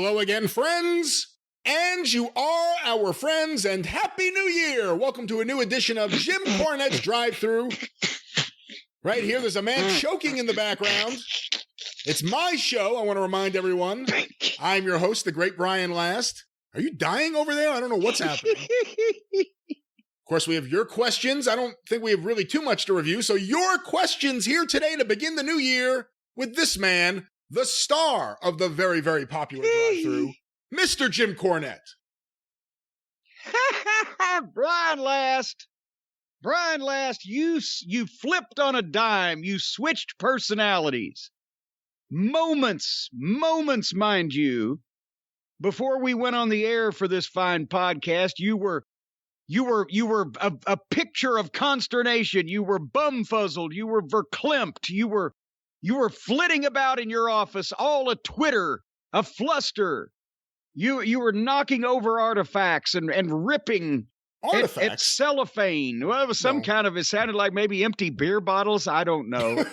Hello again, friends. And you are our friends, and Happy New Year. Welcome to a new edition of Jim Cornette's Drive Thru. Right here, there's a man choking in the background. It's my show, I want to remind everyone. I'm your host, the great Brian Last. Are you dying over there? I don't know what's happening. Of course, we have your questions. I don't think we have really too much to review. So your questions here today to begin the new year with this man, the star of the very, very popular Drive Thru, Mr. Jim Cornette. Brian Last, you flipped on a dime. You switched personalities. Moments, mind you, before we went on the air for this fine podcast, you were a picture of consternation. You were bumfuzzled. You were verklempt. You were flitting about in your office, all a twitter, a fluster. You were knocking over artifacts and ripping at cellophane. Well, it was some kind of, it sounded like maybe empty beer bottles. I don't know.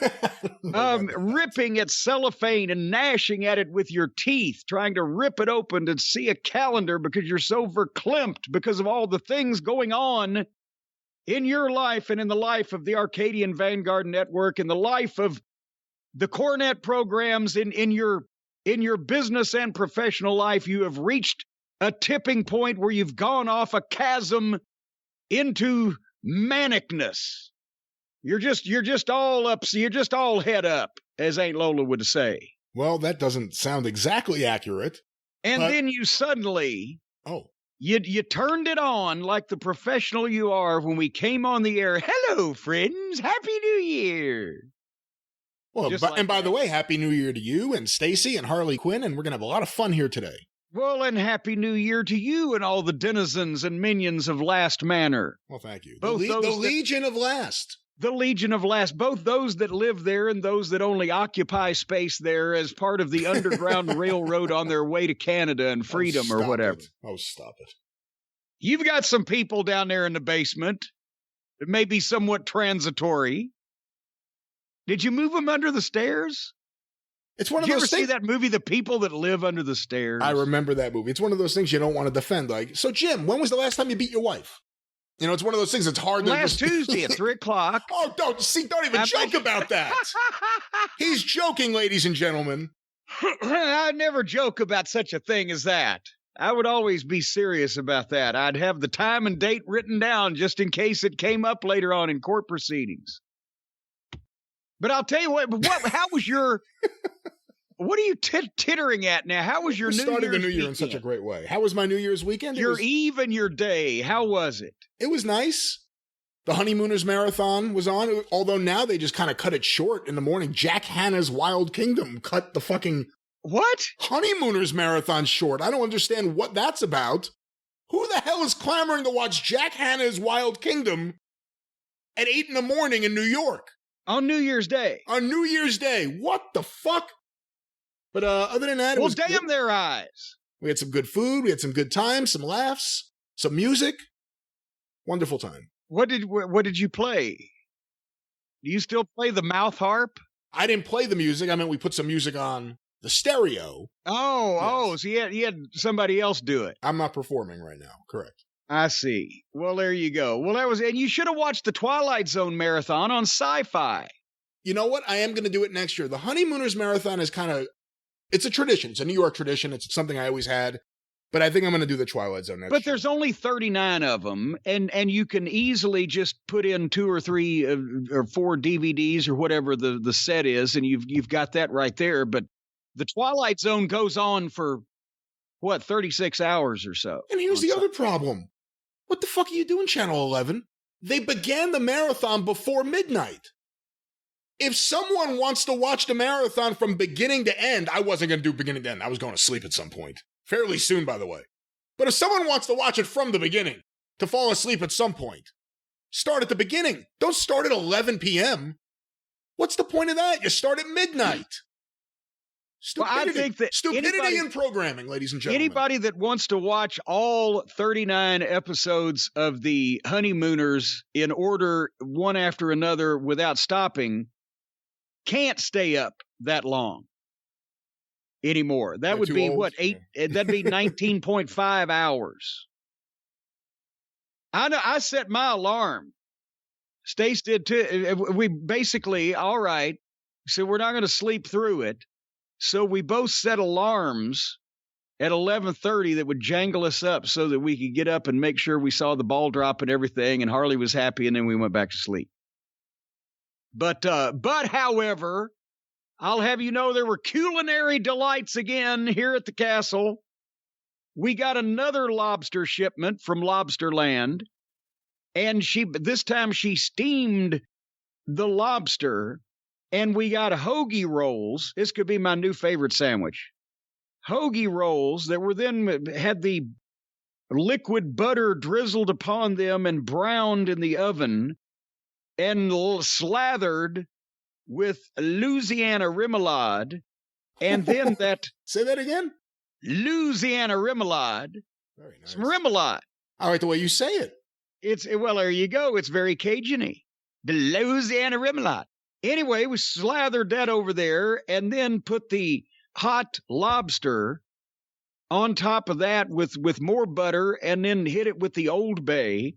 Ripping at cellophane and gnashing at it with your teeth, trying to rip it open to see a calendar because you're so verklempt because of all the things going on in your life and in the life of the Arcadian Vanguard Network and the life of the Cornette programs in your business and professional life. You have reached a tipping point where you've gone off a chasm into manicness. You're just all up. You're just all head up, as Aunt Lola would say. Well, that doesn't sound exactly accurate. And then you suddenly, you turned it on like the professional you are when we came on the air. Hello, friends. Happy New Year. Well, by the way, Happy New Year to you and Stacy and Harley Quinn, and we're going to have a lot of fun here today. Well, and Happy New Year to you and all the denizens and minions of Last Manor. Well, thank you. Both the Legion of Last. The Legion of Last, both those that live there and those that only occupy space there as part of the Underground Railroad on their way to Canada and freedom or whatever. Stop it. You've got some people down there in the basement that may be somewhat transitory. Did you move them under the stairs? It's one of those those things. Did you ever see that movie, The People That Live Under the Stairs? I remember that movie. It's one of those things you don't want to defend. Like, so Jim, when was the last time you beat your wife? You know, it's one of those things that's hard. Last Tuesday at 3:00. Oh, don't even joke about that. He's joking, ladies and gentlemen. I never joke about such a thing as that. I would always be serious about that. I'd have the time and date written down just in case it came up later on in court proceedings. But I'll tell you what, how was your, what are you tittering at now? How was your New Year's starting the New Year weekend? In such a great way. How was my New Year's weekend? Your eve and your day, how was it? It was nice. The Honeymooners Marathon was on, although now they just kind of cut it short in the morning. Jack Hanna's Wild Kingdom cut the fucking what? Honeymooners Marathon short. I don't understand what that's about. Who the hell is clamoring to watch Jack Hanna's Wild Kingdom at 8 a.m. in New York? On New Year's Day. On New Year's Day. What the fuck? But other than that, it was damn good. Their eyes. We had some good food. We had some good times, some laughs, some music. Wonderful time. What did you play? Do you still play the mouth harp? I didn't play the music. I meant we put some music on the stereo. So he had somebody else do it. I'm not performing right now. Correct. I see. Well, there you go. Well, and you should have watched the Twilight Zone Marathon on Sci-Fi. You know what? I am going to do it next year. The Honeymooners Marathon is it's a tradition. It's a New York tradition. It's something I always had. But I think I'm going to do the Twilight Zone next year. But there's only 39 of them, and you can easily just put in 2 or 3 or 4 DVDs or whatever the set is, and you've got that right there. But the Twilight Zone goes on for, 36 hours or so. And here's the other problem. What the fuck are you doing, Channel 11? They began the marathon before midnight. If someone wants to watch the marathon from beginning to end, I wasn't going to do beginning to end. I was going to sleep at some point. Fairly soon, by the way. But if someone wants to watch it from the beginning, to fall asleep at some point, start at the beginning. Don't start at 11 p.m. What's the point of that? You start at midnight. Stupidity. Well, I think that stupidity in programming, ladies and gentlemen. Anybody that wants to watch all 39 episodes of the Honeymooners in order, one after another, without stopping, can't stay up that long. anymore. That They're would too be old? what, 8, that'd be 19.5 hours. I know, I set my alarm. Stace did too. We basically, all right, so we're not going to sleep through it. So we both set alarms at 11:30 that would jangle us up so that we could get up and make sure we saw the ball drop and everything, and Harley was happy, and then we went back to sleep. But however, I'll have you know there were culinary delights again here at the castle. We got another lobster shipment from Lobsterland, and this time she steamed the lobster, and we got hoagie rolls. This could be my new favorite sandwich. Hoagie rolls that were then had the liquid butter drizzled upon them and browned in the oven and slathered with Louisiana remoulade. And then that... Say that again? Louisiana remoulade. Very nice. Some remoulade. I like the way you say it. Well, there you go. It's very Cajun-y. The Louisiana remoulade. Anyway, we slathered that over there and then put the hot lobster on top of that with more butter, and then hit it with the Old Bay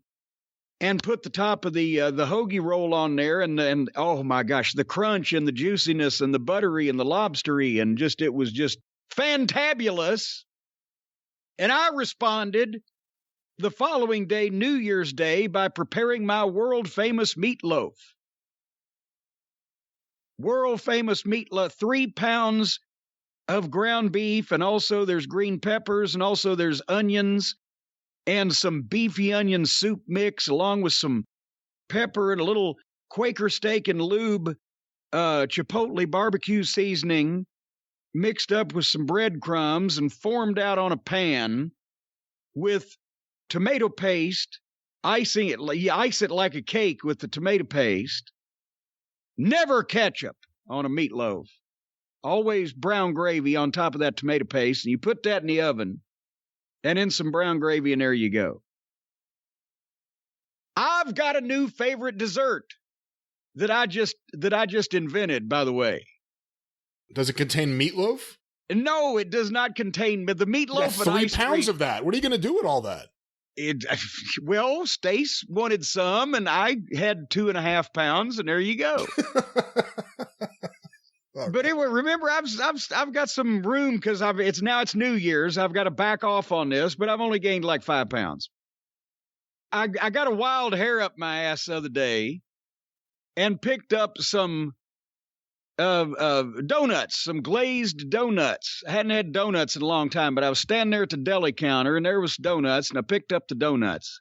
and put the top of the hoagie roll on there, and oh my gosh, the crunch and the juiciness and the buttery and the lobstery, and it was just fantabulous. And I responded the following day, New Year's Day, by preparing my world famous meatloaf. World famous meatloaf, 3 pounds of ground beef, and also there's green peppers, and also there's onions and some beefy onion soup mix, along with some pepper and a little Quaker steak and lube chipotle barbecue seasoning mixed up with some breadcrumbs and formed out on a pan with tomato paste, icing it. You ice it like a cake with the tomato paste. Never ketchup on a meatloaf. Always brown gravy on top of that tomato paste, and you put that in the oven, and then some brown gravy, and there you go. I've got a new favorite dessert that I just invented, by the way. Does it contain meatloaf? No, it does not contain the meatloaf. Yeah, 3 pounds of that. What are you going to do with all that? Well, Stace wanted some, and I had 2.5 pounds, and there you go. Okay. But anyway, remember, I've got some room because it's New Year's. I've got to back off on this, but I've only gained like 5 pounds. I got a wild hair up my ass the other day, and picked up some donuts, some glazed donuts. I hadn't had donuts in a long time, but I was standing there at the deli counter, and there was donuts, and I picked up the donuts.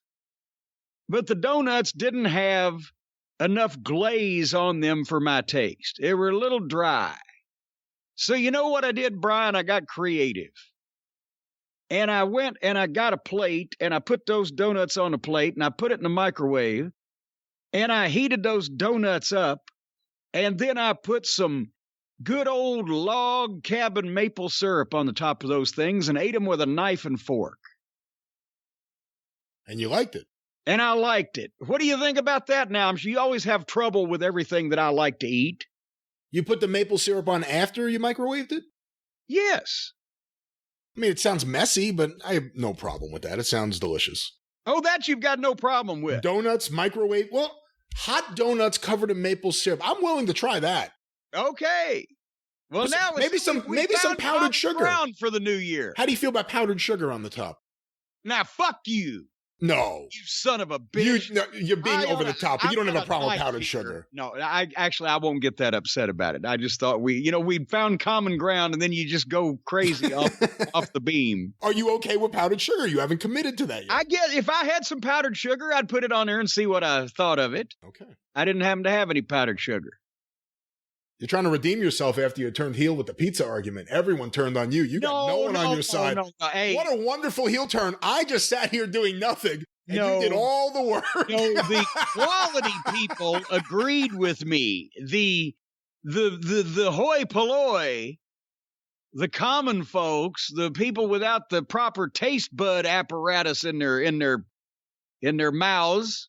But the donuts didn't have enough glaze on them for my taste. They were a little dry. So you know what I did, Brian? I got creative. And I went and I got a plate, and I put those donuts on a plate, and I put it in the microwave, and I heated those donuts up, and then I put some good old log cabin maple syrup on the top of those things and ate them with a knife and fork. And you liked it? And I liked it. What do you think about that now? I'm sure you always have trouble with everything that I like to eat. You put the maple syrup on after you microwaved it? Yes. I mean, it sounds messy, but I have no problem with that. It sounds delicious. Oh, that you've got no problem with. Donuts, microwave. Well, hot donuts covered in maple syrup. I'm willing to try that. Okay. Well, now maybe some powdered sugar for the new year. How do you feel about powdered sugar on the top? Now, fuck you. No. You son of a bitch. You're being over the top, but you don't have a problem with powdered sugar. No, I won't get that upset about it. I just thought we'd found common ground, and then you just go crazy off the beam. Are you okay with powdered sugar? You haven't committed to that yet. I guess if I had some powdered sugar, I'd put it on there and see what I thought of it. Okay. I didn't happen to have any powdered sugar. You're trying to redeem yourself after you turned heel with the pizza argument. Everyone turned on you. You got no one on your side. No. Hey. What a wonderful heel turn. I just sat here doing nothing, and you did all the work. No, the quality people agreed with me. The hoi polloi, the common folks, the people without the proper taste bud apparatus in their mouths,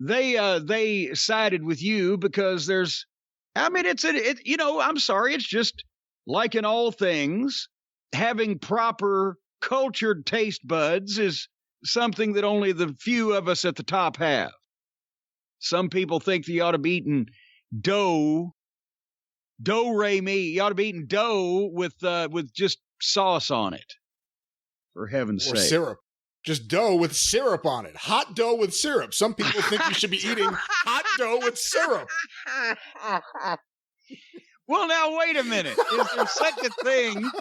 they sided with you because I'm sorry, it's just like in all things, having proper cultured taste buds is something that only the few of us at the top have. Some people think that you ought to be eating you ought to be eating dough with just sauce on it. For heaven's sake. Or syrup. Just dough with syrup on it. Hot dough with syrup. Some people think you should be eating hot dough with syrup. Well, now, wait a minute. Is there such a thing?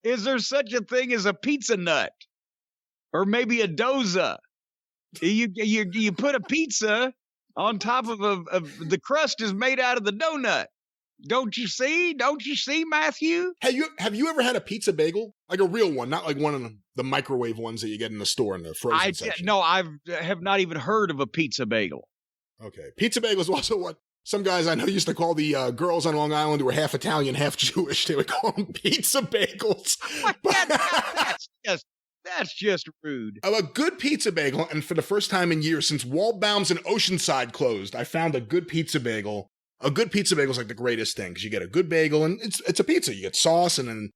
Is there such a thing as a pizza nut? Or maybe a doza? You put a pizza on top of the crust is made out of the donut. Don't you see? Don't you see, Matthew? Have you ever had a pizza bagel? Like a real one, not like one of the microwave ones that you get in the store in the frozen section. No, I have not even heard of a pizza bagel. Okay. Pizza bagel is also what some guys I know used to call the girls on Long Island who were half Italian, half Jewish. They would call them pizza bagels. That's just rude. A good pizza bagel, and for the first time in years since Waldbaum's and Oceanside closed, I found a good pizza bagel. A good pizza bagel is like the greatest thing because you get a good bagel and it's a pizza. You get sauce and then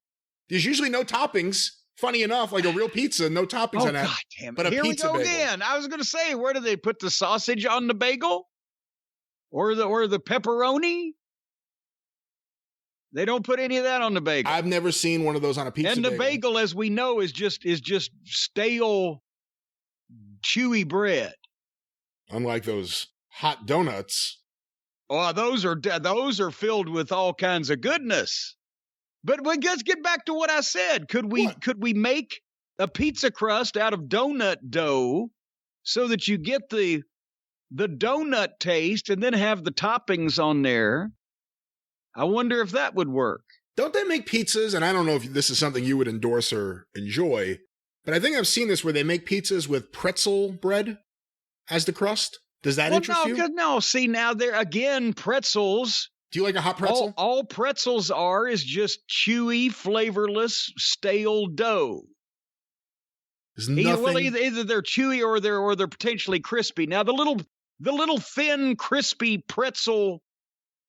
there's usually no toppings. Funny enough, like a real pizza, no toppings on that. God damn it. But Here pizza we go bagel. Again. I was going to say, where do they put the sausage on the bagel? Or the pepperoni? They don't put any of that on the bagel. I've never seen one of those on a pizza bagel. And the bagel, as we know, is just stale, chewy bread. Unlike those hot donuts. Oh, those are filled with all kinds of goodness. But let's get back to what I said. Could we make a pizza crust out of donut dough so that you get the donut taste and then have the toppings on there? I wonder if that would work. Don't they make pizzas? And I don't know if this is something you would endorse or enjoy, but I think I've seen this where they make pizzas with pretzel bread as the crust. Does that interest you? No. See, now there again, pretzels. Do you like a hot pretzel? All pretzels is just chewy, flavorless, stale dough. There's nothing. Either they're chewy or they're potentially crispy. Now the little thin, crispy pretzel,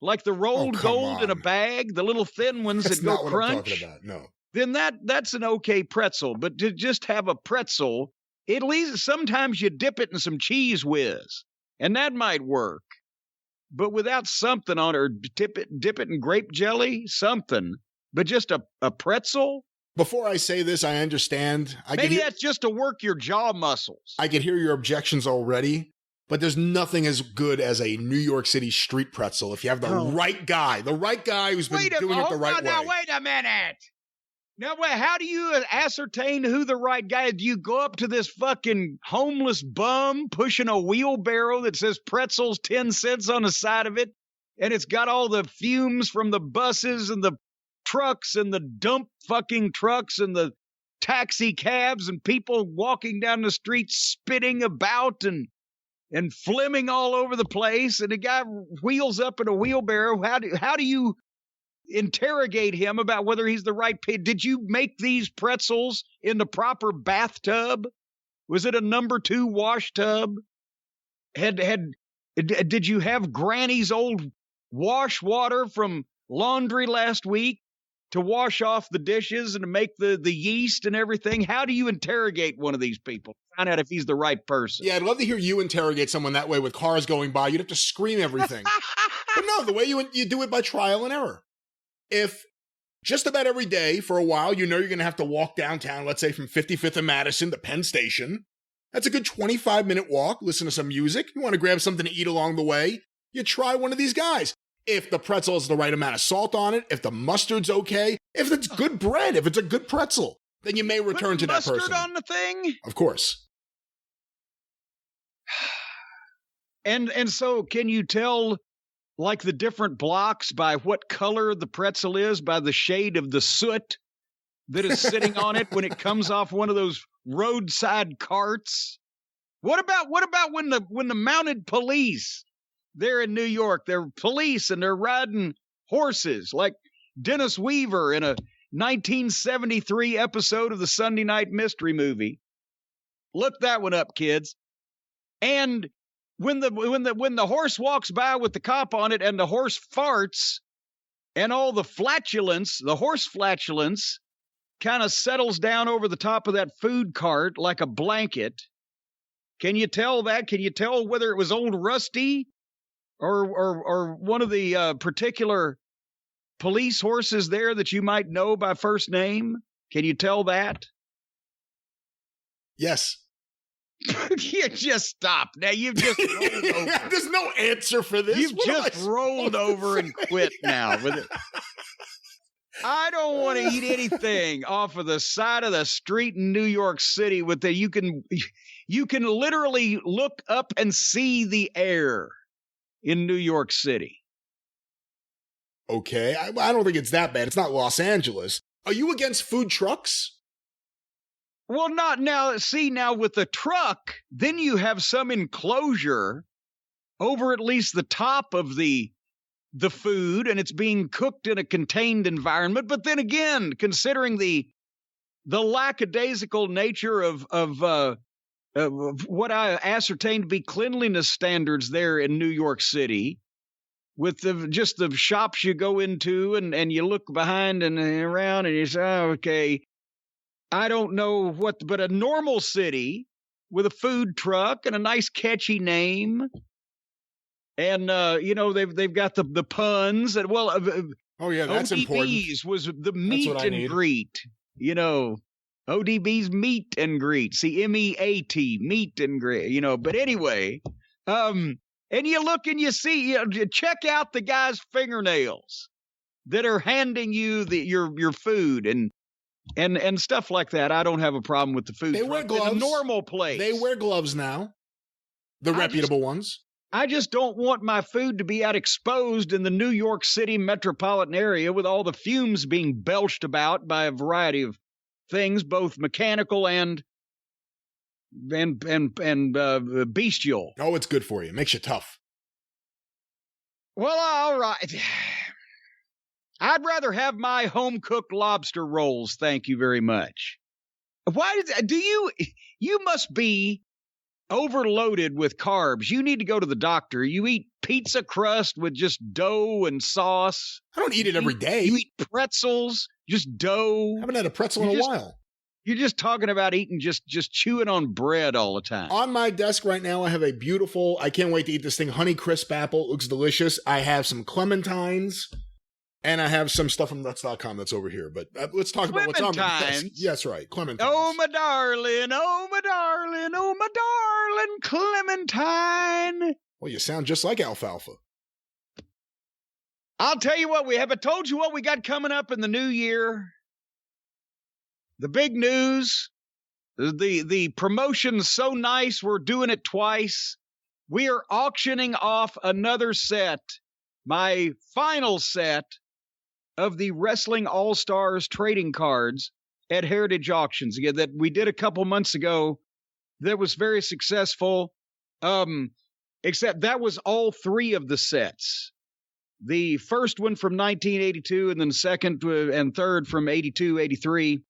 like the rolled gold in a bag, the little thin ones That's that go not what crunch. I'm talking about. No. Then that's an okay pretzel. But to just have a pretzel, at least sometimes you dip it in some cheese whiz. And that might work. But without something on it, or dip it in grape jelly, something. But just a pretzel? Before I say this, I understand. Maybe that's just to work your jaw muscles. I could hear your objections already, but there's nothing as good as a New York City street pretzel if you have the right guy who's been doing it the right way. Now, wait a minute. Now, how do you ascertain who the right guy is? Do you go up to this fucking homeless bum pushing a wheelbarrow that says pretzels 10 cents on the side of it, and it's got all the fumes from the buses and the trucks and the dump fucking trucks and the taxi cabs and people walking down the street spitting about and flimming all over the place, and the guy wheels up in a wheelbarrow? How do you interrogate him about whether he's the right pig? Did you make these pretzels in the proper bathtub? Was it a number 2 wash tub? Did you have Granny's old wash water from laundry last week to wash off the dishes and to make the yeast and everything? How do you interrogate one of these people? Find out if he's the right person. Yeah, I'd love to hear you interrogate someone that way with cars going by. You'd have to scream everything. But no, the way you do it by trial and error. If just about every day for a while, you're going to have to walk downtown, let's say from 55th and Madison to Penn Station. That's a good 25-minute walk. Listen to some music. You want to grab something to eat along the way. You try one of these guys. If the pretzel has the right amount of salt on it, if the mustard's okay, if it's good bread, if it's a good pretzel, then you may return to that person. Mustard on the thing? Of course. And so can you tell, like, the different blocks by what color the pretzel is, by the shade of the soot that is sitting on it when it comes off one of those roadside carts? What about when the mounted police, they're in New York, they're police and they're riding horses like Dennis Weaver in a 1973 episode of the Sunday Night Mystery Movie. Look that one up, kids. And when the horse walks by with the cop on it and the horse farts, and all the flatulence, the horse flatulence, kind of settles down over the top of that food cart like a blanket. Can you tell that? Can you tell whether it was old Rusty or one of the particular police horses there that you might know by first name? Can you tell that? Yes. You just stop. Now you've just rolled over. There's no answer for this. You've just rolled over and quit now with it. I don't want to eat anything off of the side of the street in New York City with the you can literally look up and see the air in New York City. Okay, I don't think it's that bad. It's not Los Angeles. Are you against food trucks? Well, not now. See, now with the truck, then you have some enclosure over at least the top of the food, and it's being cooked in a contained environment. But then again, considering the lackadaisical nature of what I ascertained to be cleanliness standards there in New York City, with the shops you go into and you look behind and around and you say, oh, okay, I don't know but a normal city with a food truck and a nice catchy name. And, they've got the puns and oh yeah, that's ODB's important. Was the meet and greet, ODB's meet and greet, MEAT, meet and greet, but anyway, and you look and you see, check out the guy's fingernails that are handing you your food and stuff like that. I don't have a problem with the food. They wear gloves. In a normal place. They wear gloves now. The reputable ones. I just don't want my food to be out exposed in the New York City metropolitan area with all the fumes being belched about by a variety of things, both mechanical and bestial. Oh, it's good for you. It makes you tough. Well, all right. I'd rather have my home-cooked lobster rolls, thank you very much. Why you must be overloaded with carbs. You need to go to the doctor. You eat pizza crust with just dough and sauce. I don't eat it every day. You eat pretzels, just dough. I haven't had a pretzel in a while. You're just talking about eating, just chewing on bread all the time. On my desk right now, I have a beautiful, I can't wait to eat this thing, Honey Crisp apple. It looks delicious. I have some clementines. And I have some stuff from nuts.com that's over here. But let's talk about what's on the desk. Yes, right. Clementine. Oh, my darling. Oh, my darling. Oh, my darling Clementine. Well, you sound just like alfalfa. I'll tell you what, we haven't told you what we got coming up in the new year. The big news. The promotion's so nice, we're doing it twice. We are auctioning off another set. My final set of the Wrestling All-Stars trading cards at Heritage Auctions. Again, that we did a couple months ago. That was very successful. Except that was all three of the sets. The first one from 1982, and then second and third from 82, 83.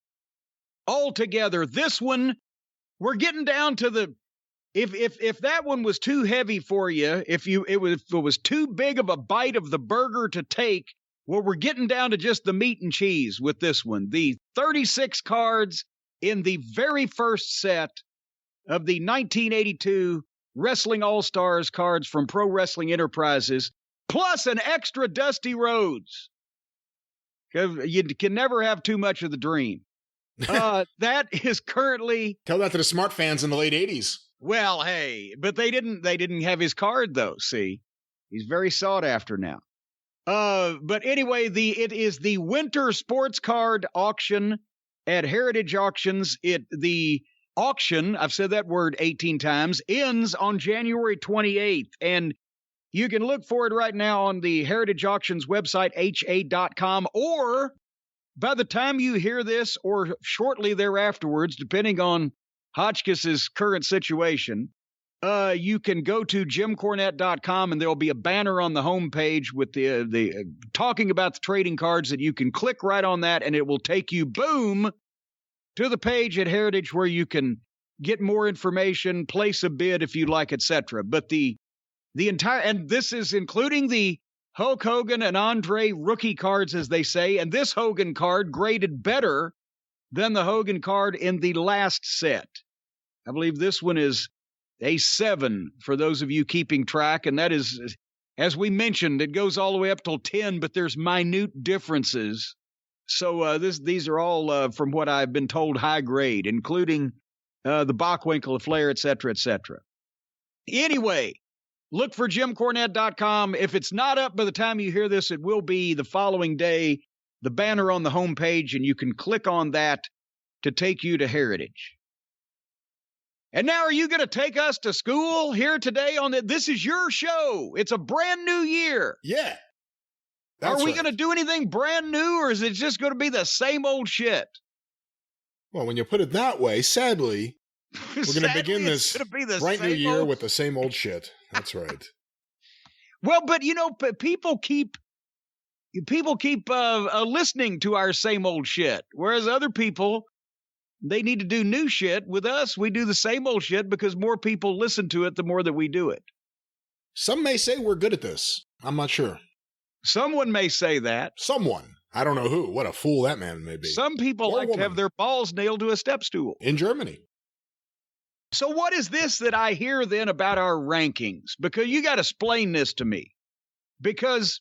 All together. This one, we're getting down to the if that one was too heavy for you, if it was too big of a bite of the burger to take, well, we're getting down to just the meat and cheese with this one. The 36 cards in the very first set of the 1982 Wrestling All-Stars cards from Pro Wrestling Enterprises, plus an extra Dusty Rhodes. You can never have too much of the dream. That is currently... Tell that to the smart fans in the late 80s. Well, hey, but they didn't have his card, though, see? He's very sought after now. But anyway, it is the Winter Sports Card Auction at Heritage Auctions. The auction, I've said that word 18 times, ends on January 28th. And you can look for it right now on the Heritage Auctions website, ha.com, or by the time you hear this or shortly thereafterwards, depending on Hotchkiss's current situation, you can go to jimcornette.com and there'll be a banner on the homepage with the talking about the trading cards that you can click right on that, and it will take you, boom, to the page at Heritage where you can get more information, place a bid if you like, etc. But the entire, and this is including the Hulk Hogan and Andre rookie cards, as they say, and this Hogan card graded better than the Hogan card in the last set. I believe this one is a 7 for those of you keeping track, and that is, as we mentioned, it goes all the way up till 10, but there's minute differences. So these are all, from what I've been told, high grade, including the Bockwinkel, the Flair, et cetera, et cetera. Anyway, look for JimCornette.com. If it's not up by the time you hear this, it will be the following day, the banner on the homepage, and you can click on that to take you to Heritage. And now, are you going to take us to school here today on this is your show. It's a brand new year. Yeah. Are we going to do anything brand new, or is it just going to be the same old shit? Well, when you put it that way, sadly, we're going to begin this bright new year with the same old shit. That's right. Well, but people keep listening to our same old shit, whereas other people, they need to do new shit. With us, we do the same old shit because more people listen to it the more that we do it. Some may say we're good at this. I'm not sure. Someone may say that. Someone. I don't know who. What a fool that man may be. Some people like to have their balls nailed to a step stool. In Germany. So what is this that I hear then about our rankings? Because you got to explain this to me. Because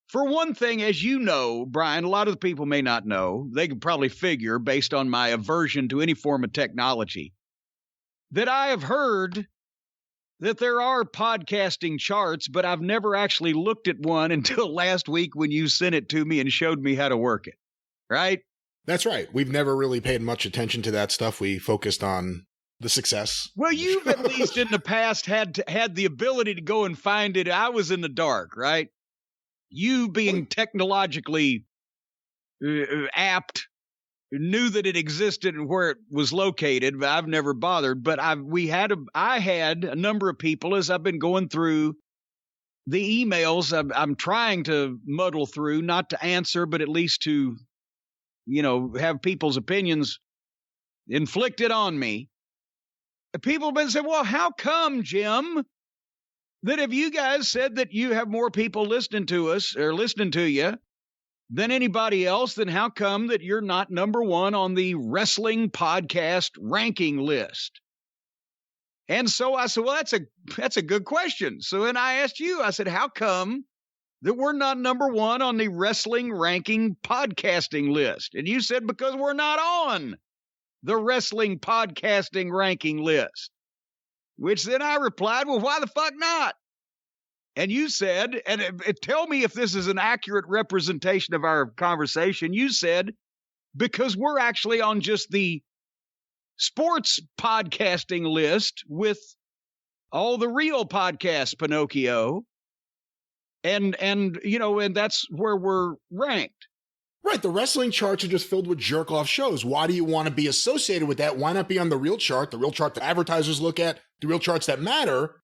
for one thing, as you know, Brian, a lot of the people may not know, they can probably figure based on my aversion to any form of technology, that I have heard that there are podcasting charts, but I've never actually looked at one until last week when you sent it to me and showed me how to work it, right? That's right. We've never really paid much attention to that stuff. We focused on the success. Well, you've at least in the past had the ability to go and find it. I was in the dark, right? You being technologically apt, knew that it existed and where it was located, but I've never bothered. But I had a number of people as I've been going through the emails. I'm trying to muddle through, not to answer, but at least to, have people's opinions inflicted on me. People have been saying, well, how come, Jim, that if you guys said that you have more people listening to us or listening to you than anybody else, then how come that you're not number one on the wrestling podcast ranking list? And so I said, well, that's a good question. So then I asked you, I said, how come that we're not number one on the wrestling ranking podcasting list? And you said, because we're not on the wrestling podcasting ranking list. Which then I replied, well, why the fuck not? And you said, and tell me if this is an accurate representation of our conversation. You said, because we're actually on just the sports podcasting list with all the real podcasts, Pinocchio. And that's where we're ranked. Right. The wrestling charts are just filled with jerk-off shows. Why do you want to be associated with that? Why not be on the real chart that advertisers look at, the real charts that matter?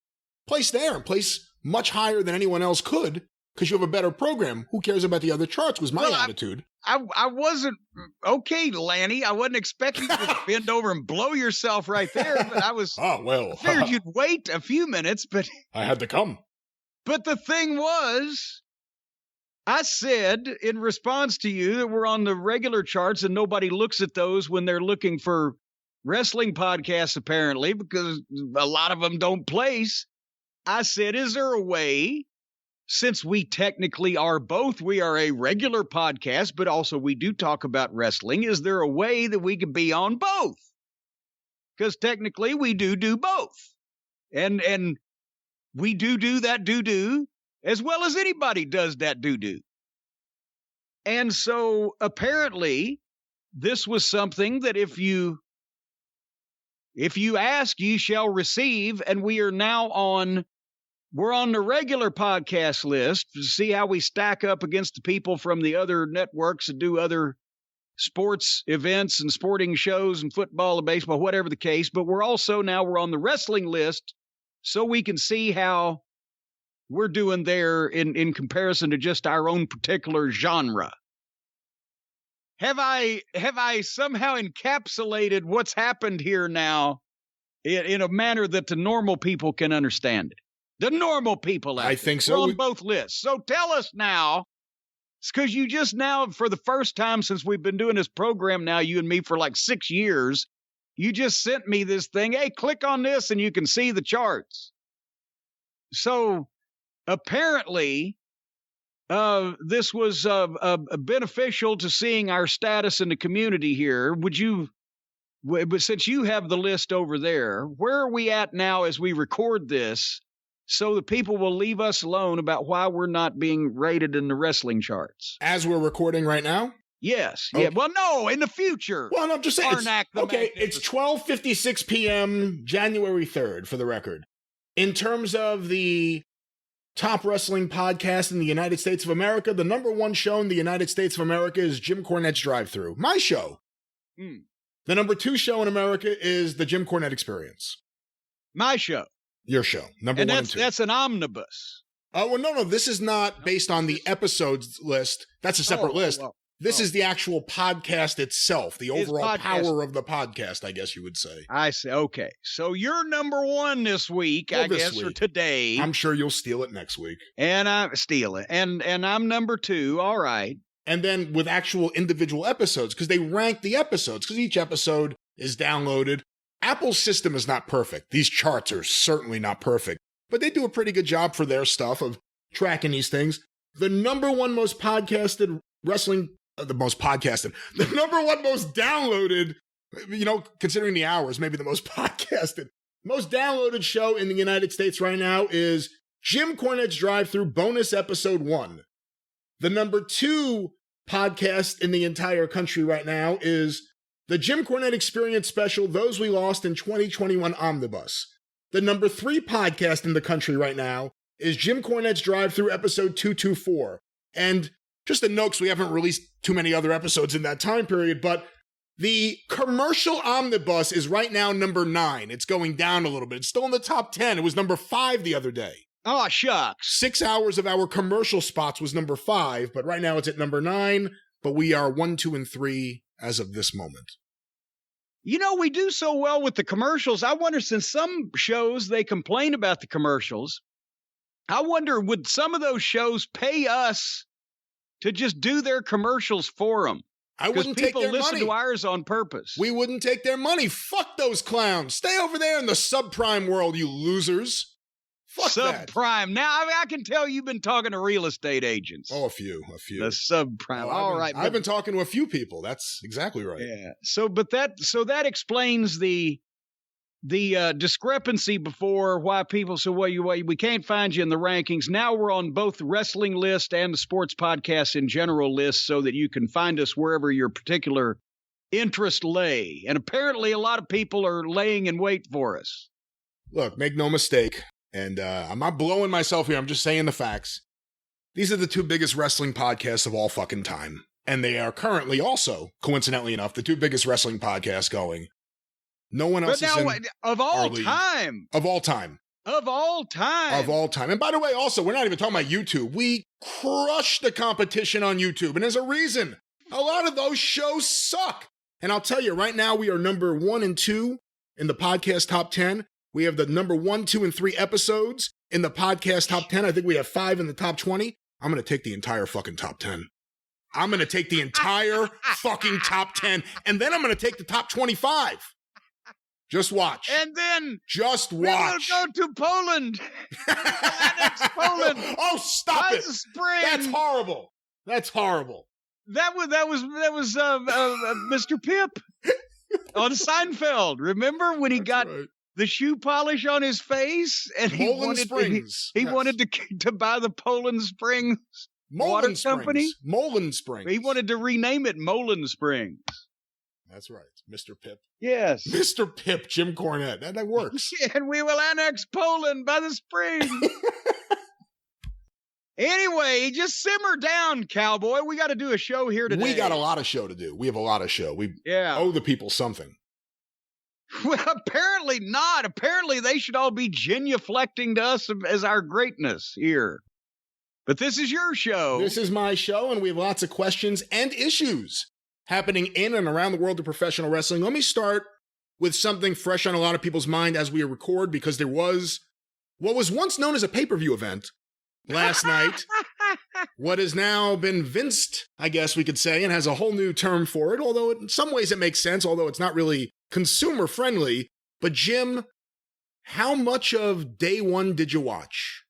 Place there and place much higher than anyone else could because you have a better program. Who cares about the other charts was my attitude. I wasn't, okay, Lanny, I wasn't expecting you to bend over and blow yourself right there, but I was, I figured you'd wait a few minutes, but I had to come. But the thing was, I said in response to you that we're on the regular charts and nobody looks at those when they're looking for wrestling podcasts, apparently, because a lot of them don't place. I said, is there a way, since we technically are both, we are a regular podcast, but also we do talk about wrestling, is there a way that we can be on both? Because technically we do both. And we do that doo-doo as well as anybody does that doo-doo. And so apparently this was something that if you ask, you shall receive, and we're on the regular podcast list to see how we stack up against the people from the other networks that do other sports events and sporting shows and football and baseball, whatever the case. But we're on the wrestling list so we can see how we're doing there in comparison to just our own particular genre. Have I somehow encapsulated what's happened here now in a manner that the normal people can understand it? The normal people out I there. think so. We're on both lists. So tell us now, it's because you just now, for the first time since we've been doing this program now, you and me for like 6 years, you just sent me this thing. Hey, click on this and you can see the charts. So apparently, this was beneficial to seeing our status in the community here. But since you have the list over there, where are we at now as we record this so the people will leave us alone about why we're not being rated in the wrestling charts? As we're recording right now? Yes. Okay. Yeah. Well, no, in the future. Well, I'm just saying. It's 12:56 p.m. January 3rd, for the record. In terms of the top wrestling podcast in the United States of America, the number one show in the United States of America is Jim Cornette's Drive Thru. My show. The number 2 show in America is the Jim Cornette Experience. My show. Your show. Number 1 and 2. That's an omnibus. Oh, well, no. This is not based on the episodes list. That's a separate list. This is the actual podcast itself, the overall power of the podcast, I guess you would say. I see. Okay. So you're number 1 this week, or today. I'm sure you'll steal it next week. And I steal it. And I'm number 2. All right. And then with actual individual episodes, because they rank the episodes, because each episode is downloaded. Apple's system is not perfect. These charts are certainly not perfect, but they do a pretty good job for their stuff of tracking these things. The number 1 most podcasted wrestling, the number 1 most downloaded, considering the hours, maybe the most podcasted, most downloaded show in the United States right now is Jim Cornette's Drive Thru bonus episode 1. The number 2 podcast in the entire country right now is the Jim Cornette Experience Special, Those We Lost in 2021 Omnibus. The number 3 podcast in the country right now is Jim Cornette's Drive Thru episode 224. And just a note, 'cause we haven't released too many other episodes in that time period, but the commercial omnibus is right now number 9. It's going down a little bit. It's still in the top 10. It was number 5 the other day. Oh, shucks. 6 hours of our commercial spots was number 5, but right now it's at number 9, but we are 1, 2, and 3 as of this moment. We do so well with the commercials. I wonder, since some shows, they complain about the commercials, I wonder, would some of those shows pay us to just do their commercials for them? I wouldn't take their money. People listen to ours on purpose. We wouldn't take their money. Fuck those clowns. Stay over there in the subprime world, you losers. Fuck subprime. Now, I can tell you've been talking to real estate agents. Oh, a few. The subprime. All right. I've been talking to a few people. That's exactly right. Yeah. So that explains the discrepancy before why people say, well, we can't find you in the rankings. Now we're on both the wrestling list and the sports podcast in general list so that you can find us wherever your particular interest lay. And apparently a lot of people are laying in wait for us. Look, make no mistake. And I'm not blowing myself here. I'm just saying the facts. These are the 2 biggest wrestling podcasts of all fucking time. And they are currently also, coincidentally enough, the 2 biggest wrestling podcasts going. No one else is in of all time. Of all time. Of all time. Of all time. And by the way, also, we're not even talking about YouTube. We crush the competition on YouTube. And there's a reason. A lot of those shows suck. And I'll tell you, right now, we are number 1 and 2 in the podcast top 10. We have the number 1, 2, and 3 episodes in the podcast top 10. I think we have 5 in the top 20. I'm going to take the entire fucking top 10. I'm going to take the entire fucking top 10. And then I'm going to take the top 25. Just watch. And then just watch. We'll go to Poland. Annex Poland. Oh, stop it. Spring. That's horrible. That's horrible. That was Mr. Pip on Seinfeld. Remember when he got the shoe polish on his face and he wanted to buy the Poland Springs water company? Molen Springs. He wanted to rename it Molen Springs. That's right. Mr. Pip. Yes. Mr. Pip, Jim Cornette. That works. And we will annex Poland by the spring. Anyway, just simmer down, cowboy. We got to do a show here today. We got a lot of show to do. We have a lot of show. We owe the people something. Well, apparently not. Apparently they should all be genuflecting to us as our greatness here. But this is your show. This is my show, and we have lots of questions and issues happening in and around the world of professional wrestling. Let me start with something fresh on a lot of people's mind as we record, because there was what was once known as a pay-per-view event last night, what has now been vinced, I guess we could say, and has a whole new term for it, although in some ways it makes sense, although it's not really consumer-friendly. But Jim, how much of day one did you watch?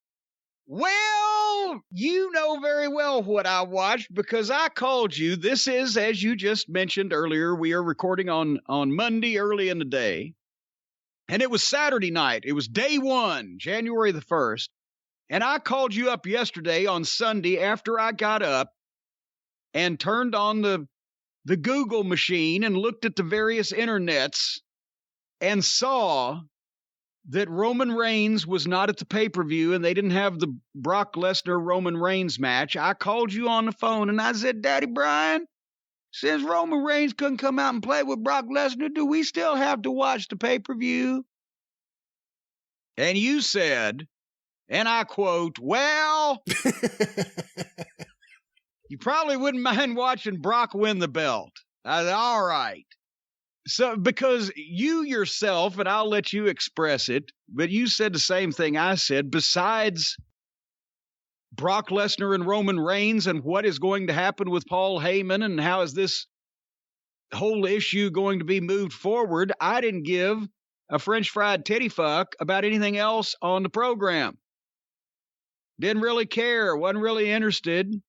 Well, you know very well what I watched because I called you. This is, as you just mentioned earlier, we are recording on Monday early in the day. And it was Saturday night. It was day one, January the 1st. And I called you up yesterday on Sunday after I got up and turned on the Google machine and looked at the various internets and saw that Roman Reigns was not at the pay-per-view and they didn't have the Brock Lesnar-Roman Reigns match. I called you on the phone and I said, Daddy Brian, since Roman Reigns couldn't come out and play with Brock Lesnar, do we still have to watch the pay-per-view? And you said, and I quote, well, you probably wouldn't mind watching Brock win the belt. I said, all right. So, because you yourself, and I'll let you express it, but you said the same thing I said, besides Brock Lesnar and Roman Reigns and what is going to happen with Paul Heyman and how is this whole issue going to be moved forward, I didn't give a French fried titty fuck about anything else on the program. Didn't really care, wasn't really interested.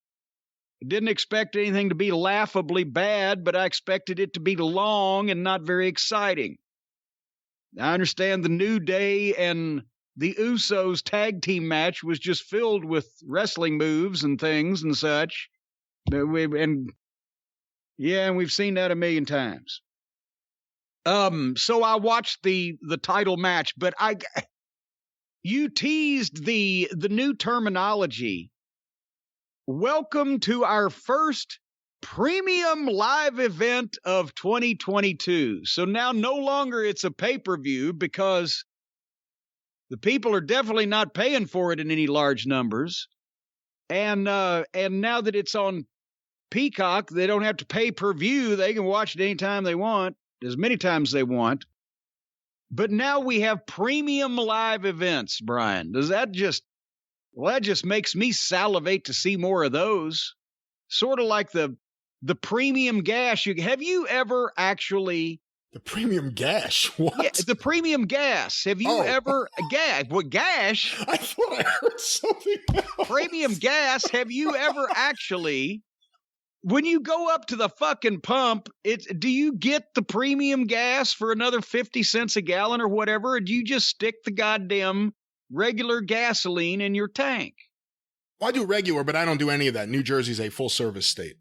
Didn't expect anything to be laughably bad, but I expected it to be long and not very exciting. I understand the New Day and the Usos tag team match was just filled with wrestling moves and things and such. And we've seen that a million times. So I watched the title match, but you teased the new terminology. Welcome to our first premium live event of 2022. So now no longer it's a pay-per-view because the people are definitely not paying for it in any large numbers. And now that it's on Peacock, they don't have to pay per view. They can watch it anytime they want, as many times they want. But now we have premium live events, Brian. Does that just... Well, that just makes me salivate to see more of those. Sort of like the premium gash. Have you ever actually... The premium gash? What? Yeah, the premium gas. Have you ever... What, gash? I thought I heard something else. Premium gas. Have you ever actually... When you go up to the fucking pump, do you get the premium gas for another 50 cents a gallon or whatever? Or do you just stick the goddamn regular gasoline in your tank? Well, I do regular, but I don't do any of that. New Jersey's a full-service state.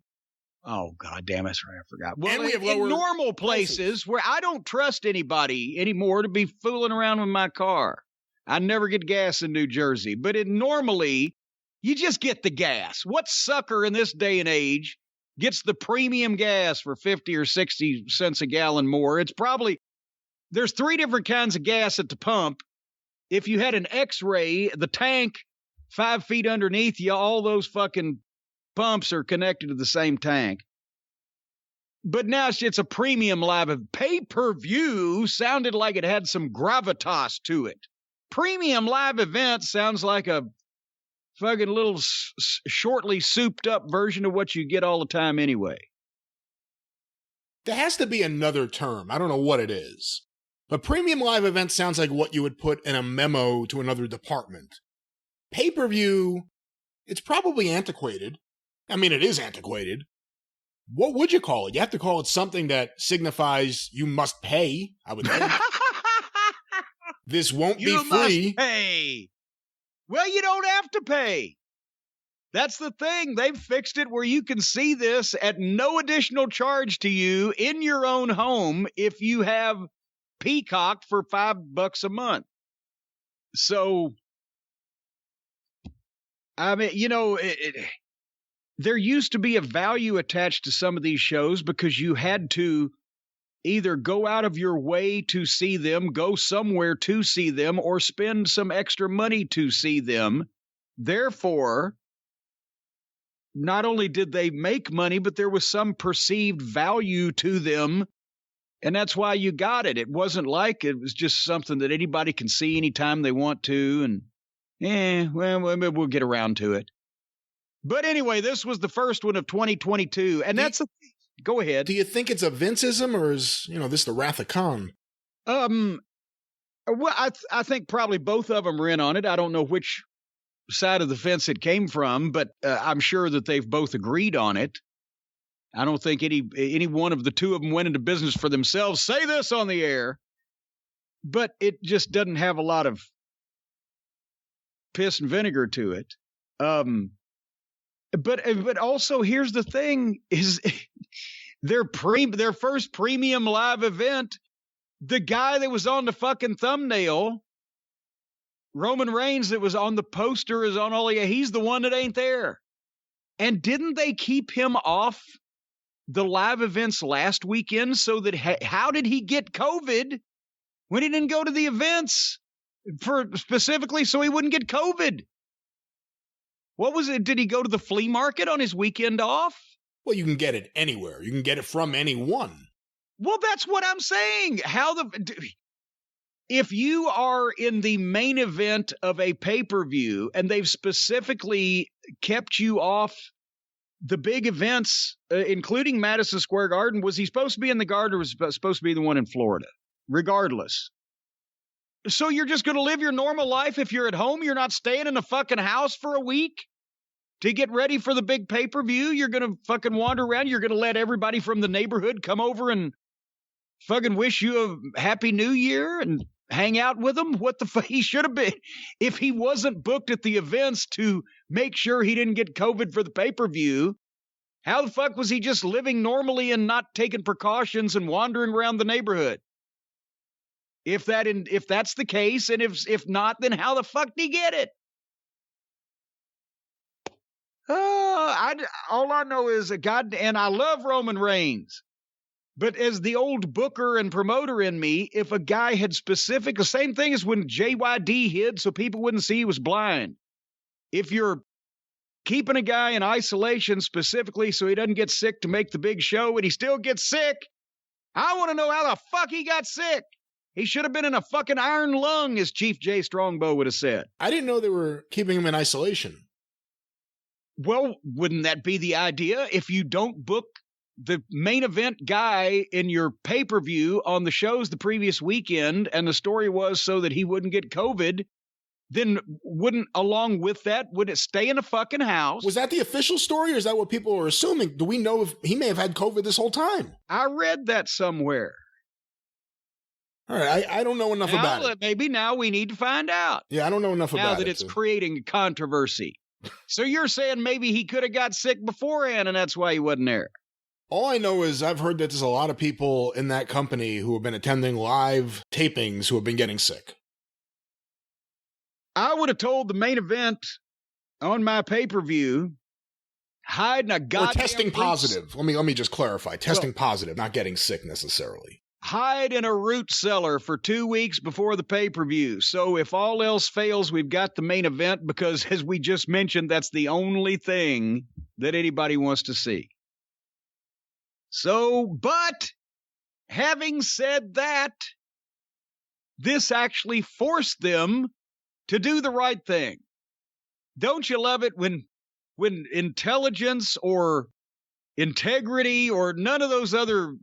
Oh, God damn, that's right. I forgot. Well, and we have lower in normal places where I don't trust anybody anymore to be fooling around with my car. I never get gas in New Jersey. But normally, you just get the gas. What sucker in this day and age gets the premium gas for 50 or 60 cents a gallon more? It's probably... There's 3 different kinds of gas at the pump. If you had an X-ray, the tank 5 feet underneath you, all those fucking pumps are connected to the same tank. But now it's a premium live pay-per-view. Sounded like it had some gravitas to it. Premium live event sounds like a fucking little shortly souped up version of what you get all the time anyway. There has to be another term. I don't know what it is. But premium live event sounds like what you would put in a memo to another department. Pay-per-view, it's probably antiquated. I mean, it is antiquated. What would you call it? You have to call it something that signifies you must pay, I would think. This won't be free. You must pay. Well, you don't have to pay. That's the thing. They've fixed it where you can see this at no additional charge to you in your own home if you have Peacock for $5 a month. So, I mean, there used to be a value attached to some of these shows because you had to either go out of your way to see them, go somewhere to see them, or spend some extra money to see them. Therefore, not only did they make money, but there was some perceived value to them. And that's why you got it. It wasn't like it was just something that anybody can see anytime they want to. And Well, we'll get around to it. But anyway, this was the first one of 2022, and go ahead. Do you think it's a Vinceism, or is, this the Wrath of Khan? Well, I think probably both of them are in on it. I don't know which side of the fence it came from, but I'm sure that they've both agreed on it. I don't think any one of the two of them went into business for themselves. Say this on the air, but it just doesn't have a lot of piss and vinegar to it. But also, here's the thing: is their first premium live event, the guy that was on the fucking thumbnail, Roman Reigns, that was on the poster, is on all. He's the one that ain't there. And didn't they keep him off the live events last weekend so that how did he get COVID when he didn't go to the events specifically so he wouldn't get COVID? What was it? Did he go to the flea market on his weekend off? Well, you can get it anywhere. You can get it from anyone. Well, that's what I'm saying. If you are in the main event of a pay-per-view and they've specifically kept you off the big events, including Madison Square Garden, was he supposed to be in the Garden or was he supposed to be the one in Florida? Regardless. So you're just going to live your normal life if you're at home? You're not staying in a fucking house for a week to get ready for the big pay-per-view? You're going to fucking wander around? You're going to let everybody from the neighborhood come over and fucking wish you a happy new year and hang out with them? What the fuck? He should have been. If he wasn't booked at the events to make sure he didn't get COVID for the pay-per-view, how the fuck was he just living normally and not taking precautions and wandering around the neighborhood? If that's the case, and if not, then how the fuck did he get it? All I know is and I love Roman Reigns, but as the old booker and promoter in me, if a guy had the same thing as when JYD hid so people wouldn't see he was blind. If you're keeping a guy in isolation specifically so he doesn't get sick to make the big show and he still gets sick, I want to know how the fuck he got sick. He should have been in a fucking iron lung, as Chief Jay Strongbow would have said. I didn't know they were keeping him in isolation. Well, wouldn't that be the idea? If you don't book the main event guy in your pay-per-view on the shows the previous weekend, and the story was so that he wouldn't get COVID, then along with that, would it stay in a fucking house? Was that the official story, or is that what people are assuming? Do we know if he may have had COVID this whole time? I read that somewhere. All right, I don't know enough about it. Maybe now we need to find out. Yeah, I don't know enough about it. Now that it's creating controversy. So you're saying maybe he could have got sick beforehand and that's why he wasn't there? All I know is I've heard that there's a lot of people in that company who have been attending live tapings who have been getting sick. I would have told the main event on my pay-per-view, hiding a goddamn... Or testing positive. Let me just clarify. Testing positive, not getting sick necessarily. Hide in a root cellar for 2 weeks before the pay-per-view. So if all else fails, we've got the main event because, as we just mentioned, that's the only thing that anybody wants to see. So, but having said that, this actually forced them to do the right thing. Don't you love it when intelligence or integrity or none of those other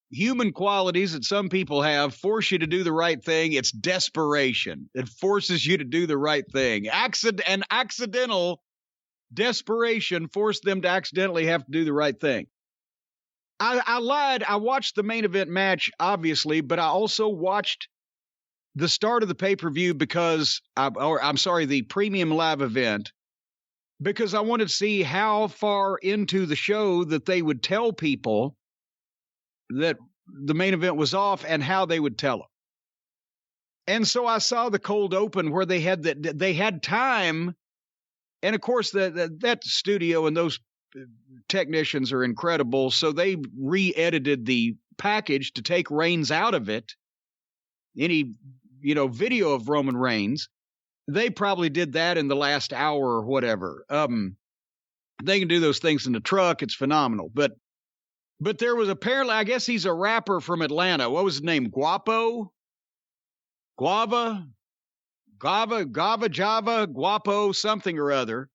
human qualities that some people have force you to do the right thing? It's desperation. It forces you to do the right thing. Accidental desperation forced them to accidentally have to do the right thing. I lied. I watched the main event match, obviously, but I also watched the start of the pay-per-view the premium live event, because I wanted to see how far into the show that they would tell people that the main event was off and how they would tell them. And so I saw the cold open where they had time. And of course that studio and those technicians are incredible. So they re-edited the package to take Reigns out of it. Any, video of Roman Reigns, they probably did that in the last hour or whatever. They can do those things in the truck. It's phenomenal. But there was apparently, I guess he's a rapper from Atlanta. What was his name? Guava? Java, Guapo, something or other.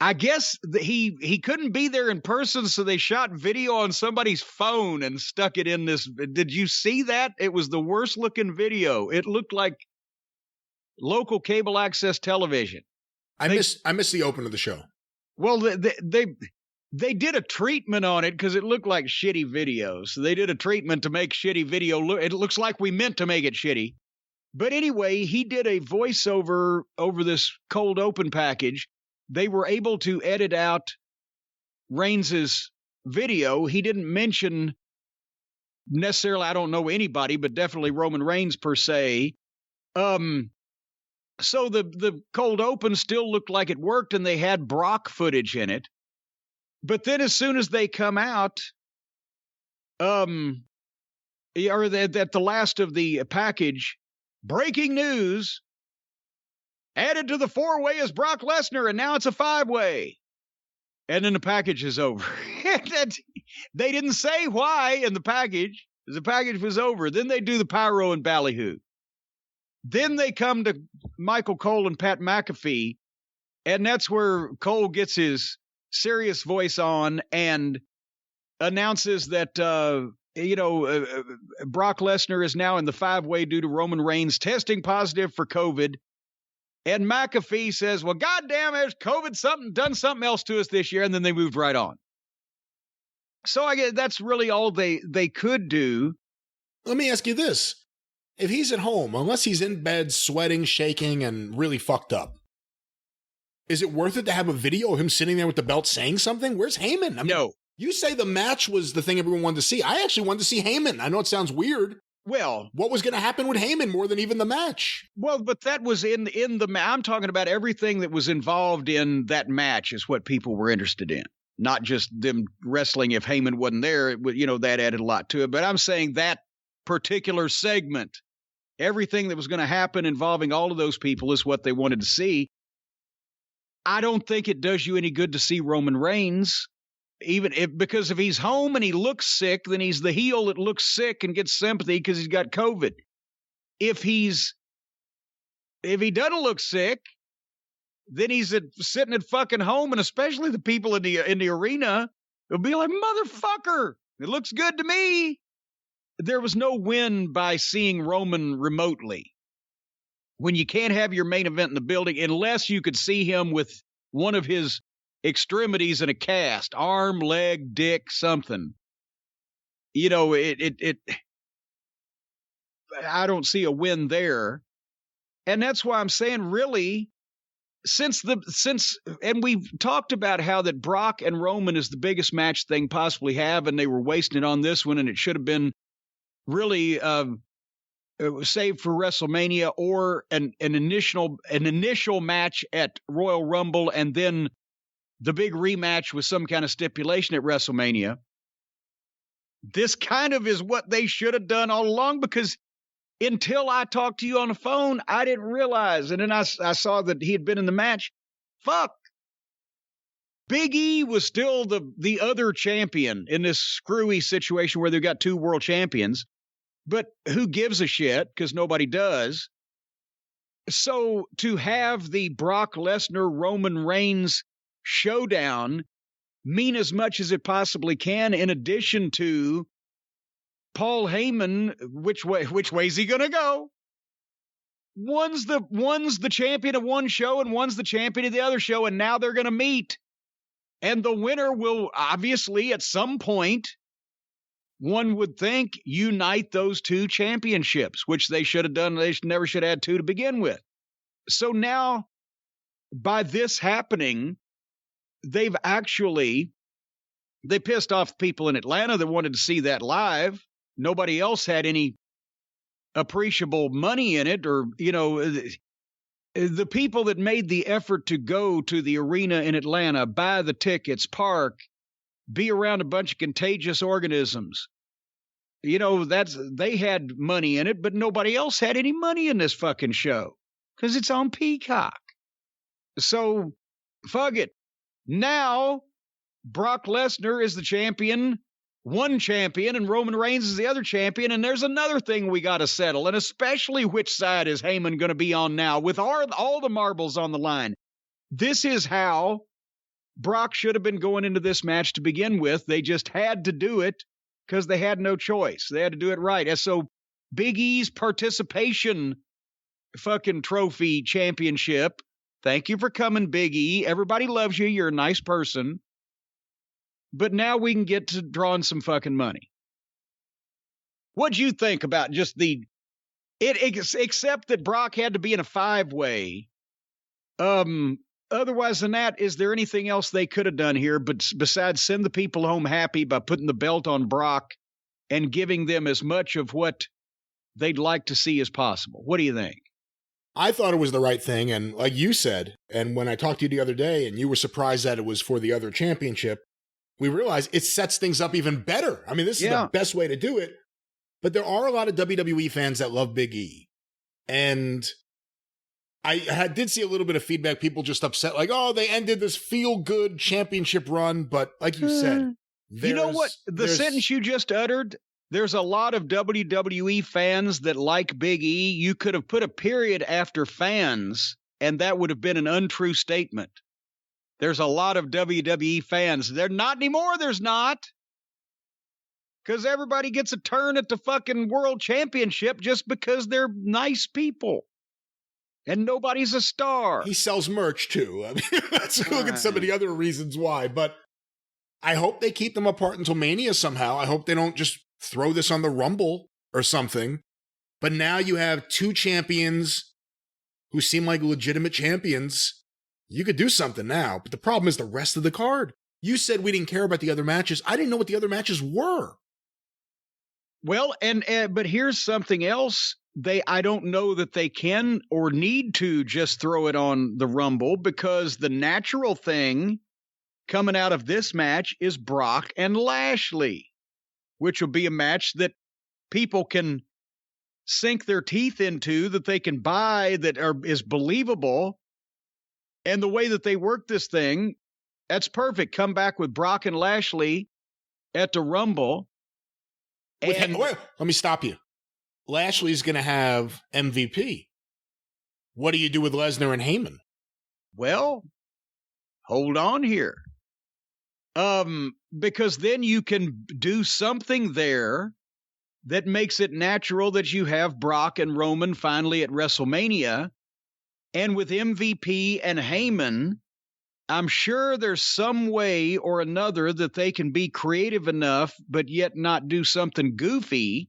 I guess he couldn't be there in person, so they shot video on somebody's phone and stuck it in this. Did you see that? It was the worst looking video. It looked like local cable access television. I miss the open of the show. Well, they did a treatment on it because it looked like shitty video. So they did a treatment to make shitty video look. It looks like we meant to make it shitty. But anyway, he did a voiceover over this cold open package. They were able to edit out Reigns' video. He didn't mention necessarily, I don't know anybody, but definitely Roman Reigns per se. So the cold open still looked like it worked, and they had Brock footage in it. But then as soon as they come out, or at the last of the package, breaking news, added to the 4-way is Brock Lesnar, and now it's a 5-way. And then the package is over. They didn't say why in the package. The package was over. Then they do the pyro and ballyhoo. Then they come to Michael Cole and Pat McAfee, and that's where Cole gets his serious voice on and announces that, Brock Lesnar is now in the 5-way due to Roman Reigns testing positive for COVID. And McAfee says, well, goddamn it, COVID done something else to us this year. And then they moved right on. So I guess that's really all they could do. Let me ask you this. If he's at home, unless he's in bed, sweating, shaking, and really fucked up, is it worth it to have a video of him sitting there with the belt saying something? Where's Heyman? I mean, no. You say the match was the thing everyone wanted to see. I actually wanted to see Heyman. I know it sounds weird. Well, what was going to happen with Heyman more than even the match? Well, but that was in the I'm talking about everything that was involved in that match is what people were interested in. Not just them wrestling. If Heyman wasn't there, that added a lot to it. But I'm saying that particular segment, everything that was going to happen involving all of those people is what they wanted to see. I don't think it does you any good to see Roman Reigns. Because if he's home and he looks sick, then he's the heel that looks sick and gets sympathy because he's got COVID. If he doesn't look sick, then he's sitting at fucking home, and especially the people in the arena will be like, motherfucker, it looks good to me. There was no win by seeing Roman remotely. When you can't have your main event in the building, unless you could see him with one of his extremities in a cast, arm, leg, dick, something. I don't see a win there. And that's why I'm saying, really, and we've talked about how that Brock and Roman is the biggest match they can possibly have, and they were wasting it on this one, and it should have been really saved for WrestleMania or an initial match at Royal Rumble, and then the big rematch with some kind of stipulation at WrestleMania. This kind of is what they should have done all along, because until I talked to you on the phone, I didn't realize. And then I saw that he had been in the match. Fuck. Big E was still the other champion in this screwy situation where they've got two world champions. But who gives a shit? Because nobody does. So to have the Brock Lesnar, Roman Reigns showdown mean as much as it possibly can, in addition to Paul Heyman, which way's he gonna go? One's the champion of one show and one's the champion of the other show, and now they're gonna meet. And the winner will obviously at some point, one would think, unite those two championships, which they should have done. They never should have had two to begin with. So now, by this happening, they pissed off people in Atlanta that wanted to see that live. Nobody else had any appreciable money in it, or, the people that made the effort to go to the arena in Atlanta, buy the tickets, park, be around a bunch of contagious organisms. They had money in it, but nobody else had any money in this fucking show because it's on Peacock. So, fuck it. Now, Brock Lesnar is the champion one champion and Roman Reigns is the other champion, and there's another thing we got to settle, and especially which side is Heyman going to be on now with all the marbles on the line. This is how Brock should have been going into this match to begin with. They just had to do it because they had no choice. They had to do it right. And so Big E's participation fucking trophy championship. Thank you for coming, Big E. Everybody loves you. You're a nice person. But now we can get to drawing some fucking money. What'd you think about just except that Brock had to be in a 5-way? Otherwise than that, is there anything else they could have done here besides send the people home happy by putting the belt on Brock and giving them as much of what they'd like to see as possible? What do you think? I thought it was the right thing, and like you said, and when I talked to you the other day and you were surprised that it was for the other championship, we realized it sets things up even better. I mean, this is the best way to do it, but there are a lot of WWE fans that love Big E, and I did see a little bit of feedback, people just upset, like, oh, they ended this feel-good championship run, but like you said, you know what? The sentence you just uttered, there's a lot of WWE fans that like Big E. You could have put a period after fans, and that would have been an untrue statement. There's a lot of WWE fans. They're not anymore, there's not. Because everybody gets a turn at the fucking world championship just because they're nice people. And nobody's a star. He sells merch, too. I mean, let's look at some of the other reasons why. But I hope they keep them apart until Mania somehow. I hope they don't just throw this on the Rumble or something. But now you have two champions who seem like legitimate champions. You could do something now. But the problem is the rest of the card. You said we didn't care about the other matches. I didn't know what the other matches were. Well, but here's something else. I don't know that they can or need to just throw it on the Rumble, because the natural thing coming out of this match is Brock and Lashley, which will be a match that people can sink their teeth into, that they can buy, that is believable. And the way that they work this thing, that's perfect. Come back with Brock and Lashley at the Rumble. Wait, let me stop you. Lashley's going to have MVP. What do you do with Lesnar and Heyman? Well, hold on here. Because then you can do something there that makes it natural that you have Brock and Roman finally at WrestleMania. And with MVP and Heyman, I'm sure there's some way or another that they can be creative enough, but yet not do something goofy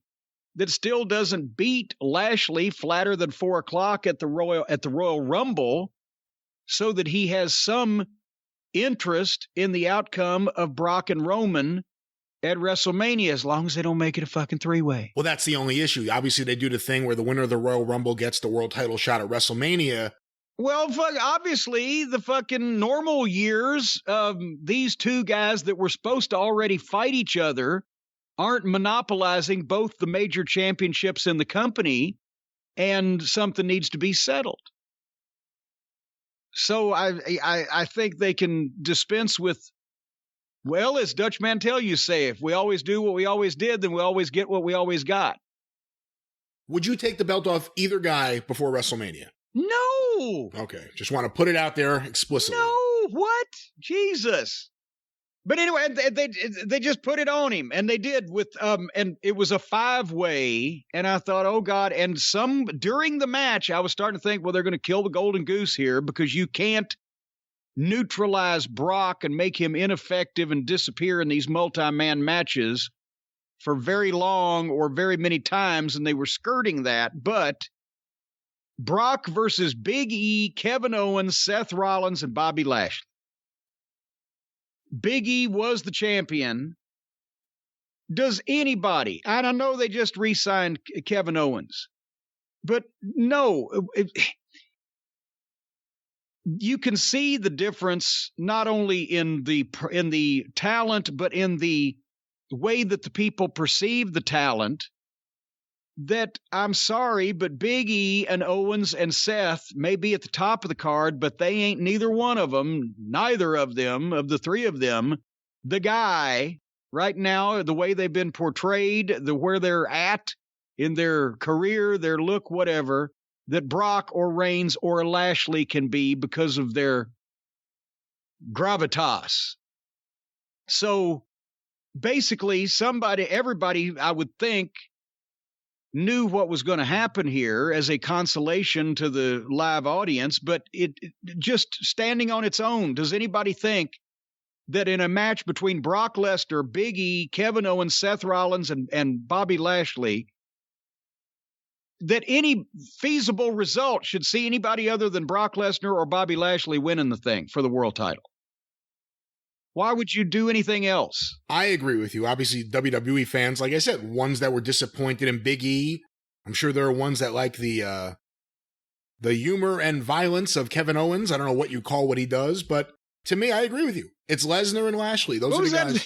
that still doesn't beat Lashley flatter than 4 o'clock at the Royal Rumble, so that he has some interest in the outcome of Brock and Roman at WrestleMania, as long as they don't make it a fucking 3-way. Well, that's the only issue. Obviously, they do the thing where the winner of the Royal Rumble gets the world title shot at WrestleMania. Well, obviously, the fucking normal years of these two guys that were supposed to already fight each other aren't monopolizing both the major championships in the company, and something needs to be settled. So I think they can dispense with, well, as Dutch Mantel used to say, if we always do what we always did, then we always get what we always got. Would you take the belt off either guy before WrestleMania? No. Okay, just want to put it out there explicitly. No, what? Jesus. But anyway, they just put it on him, and they did with and it was a 5-way, and I thought, oh God, and during the match, I was starting to think, well, they're going to kill the golden goose here, because you can't neutralize Brock and make him ineffective and disappear in these multi-man matches for very long or very many times, and they were skirting that. But Brock versus Big E, Kevin Owens, Seth Rollins, and Bobby Lashley. Big E was the champion. Does anybody, and I know they just re-signed Kevin Owens, but no, you can see the difference not only in the talent, but in the way that the people perceive the talent. That, I'm sorry, but Big E and Owens and Seth may be at the top of the card, but they ain't neither of them, of the three of them, the guy right now, the way they've been portrayed, where they're at in their career, their look, whatever, that Brock or Reigns or Lashley can be because of their gravitas. So basically, everybody, I would think, knew what was going to happen here as a consolation to the live audience, but it just standing on its own. Does anybody think that in a match between Brock Lesnar, Big E, Kevin Owens, Seth Rollins, and Bobby Lashley, that any feasible result should see anybody other than Brock Lesnar or Bobby Lashley winning the thing for the world title? Why would you do anything else? I agree with you. Obviously, WWE fans, like I said, ones that were disappointed in Big E. I'm sure there are ones that like the humor and violence of Kevin Owens. I don't know what you call what he does, but to me, I agree with you. It's Lesnar and Lashley. Those are the guys.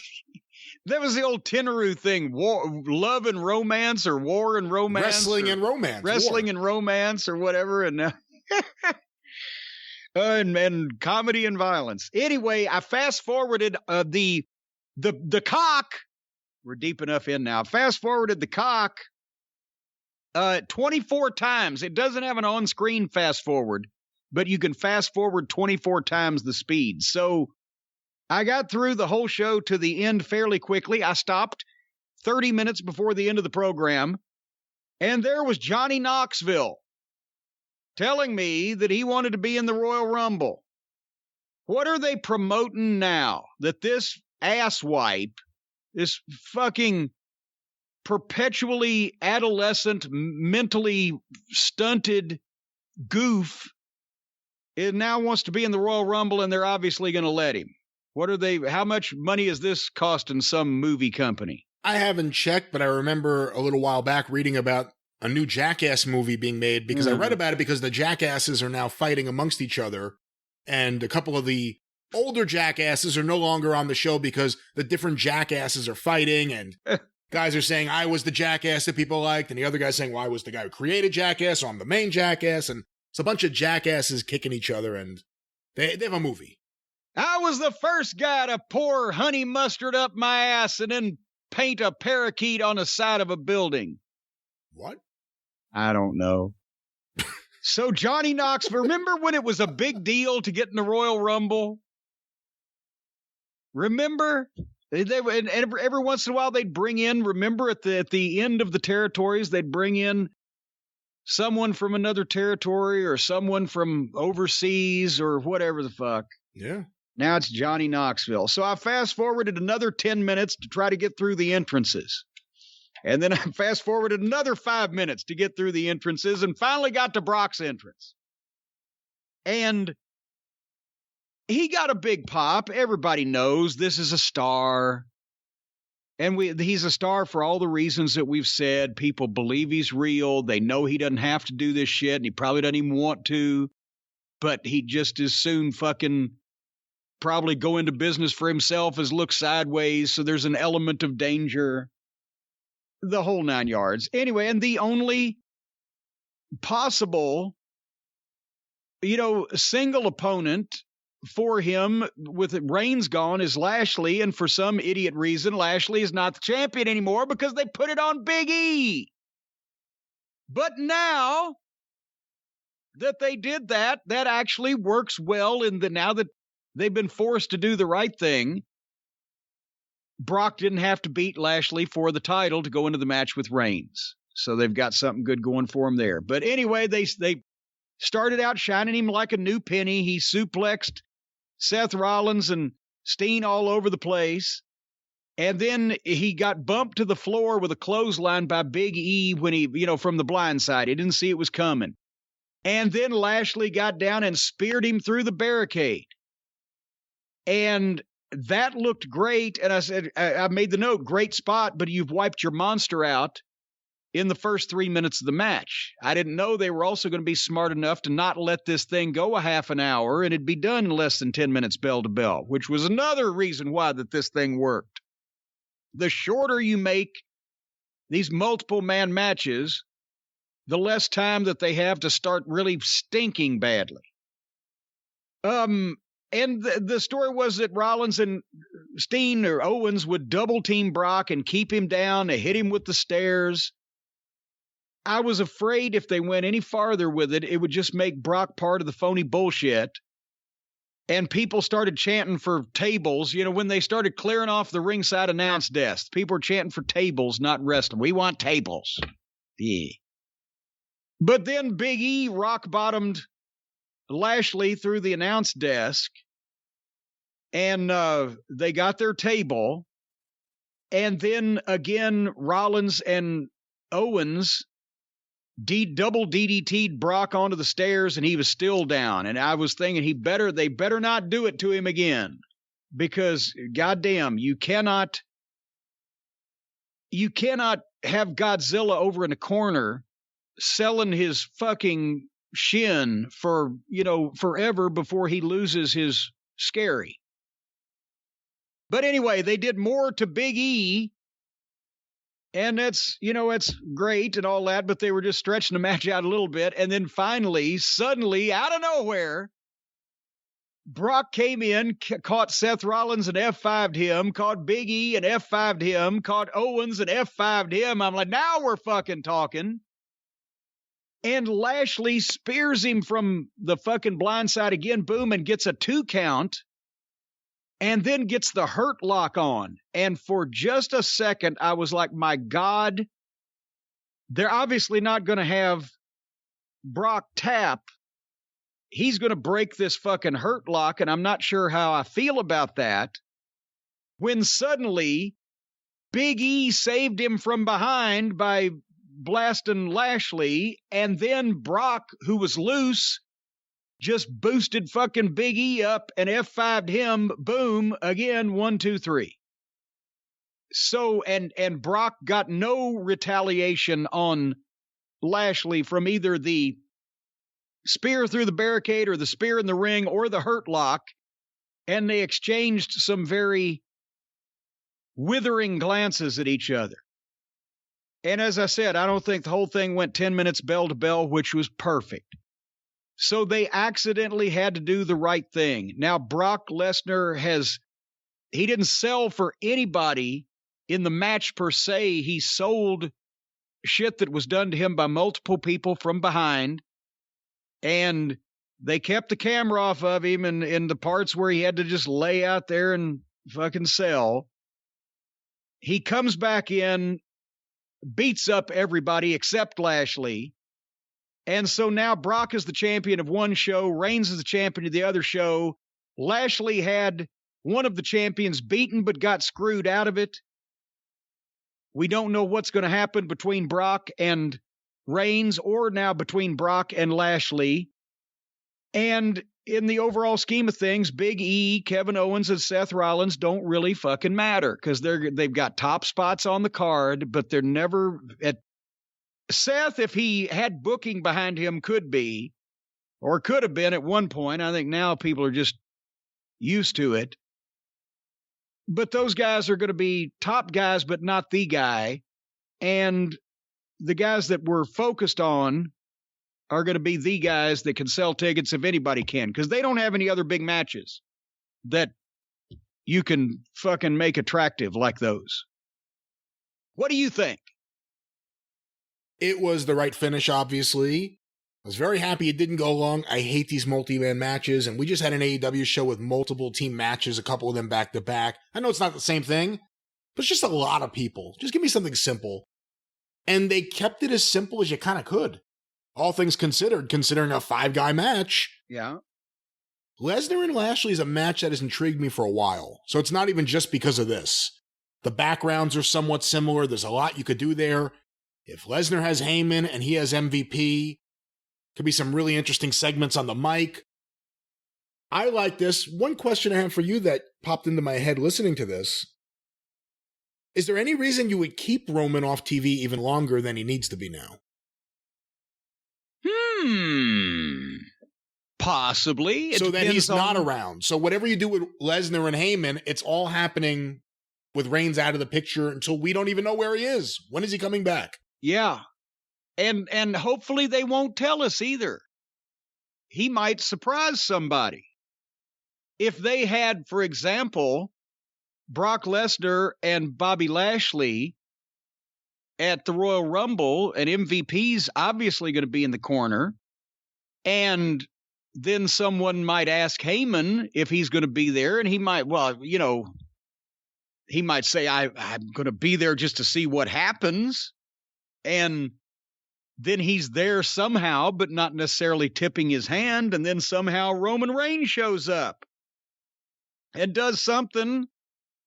That was the old Tenru thing, love and romance, or war and romance. Wrestling and romance. Wrestling and romance, or whatever. And and comedy and violence. Anyway, I fast forwarded the cock. We're deep enough in now. Fast forwarded the cock 24 times. It doesn't have an on-screen fast forward, but you can fast forward 24 times the speed. So I got through the whole show to the end fairly quickly. I stopped 30 minutes before the end of the program, and there was Johnny Knoxville telling me that he wanted to be in the Royal Rumble. What are they promoting now? That this asswipe, this fucking perpetually adolescent, mentally stunted goof, it now wants to be in the Royal Rumble, and they're obviously going to let him. How much money is this costing some movie company? I haven't checked, but I remember a little while back reading about a new Jackass movie being made because I read about it because the Jackasses are now fighting amongst each other, and a couple of the older Jackasses are no longer on the show because the different Jackasses are fighting, and guys are saying, I was the Jackass that people liked, and the other guy's saying, well, I was the guy who created Jackass, so I'm the main Jackass, and it's a bunch of Jackasses kicking each other, and they have a movie. I was the first guy to pour honey mustard up my ass and then paint a parakeet on the side of a building. What? I don't know. So Johnny Knoxville, remember when it was a big deal to get in the Royal Rumble? Remember? And every once in a while they'd bring in, remember at the end of the territories, they'd bring in someone from another territory or someone from overseas or whatever the fuck. Yeah. Now it's Johnny Knoxville. So I fast forwarded another 10 minutes to try to get through the entrances. And then I fast forwarded another 5 minutes to get through the entrances and finally got to Brock's entrance. And he got a big pop. Everybody knows this is a star. And he's a star for all the reasons that we've said. People believe he's real. They know he doesn't have to do this shit, and he probably doesn't even want to. But he just as soon fucking probably go into business for himself as look sideways, so there's an element of danger. The whole 9 yards. Anyway, and the only possible, single opponent for him with Reigns gone is Lashley, and for some idiot reason, Lashley is not the champion anymore because they put it on Big E. But now that they did that actually works well now that they've been forced to do the right thing. Brock didn't have to beat Lashley for the title to go into the match with Reigns. So they've got something good going for him there. But anyway, they started out shining him like a new penny. He suplexed Seth Rollins and Steen all over the place. And then he got bumped to the floor with a clothesline by Big E when he, from the blind side. He didn't see it was coming. And then Lashley got down and speared him through the barricade. And that looked great. And I said, I made the note, great spot, but you've wiped your monster out in the first 3 minutes of the match. I didn't know they were also going to be smart enough to not let this thing go a half an hour and it'd be done in less than 10 minutes bell to bell, which was another reason why that this thing worked. The shorter you make these multiple man matches, the less time that they have to start really stinking badly. And the story was that Rollins and Steen or Owens would double team Brock and keep him down. They hit him with the stairs. I was afraid if they went any farther with it, it would just make Brock part of the phony bullshit. And people started chanting for tables. You know, when they started clearing off the ringside announce desk, people were chanting for tables, not wrestling. We want tables. Yeah. But then Big E rock-bottomed Lashley through the announce desk, and they got their table. And then again, Rollins and Owens double DDT'd Brock onto the stairs, and he was still down. And I was thinking they better not do it to him again, because goddamn, you cannot have Godzilla over in the corner selling his fucking shin for, forever before he loses his scary. But anyway, they did more to Big E. And that's, it's great and all that, but they were just stretching the match out a little bit. And then finally, suddenly, out of nowhere, Brock came in, caught Seth Rollins and F5'd him, caught Big E and F5'd him, caught Owens and F5'd him. I'm like, now we're fucking talking. And Lashley spears him from the fucking blind side again, boom, and gets a 2 count. And then gets the hurt lock on. And for just a second, I was like, my God, they're obviously not going to have Brock tap. He's going to break this fucking hurt lock, and I'm not sure how I feel about that. When suddenly, Big E saved him from behind by blasting Lashley, and then Brock, who was loose, just boosted fucking Big E up and F5'd him. Boom. Again, 1, 2, 3. So, and Brock got no retaliation on Lashley from either the spear through the barricade or the spear in the ring or the hurt lock. And they exchanged some very withering glances at each other. And as I said, I don't think the whole thing went 10 minutes bell to bell, which was perfect. So they accidentally had to do the right thing. Now, Brock Lesnar he didn't sell for anybody in the match per se. He sold shit that was done to him by multiple people from behind. And they kept the camera off of him in the parts where he had to just lay out there and fucking sell. He comes back in, beats up everybody except Lashley. And so now Brock is the champion of one show. Reigns is the champion of the other show. Lashley had one of the champions beaten but got screwed out of it. We don't know what's going to happen between Brock and Reigns or now between Brock and Lashley. And in the overall scheme of things, Big E, Kevin Owens, and Seth Rollins don't really fucking matter because they've got top spots on the card, but they're never at Seth, if he had booking behind him, could be, or could have been at one point. I think now people are just used to it. But those guys are going to be top guys, but not the guy. And the guys that we're focused on are going to be the guys that can sell tickets if anybody can, because they don't have any other big matches that you can fucking make attractive like those. What do you think? It was the right finish, obviously. I was very happy it didn't go long. I hate these multi-man matches, and we just had an AEW show with multiple team matches, a couple of them back-to-back. I know it's not the same thing, but it's just a lot of people. Just give me something simple. And they kept it as simple as you kind of could. All things considered, considering a 5-guy match. Yeah. Lesnar and Lashley is a match that has intrigued me for a while, so it's not even just because of this. The backgrounds are somewhat similar. There's a lot you could do there. If Lesnar has Heyman and he has MVP, could be some really interesting segments on the mic. I like this. One question I have for you that popped into my head listening to this. Is there any reason you would keep Roman off TV even longer than he needs to be now? Possibly. So that he's not around. So whatever you do with Lesnar and Heyman, it's all happening with Reigns out of the picture until we don't even know where he is. When is he coming back? Yeah. And hopefully they won't tell us either. He might surprise somebody. if they had, for example, Brock Lesnar and Bobby Lashley at the Royal Rumble, and MVP's obviously going to be in the corner, and then someone might ask Heyman if he's going to be there, and he might, well, you know, he might say, I'm going to be there just to see what happens, and then he's there somehow, but not necessarily tipping his hand, and then somehow Roman Reigns shows up and does something.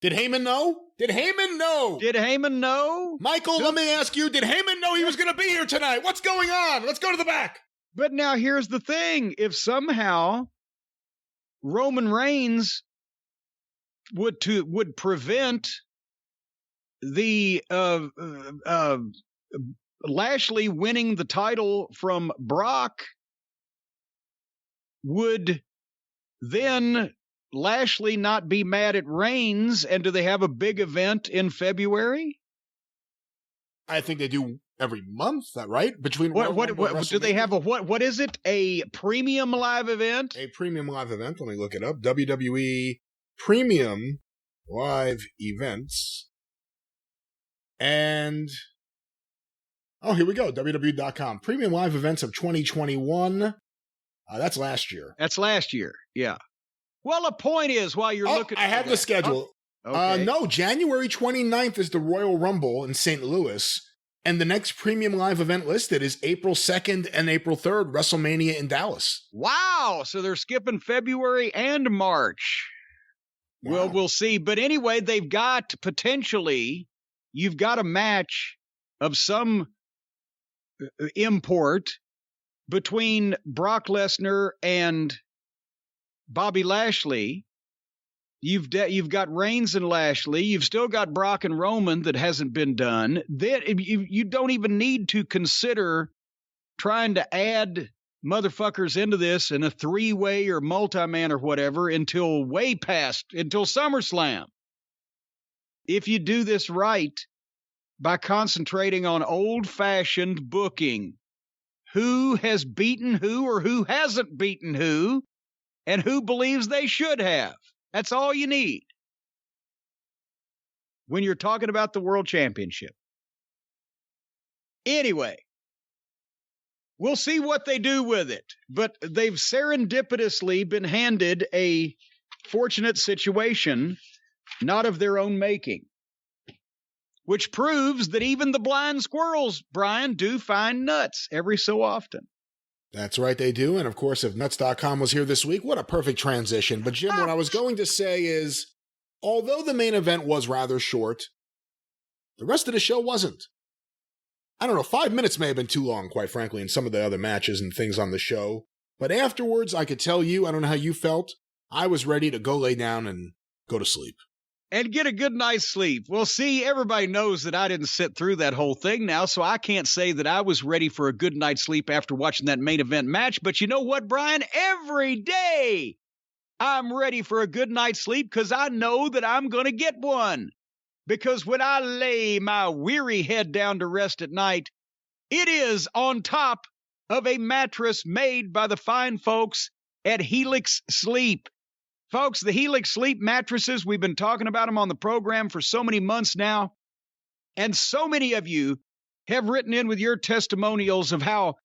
Did Heyman know? Did Heyman know? Michael, let me ask you, did Heyman know he was going to be here tonight? What's going on? Let's go to the back. But now here's the thing. If somehow Roman Reigns would prevent the Lashley winning the title from Brock, would then Lashley not be mad at Reigns? And do they have a big event in February? I think they do every month, right? Between what do they have? What is it? A premium live event? A premium live event. Let me look it up. WWE Premium Live Events. And oh, here we go. WWE.com. Premium Live Events of 2021. That's last year. That's last year. Yeah. Well, the point is, while you're looking, I have the schedule. Okay. No, January 29th is the Royal Rumble in St. Louis. And the next premium live event listed is April 2nd and April 3rd, WrestleMania in Dallas. Wow. So they're skipping February and March. Wow. Well, we'll see. But anyway, they've got potentially, you've got a match of some import between Brock Lesnar and Bobby Lashley. You've got Reigns and Lashley. You've still got Brock and Roman that hasn't been done. Then you don't even need to consider trying to add motherfuckers into this in a three-way or multi-man or whatever until SummerSlam. If you do this right by concentrating on old-fashioned booking, who has beaten who or who hasn't beaten who, and who believes they should have. That's all you need when you're talking about the World Championship. Anyway, we'll see what they do with it. But they've serendipitously been handed a fortunate situation, not of their own making, which proves that even the blind squirrels, Brian, do find nuts every so often. That's right, they do. And of course, if Nuts.com was here this week, what a perfect transition. But Jim, what I was going to say is, although the main event was rather short, the rest of the show wasn't. I don't know, 5 minutes may have been too long, quite frankly, in some of the other matches and things on the show. But afterwards, I could tell you, I don't know how you felt, I was ready to go lay down and go to sleep. And get a good night's sleep. Well, see, everybody knows that I didn't sit through that whole thing now, so I can't say that I was ready for a good night's sleep after watching that main event match. But you know what, Brian? Every day I'm ready for a good night's sleep because I know that I'm going to get one. Because when I lay my weary head down to rest at night, it is on top of a mattress made by the fine folks at Helix Sleep. Folks, the Helix Sleep mattresses, we've been talking about them on the program for so many months now, and so many of you have written in with your testimonials of how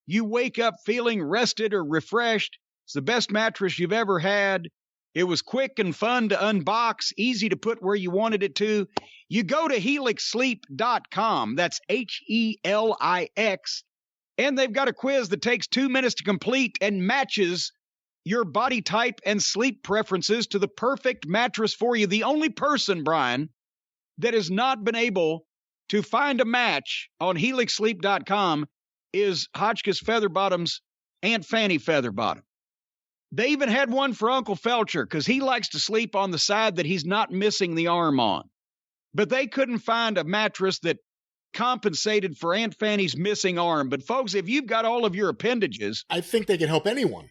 you wake up feeling rested or refreshed. It's the best mattress you've ever had. It was quick and fun to unbox, easy to put where you wanted it to. You go to helixsleep.com, that's Helix, and they've got a quiz that takes 2 minutes to complete and matches your body type and sleep preferences to the perfect mattress for you. The only person, Brian, that has not been able to find a match on helixsleep.com is Hotchkiss Featherbottom's Aunt Fanny Featherbottom. They even had one for Uncle Felcher because he likes to sleep on the side that he's not missing the arm on. But they couldn't find a mattress that compensated for Aunt Fanny's missing arm. But folks, if you've got all of your appendages, I think they can help anyone.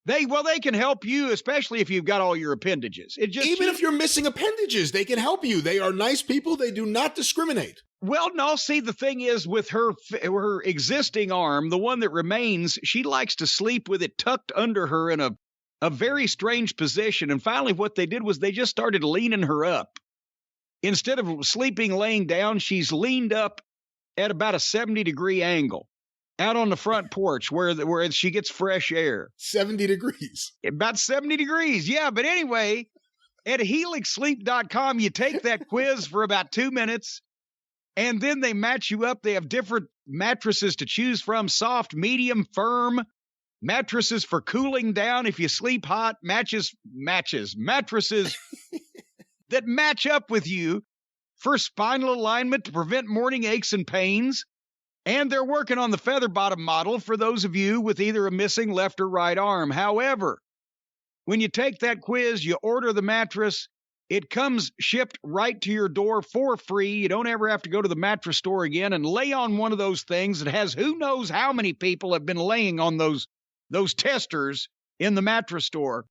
They can help you, especially if you've got all your appendages. Even if you're missing appendages, they can help you. They are nice people. They do not discriminate. Well, no, see, the thing is with her existing arm, the one that remains, she likes to sleep with it tucked under her in a a very strange position. And finally, what they did was they just started leaning her up. Instead of sleeping laying down, she's leaned up at about a 70-degree angle out on the front porch where she gets fresh air. 70 degrees. About 70 degrees, yeah. But anyway, at helixsleep.com, you take that quiz for about 2 minutes, and then they match you up. They have different mattresses to choose from: soft, medium, firm, mattresses for cooling down if you sleep hot, mattresses that match up with you for spinal alignment to prevent morning aches and pains. And they're working on the feather bottom model for those of you with either a missing left or right arm. However, when you take that quiz, you order the mattress, it comes shipped right to your door for free. You don't ever have to go to the mattress store again and lay on one of those things that has who knows how many people have been laying on those testers in the mattress store.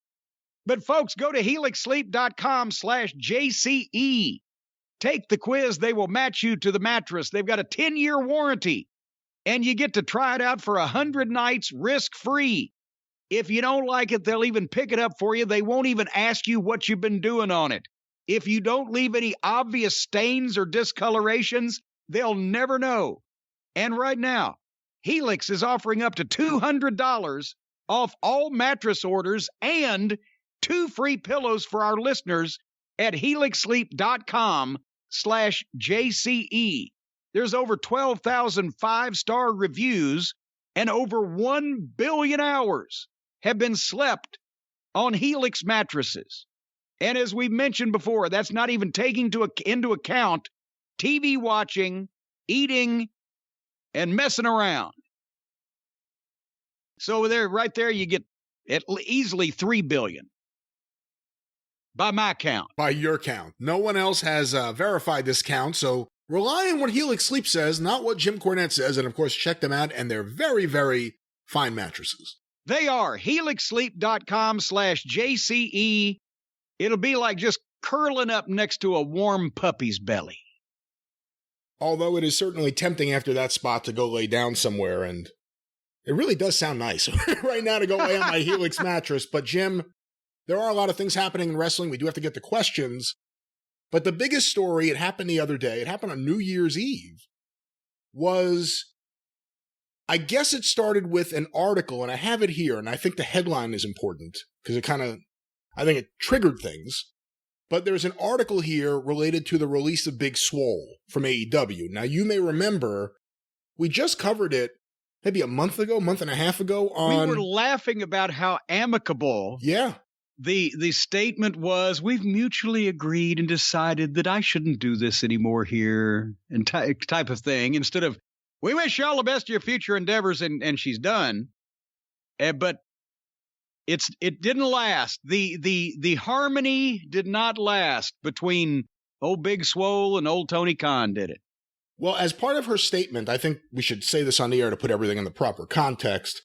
But folks, go to helixsleep.com/JCE. Take the quiz. They will match you to the mattress. They've got a 10-year warranty, and you get to try it out for 100 nights risk-free. If you don't like it, they'll even pick it up for you. They won't even ask you what you've been doing on it. If you don't leave any obvious stains or discolorations, they'll never know. And right now, Helix is offering up to $200 off all mattress orders and 2 free pillows for our listeners at helixsleep.com/JCE. There's over 12,000 5-star reviews, and over 1 billion hours have been slept on Helix mattresses. And as we've mentioned before, that's not even taking into account TV watching, eating, and messing around. So right there, you get easily 3 billion. By my count. By your count. No one else has verified this count, so rely on what Helix Sleep says, not what Jim Cornette says, and of course check them out, and they're very, very fine mattresses. They are. helixsleep.com/JCE. It'll be like just curling up next to a warm puppy's belly. Although it is certainly tempting after that spot to go lay down somewhere, and it really does sound nice right now to go lay on my Helix mattress. But Jim, there are a lot of things happening in wrestling. We do have to get to questions. But the biggest story, it happened the other day, it happened on New Year's Eve, was, I guess it started with an article, and I have it here, and I think the headline is important, because it I think it triggered things. But there's an article here related to the release of Big Swole from AEW. Now, you may remember, we just covered it maybe a month and a half ago on... We were laughing about how amicable... Yeah. The statement was, we've mutually agreed and decided that I shouldn't do this anymore here, and type of thing, instead of, we wish you all the best of your future endeavors, and she's done. But it didn't last. The harmony did not last between old Big Swole and old Tony Khan, did it? Well, as part of her statement, I think we should say this on the air to put everything in the proper context.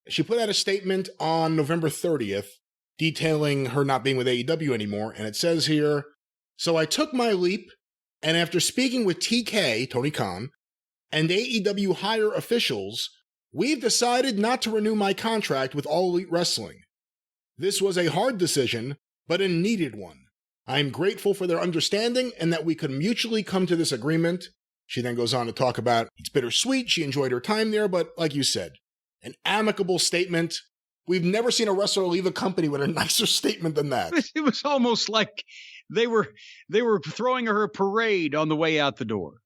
She put out a statement on November 30th, detailing her not being with AEW anymore, and it says here, so I took my leap, and after speaking with TK, Tony Khan, and AEW higher officials, we've decided not to renew my contract with All Elite Wrestling. This was a hard decision, but a needed one. I am grateful for their understanding and that we could mutually come to this agreement. She then goes on to talk about it's bittersweet, she enjoyed her time there, but like you said, an amicable statement. We've never seen a wrestler leave a company with a nicer statement than that. It was almost like they were throwing her a parade on the way out the door.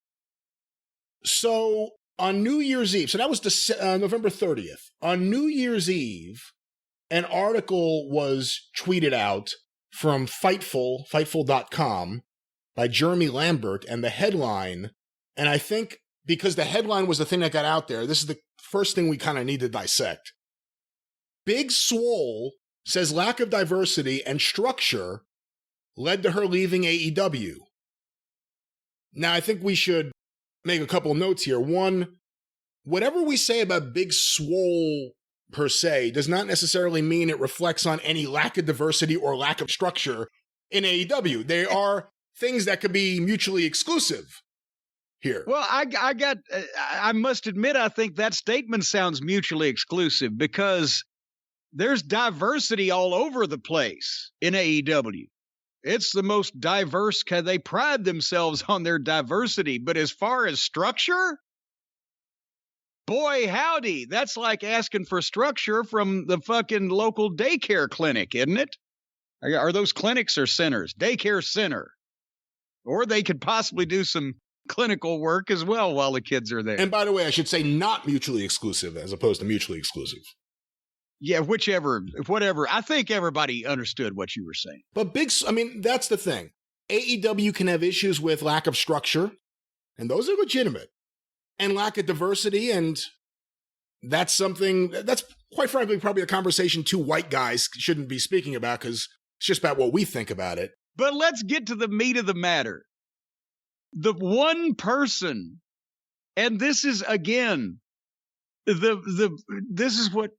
So on New Year's Eve, so that was November 30th. On New Year's Eve, an article was tweeted out from Fightful.com by Jeremy Lambert, and the headline, and I think because the headline was the thing that got out there, this is the first thing we kind of need to dissect. Big Swole says lack of diversity and structure led to her leaving AEW. Now, I think we should make a couple notes here. One, whatever we say about Big Swole per se does not necessarily mean it reflects on any lack of diversity or lack of structure in AEW. They are things that could be mutually exclusive here. Well, I must admit, I think that statement sounds mutually exclusive, because there's diversity all over the place in AEW. It's the most diverse. They pride themselves on their diversity. But as far as structure, boy, howdy, that's like asking for structure from the fucking local daycare clinic, isn't it? Are those clinics or centers? Daycare center. Or they could possibly do some clinical work as well while the kids are there. And by the way, I should say not mutually exclusive as opposed to mutually exclusive. Yeah, whatever. I think everybody understood what you were saying. But that's the thing. AEW can have issues with lack of structure, and those are legitimate, and lack of diversity, and that's something that's, quite frankly, probably a conversation two white guys shouldn't be speaking about because it's just about what we think about it. But let's get to the meat of the matter. The one person, and this is, again, this is what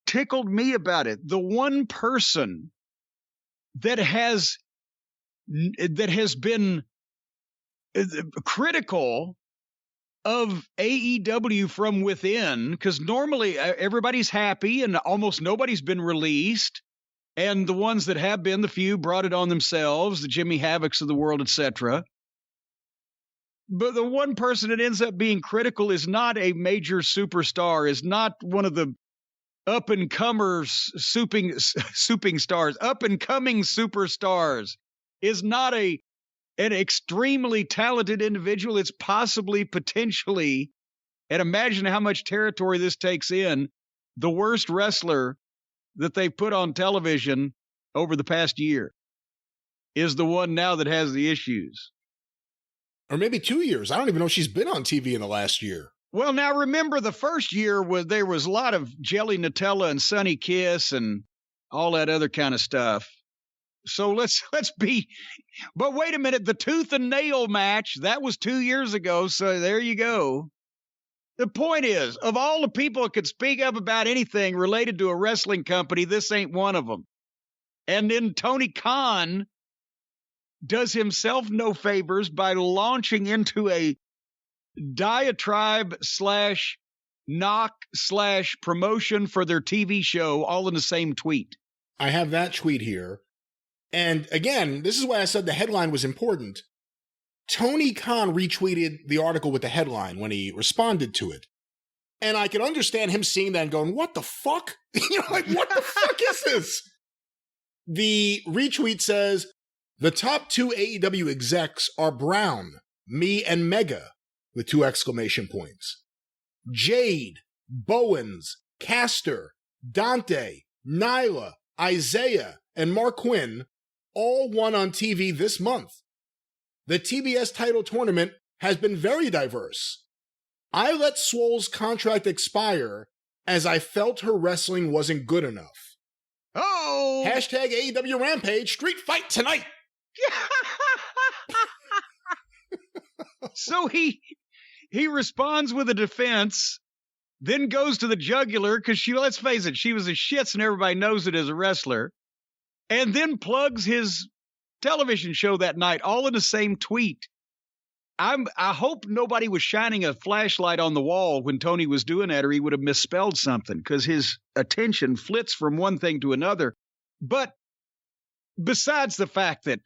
tickled me about it. The one person that has been critical of AEW from within, because normally everybody's happy and almost nobody's been released, and the ones that have been, the few, brought it on themselves, the Jimmy Havoc's of the world, etc. But the one person that ends up being critical is not a major superstar, is not one of the up-and-comers, souping stars, up-and-coming superstars, is not an extremely talented individual. It's possibly, potentially, and imagine how much territory this takes in, the worst wrestler that they've put on television over the past year is the one now that has the issues. Or maybe 2 years. I don't even know if she's been on TV in the last year. Well, now remember, the first year there was a lot of Jelly Nutella and Sunny Kiss and all that other kind of stuff. So let's be. But wait a minute, the tooth and nail match, that was 2 years ago. So there you go. The point is, of all the people that could speak up about anything related to a wrestling company, this ain't one of them. And then Tony Khan does himself no favors by launching into a diatribe / knock / promotion for their TV show all in the same tweet. I have that tweet here. And again, this is why I said the headline was important. Tony Khan retweeted the article with the headline when he responded to it. And I could understand him seeing that and going, what the fuck? What the fuck is this? The retweet says, the top 2 AEW execs are Brown, me, and Mega, with 2 exclamation points. Jade, Bowens, Castor, Dante, Nyla, Isaiah, and Mark Quinn all won on TV this month. The TBS title tournament has been very diverse. I let Swole's contract expire as I felt her wrestling wasn't good enough. Oh! Hashtag AEW Rampage, street fight tonight! So he responds with a defense, then goes to the jugular, because let's face it, she was a shits and everybody knows it as a wrestler, and then plugs his television show that night, all in the same tweet. I hope nobody was shining a flashlight on the wall when Tony was doing that, or he would have misspelled something, because his attention flits from one thing to another. But besides the fact that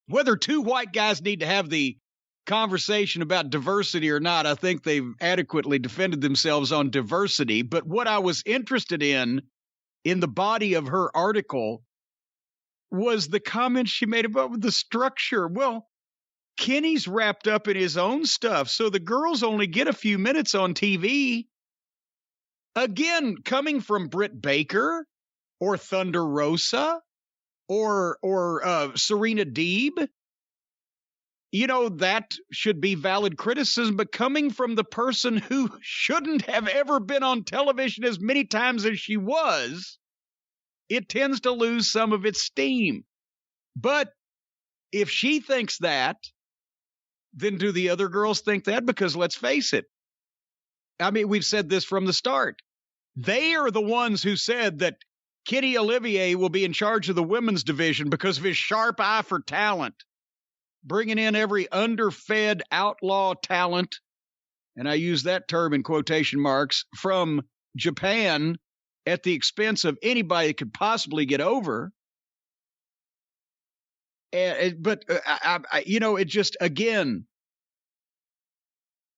whether 2 white guys need to have the conversation about diversity or not, I think they've adequately defended themselves on diversity. But what I was interested in the body of her article was the comment she made about the structure. Well, Kenny's wrapped up in his own stuff, so the girls only get a few minutes on TV. Again, coming from Britt Baker or Thunder Rosa or Serena Deeb, that should be valid criticism, but coming from the person who shouldn't have ever been on television as many times as she was, it tends to lose some of its steam. But if she thinks that, then do the other girls think that? Because let's face it, I mean, we've said this from the start. They are the ones who said that Kenny Olivier will be in charge of the women's division because of his sharp eye for talent, bringing in every underfed outlaw talent, and I use that term in quotation marks, from Japan at the expense of anybody that could possibly get over. But it just, again,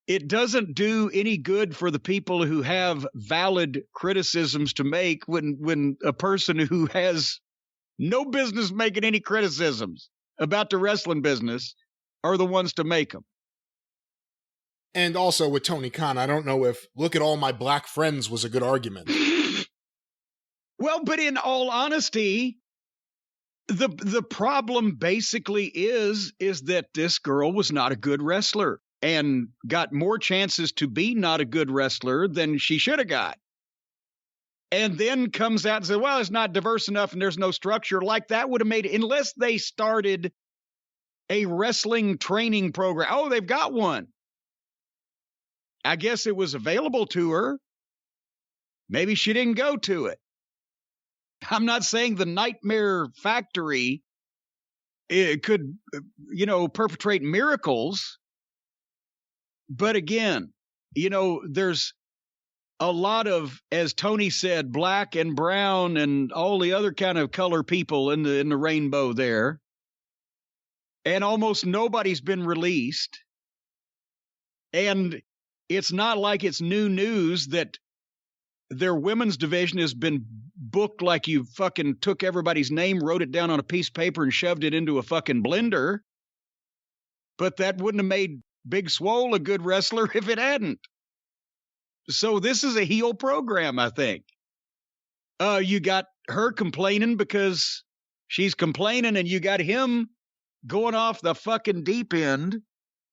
it doesn't do any good for the people who have valid criticisms to make when a person who has no business making any criticisms about the wrestling business are the ones to make them. And also with Tony Khan, I don't know if "look at all my black friends" was a good argument. Well, but in all honesty, the problem basically is that this girl was not a good wrestler and got more chances to be not a good wrestler than she should have got. And then comes out and says, well, it's not diverse enough and there's no structure. Like that would have made it, unless they started a wrestling training program. Oh, they've got one. I guess it was available to her. Maybe she didn't go to it. I'm not saying the Nightmare Factory could, perpetrate miracles. But again, there's a lot of, as Tony said, black and brown and all the other kind of color people in the rainbow there. And almost nobody's been released. And it's not like it's new news that their women's division has been booked like you fucking took everybody's name, wrote it down on a piece of paper and shoved it into a fucking blender. But that wouldn't have made Big Swole a good wrestler if it hadn't. So this is a heel program, I think. You got her complaining because she's complaining, and you got him going off the fucking deep end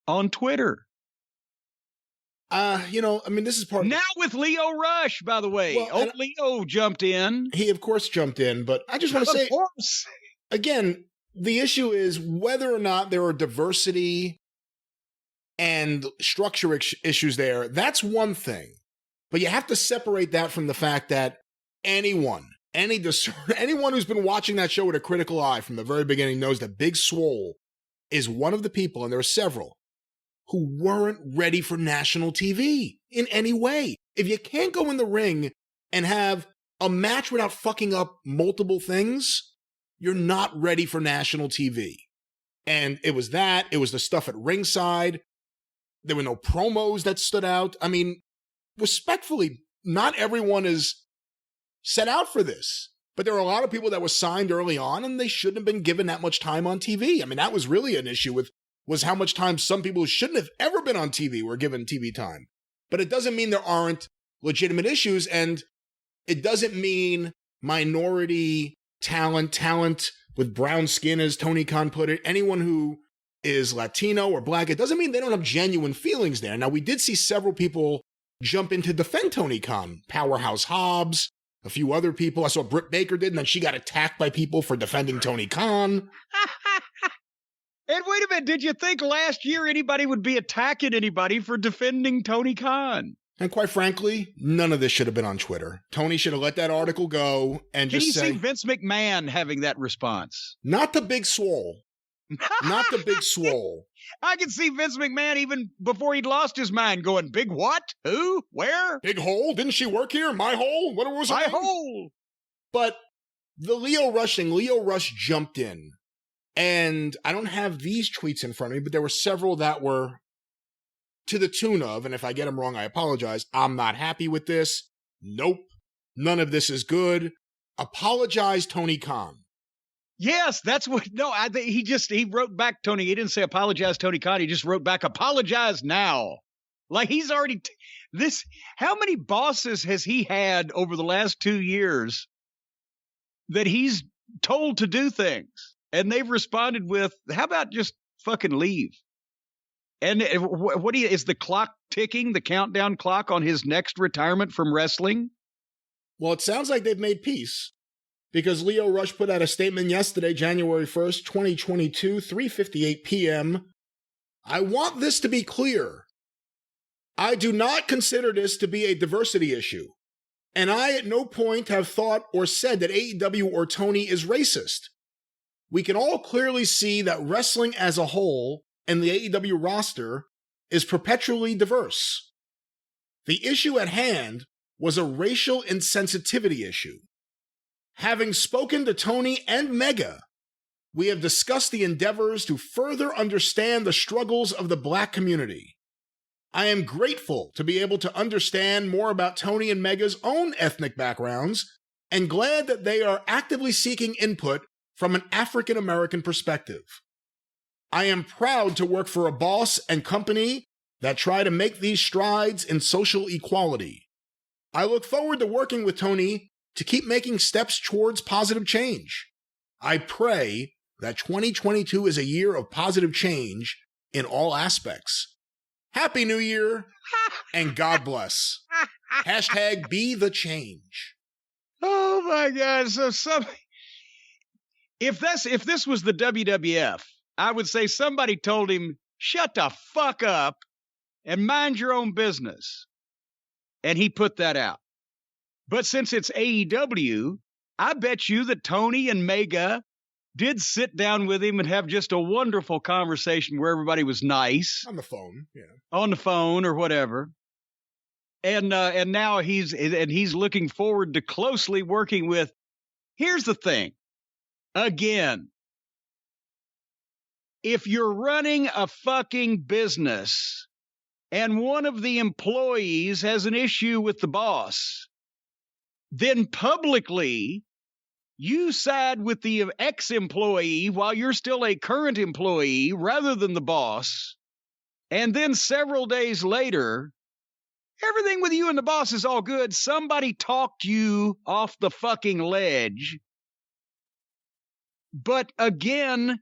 on Twitter. This is part of now with Leo Rush, by the way. Well, Leo jumped in. He, of course, jumped in, but I just want to say, again, the issue is whether or not there are diversity and structure issues there. That's one thing. But you have to separate that from the fact that anyone who's been watching that show with a critical eye from the very beginning knows that Big Swole is one of the people, and there are several, who weren't ready for national TV in any way. If you can't go in the ring and have a match without fucking up multiple things, you're not ready for national TV. And it was that. It was the stuff at ringside. There were no promos that stood out. I mean, respectfully, not everyone is set out for this. But there are a lot of people that were signed early on, and they shouldn't have been given that much time on TV. I mean, that was really an issue was how much time some people who shouldn't have ever been on TV were given TV time. But it doesn't mean there aren't legitimate issues, and it doesn't mean minority talent with brown skin, as Tony Khan put it, anyone who is Latino or black, it doesn't mean they don't have genuine feelings there. Now, we did see several people jump in to defend Tony Khan. Powerhouse Hobbs, a few other people. I saw Britt Baker did, and then she got attacked by people for defending Tony Khan. And wait a minute, did you think last year anybody would be attacking anybody for defending Tony Khan? And quite frankly, none of this should have been on Twitter. Tony should have let that article go and just say... Can you see Vince McMahon having that response? Not the Big Swole. Not the Big Swole. I can see Vince McMahon even before he'd lost his mind going, big what? Who? Where? Big hole? Didn't she work here? My hole? What was her name? My hole. But the Leo Rush thing, Leo Rush jumped in. And I don't have these tweets in front of me, but there were several that were to the tune of, and if I get them wrong, I apologize, I'm not happy with this. Nope. None of this is good. Apologize, Tony Khan. Yes, that's what, he wrote back, Tony. He didn't say apologize, Tony Khan. He just wrote back, apologize now. Like he's already, how many bosses has he had over the last 2 years that he's told to do things? And they've responded with, how about just fucking leave? And is the clock ticking, the countdown clock on his next retirement from wrestling? Well, it sounds like they've made peace because Leo Rush put out a statement yesterday, January 1st, 2022, 3:58 p.m. I want this to be clear. I do not consider this to be a diversity issue. And I at no point have thought or said that AEW or Tony is racist. We can all clearly see that wrestling as a whole and the AEW roster is perpetually diverse. The issue at hand was a racial insensitivity issue. Having spoken to Tony and Mega, we have discussed the endeavors to further understand the struggles of the Black community. I am grateful to be able to understand more about Tony and Mega's own ethnic backgrounds, and glad that they are actively seeking input from an African American perspective. I am proud to work for a boss and company that try to make these strides in social equality. I look forward to working with Tony to keep making steps towards positive change. I pray that 2022 is a year of positive change in all aspects. Happy New Year, and God bless. Hashtag be the change. Oh my God. So if this was the WWF, I would say somebody told him, shut the fuck up and mind your own business. And he put that out. But since it's AEW, I bet you that Tony and Mega did sit down with him and have just a wonderful conversation where everybody was nice. On the phone, yeah. On the phone or whatever. And now he's looking forward to closely working with. Here's the thing. Again, if you're running a fucking business and one of the employees has an issue with the boss, then publicly you side with the ex-employee while you're still a current employee rather than the boss. And then several days later, everything with you and the boss is all good. Somebody talked you off the fucking ledge. But again,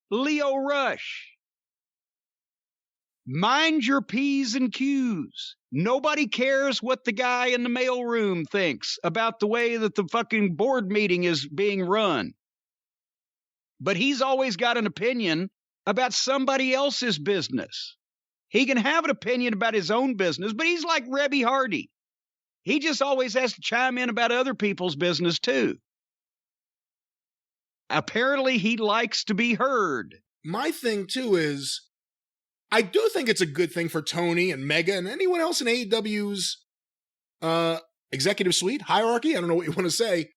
Leo Rush, mind your P's and Q's. Nobody cares what the guy in the mailroom thinks about the way that the fucking board meeting is being run. But he's always got an opinion about somebody else's business. He can have an opinion about his own business, but he's like Rebby Hardy. He just always has to chime in about other people's business too. Apparently, he likes to be heard. My thing, too, is I do think it's a good thing for Tony and Mega and anyone else in AEW's executive suite, hierarchy, I don't know what you want to say.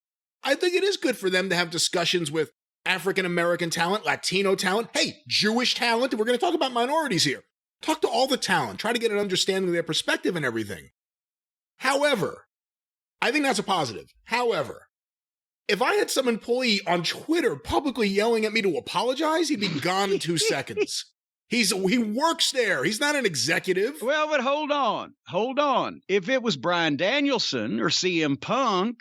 I think it is good for them to have discussions with African-American talent, Latino talent, hey, Jewish talent. We're going to talk about minorities here. Talk to all the talent. Try to get an understanding of their perspective and everything. However, I think that's a positive. However, if I had some employee on Twitter publicly yelling at me to apologize, he'd be gone in 2 seconds. He works there. He's not an executive. Well, but hold on. If it was Bryan Danielson or CM Punk,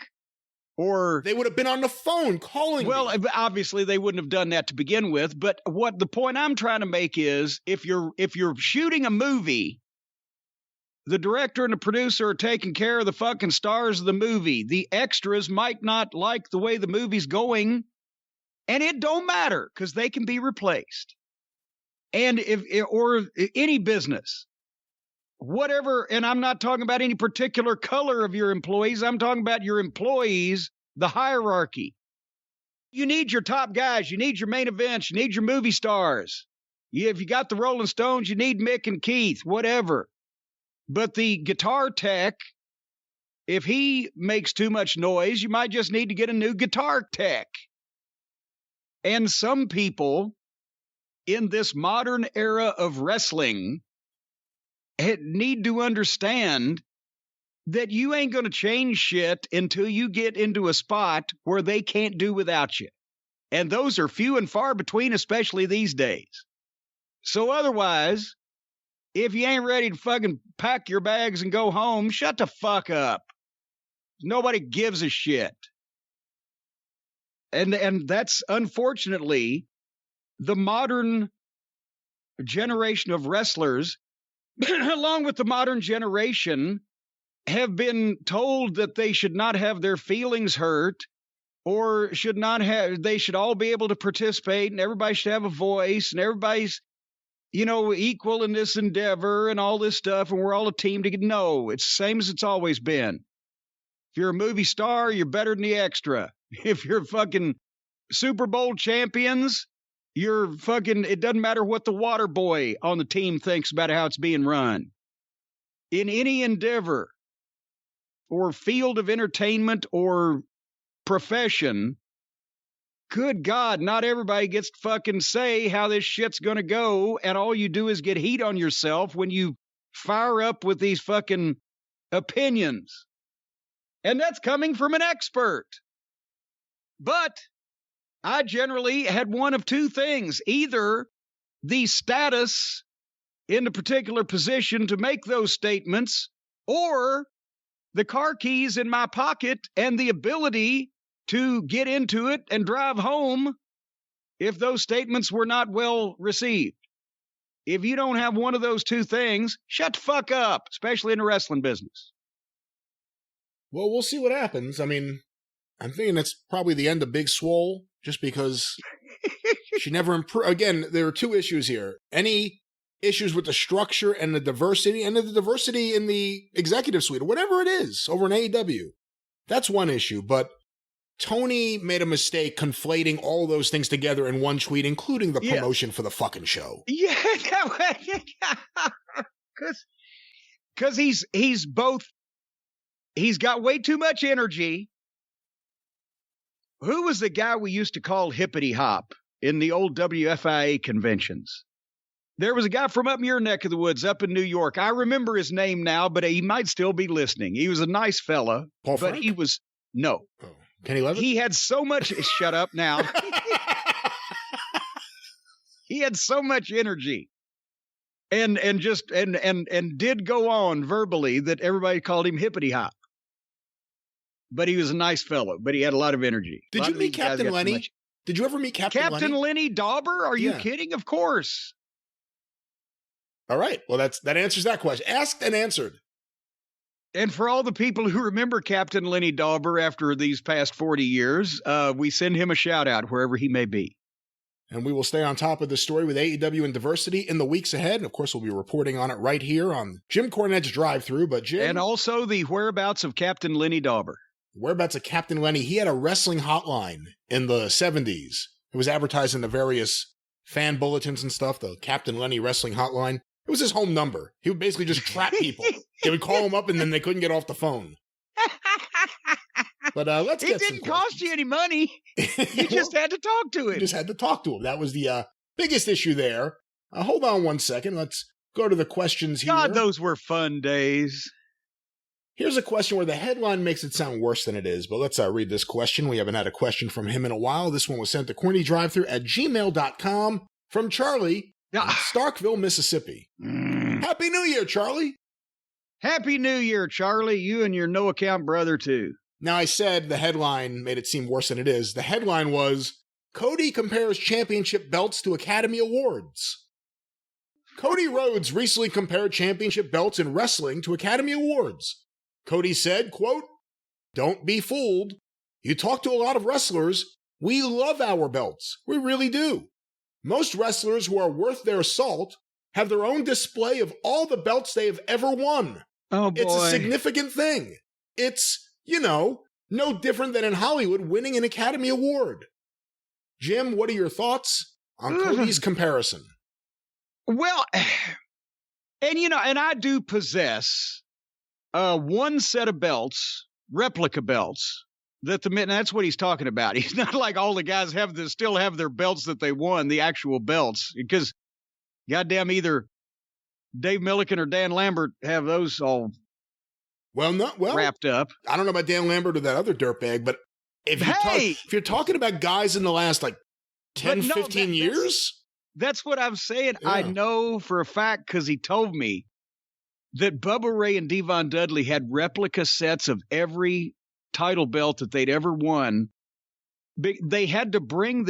or they would have been on the phone calling well, me. Obviously they wouldn't have done that to begin with. But what the point I'm trying to make is, if you're shooting a movie, the director and the producer are taking care of the fucking stars of the movie. The extras might not like the way the movie's going, and it don't matter because they can be replaced. And or any business, whatever, and I'm not talking about any particular color of your employees. I'm talking about your employees, the hierarchy. You need your top guys. You need your main events. You need your movie stars. If you got the Rolling Stones, you need Mick and Keith, whatever. But the guitar tech, if he makes too much noise, you might just need to get a new guitar tech. And some people in this modern era of wrestling need to understand that you ain't going to change shit until you get into a spot where they can't do without you. And those are few and far between, especially these days. So otherwise, if you ain't ready to fucking pack your bags and go home, shut the fuck up. Nobody gives a shit. And that's unfortunately the modern generation of wrestlers, along with the modern generation, have been told that they should not have their feelings hurt, or they should all be able to participate, and everybody should have a voice, and everybody's, equal in this endeavor and all this stuff, and we're all a team together. No, it's the same as it's always been. If you're a movie star, you're better than the extra. If you're fucking Super Bowl champions, you're fucking, it doesn't matter what the water boy on the team thinks about how it's being run. In any endeavor, or field of entertainment or profession, good God, not everybody gets to fucking say how this shit's going to go, and all you do is get heat on yourself when you fire up with these fucking opinions. And that's coming from an expert. But I generally had one of two things: either the status in the particular position to make those statements, or the car keys in my pocket and the ability to get into it and drive home if those statements were not well received. If you don't have one of those two things, shut the fuck up, especially in the wrestling business. Well, we'll see what happens. I mean, I'm thinking it's probably the end of Big Swole, just because she never improved. Again, there are two issues here. Any issues with the structure and the diversity in the executive suite, or whatever it is, over in AEW. That's one issue, but Tony made a mistake conflating all those things together in one tweet, including the promotion for the fucking show. Yeah, because he's got way too much energy. Who was the guy we used to call Hippity Hop in the old WFIA conventions? There was a guy from up your neck of the woods, up in New York. I remember his name now, but he might still be listening. He was a nice fella, Paul but Frank? he was no. Oh. Kenny Levitt? He had so much. Shut up now. He had so much energy, and did go on verbally that everybody called him Hippity Hop. But he was a nice fellow. But he had a lot of energy. Did you meet Captain Lenny? Did you ever meet Captain Lenny Dauber? Are you kidding? Of course. All right. Well, that answers that question. Asked and answered. And for all the people who remember Captain Lenny Dauber after these past 40 years, we send him a shout out wherever he may be. And we will stay on top of this story with AEW and diversity in the weeks ahead. And of course, we'll be reporting on it right here on Jim Cornette's Drive Thru. But Jim, and also the whereabouts of Captain Lenny Dauber. Whereabouts of Captain Lenny? He had a wrestling hotline in the 70s. It was advertised in the various fan bulletins and stuff. The Captain Lenny Wrestling Hotline. It was his home number. He would basically just trap people. They would call him up and then they couldn't get off the phone. But let's get some questions. It didn't cost you any money. You just had to talk to him. You just had to talk to him. That was the biggest issue there. Hold on one second. Let's go to the questions here. God, those were fun days. Here's a question where the headline makes it sound worse than it is, but let's read this question. We haven't had a question from him in a while. This one was sent to CornyDriveThru@gmail.com from Charlie. Starkville, Mississippi. Happy New Year, Charlie. Happy New Year, Charlie. You and your no-account brother, too. Now, I said the headline made it seem worse than it is. The headline was, Cody compares championship belts to Academy Awards. Cody Rhodes recently compared championship belts in wrestling to Academy Awards. Cody said, quote, "Don't be fooled. You talk to a lot of wrestlers. We love our belts. We really do. Most wrestlers who are worth their salt have their own display of all the belts they have ever won. Oh, boy. It's a significant thing. It's, no different than in Hollywood winning an Academy Award." Jim, what are your thoughts on Cody's comparison? Well, and I do possess one set of belts, replica belts, that's what he's talking about. He's not like all the guys still have their belts that they won, the actual belts, because goddamn either Dave Milliken or Dan Lambert have those all wrapped up. I don't know about Dan Lambert or that other dirtbag, but if you're talking about guys in the last 15 years. That's what I'm saying. Yeah. I know for a fact because he told me that Bubba Ray and Devon Dudley had replica sets of every title belt that they'd ever won. They had to bring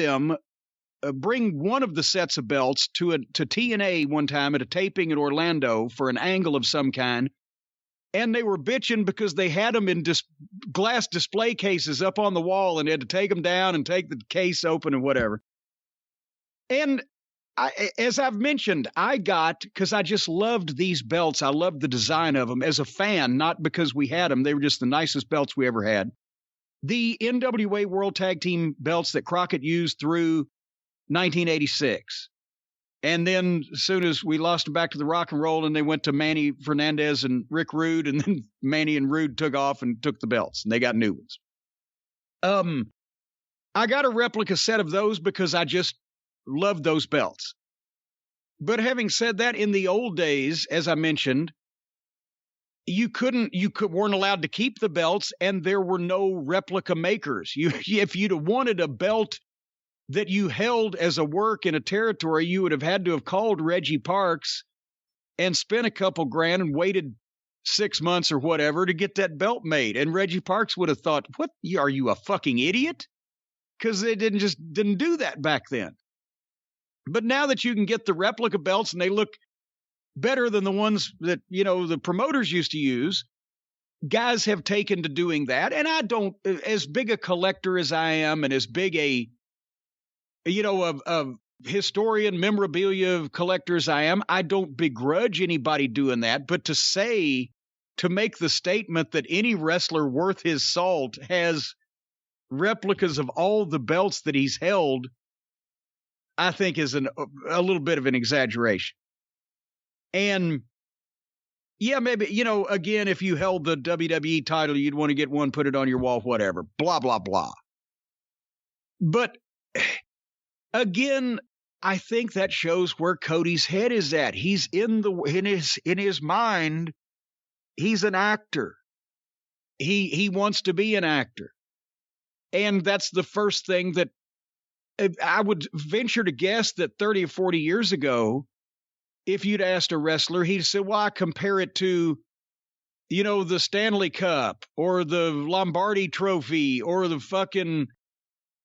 one of the sets of belts to TNA one time at a taping in Orlando for an angle of some kind. And they were bitching because they had them in glass display cases up on the wall and they had to take them down and take the case open and whatever. And as I've mentioned, because I just loved these belts. I loved the design of them as a fan, not because we had them. They were just the nicest belts we ever had. The NWA World Tag Team belts that Crockett used through 1986. And then as soon as we lost them back to the Rock and Roll, and they went to Manny Fernandez and Rick Rude, and then Manny and Rude took off and took the belts, and they got new ones. I got a replica set of those because I just loved those belts. But having said that, in the old days, as I mentioned, you weren't allowed to keep the belts, and there were no replica makers. If you'd have wanted a belt that you held as a work in a territory, you would have had to have called Reggie Parks and spent a couple grand and waited 6 months or whatever to get that belt made. And Reggie Parks would have thought, "What? Are you a fucking idiot?" Because they didn't do that back then. But now that you can get the replica belts and they look better than the ones that, the promoters used to use, guys have taken to doing that. And I don't, as big a collector as I am and as big a historian, memorabilia collector as I am, I don't begrudge anybody doing that. But to make the statement that any wrestler worth his salt has replicas of all the belts that he's held, I think is a little bit of an exaggeration. And yeah, maybe, again, if you held the WWE title, you'd want to get one, put it on your wall, whatever, blah, blah, blah. But again, I think that shows where Cody's head is at. He's in his mind, he's an actor. He wants to be an actor. And that's the first thing that I would venture to guess that 30 or 40 years ago, if you'd asked a wrestler, he'd say, well, I compare it to, the Stanley Cup or the Lombardi Trophy or the fucking,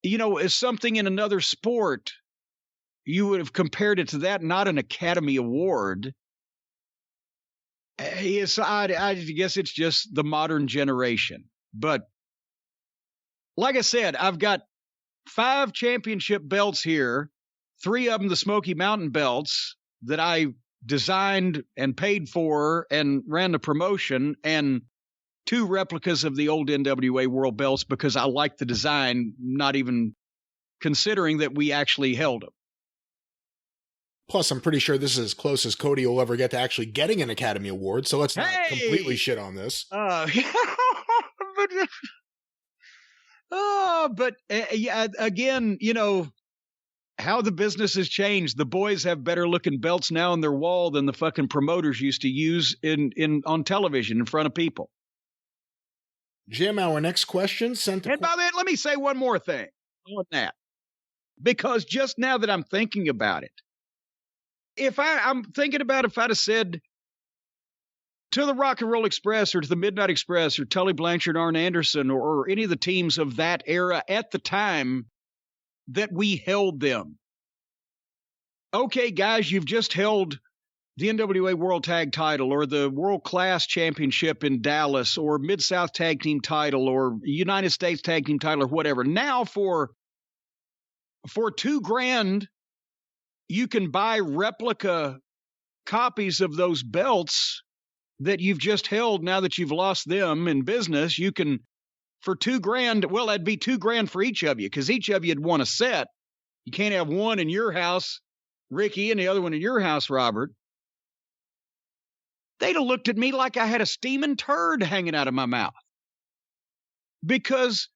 as something in another sport. You would have compared it to that, not an Academy Award. Yes, I guess it's just the modern generation. But like I said, I've got 5 championship belts here, 3 of them the Smoky Mountain belts that I designed and paid for and ran the promotion, and 2 replicas of the old NWA World belts because I like the design, not even considering that we actually held them. Plus, I'm pretty sure this is as close as Cody will ever get to actually getting an Academy Award, so let's not completely shit on this. But again, how the business has changed. The boys have better looking belts now on their wall than the fucking promoters used to use on television in front of people. Jim, our next question and by that, let me say one more thing on that, because just now that I'm thinking about it, I'm thinking about if I'd have said to the Rock and Roll Express or to the Midnight Express or Tully Blanchard, Arn Anderson, or any of the teams of that era at the time that we held them. Okay, guys, you've just held the NWA World Tag Title or the World Class Championship in Dallas or Mid-South Tag Team Title or United States Tag Team Title or whatever. Now for $2,000, you can buy replica copies of those belts that you've just held. Now that you've lost them in business, you can, for $2,000, well, that'd be $2,000 for each of you, because each of you had won a set. You can't have one in your house, Ricky, and the other one in your house, Robert. They'd have looked at me like I had a steaming turd hanging out of my mouth. Because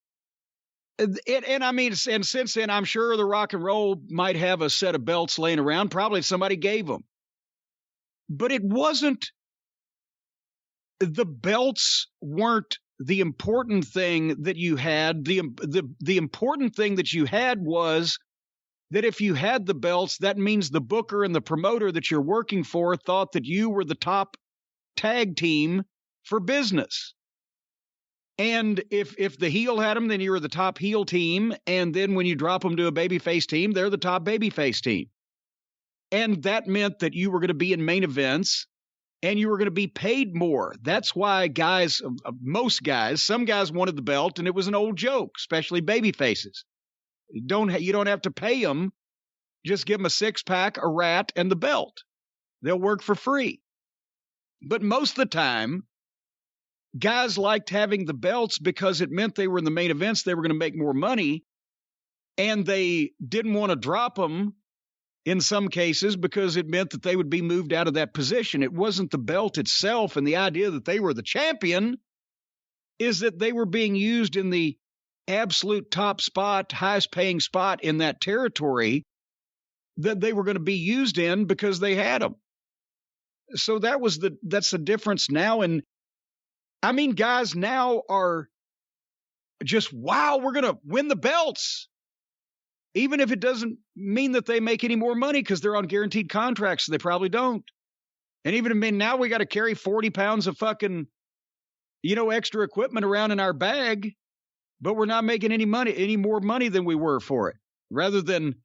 and since then, I'm sure the Rock and Roll might have a set of belts laying around. Probably somebody gave them. But it wasn't, the belts weren't the important thing that you had. The important thing that you had was that if you had the belts, that means the booker and the promoter that you're working for thought that you were the top tag team for business. And if the heel had them, then you were the top heel team. And then when you drop them to a babyface team, they're the top babyface team. And that meant that you were going to be in main events and you were going to be paid more. That's why most guys, some guys wanted the belt, and it was an old joke, especially babyfaces. You don't have to pay them. Just give them a 6-pack, a rat, and the belt. They'll work for free. But most of the time, guys liked having the belts because it meant they were in the main events, they were going to make more money, and they didn't want to drop them in some cases because it meant that they would be moved out of that position. It wasn't the belt itself, and the idea that they were the champion is that they were being used in the absolute top spot, highest paying spot in that territory that they were going to be used in because they had them. So that's the difference now. And I mean, guys now are just, wow, we're going to win the belts. Even if it doesn't mean that they make any more money because they're on guaranteed contracts, so they probably don't. And even, I mean, now we got to carry 40 pounds of fucking, extra equipment around in our bag, but we're not making any more money than we were for it. Rather than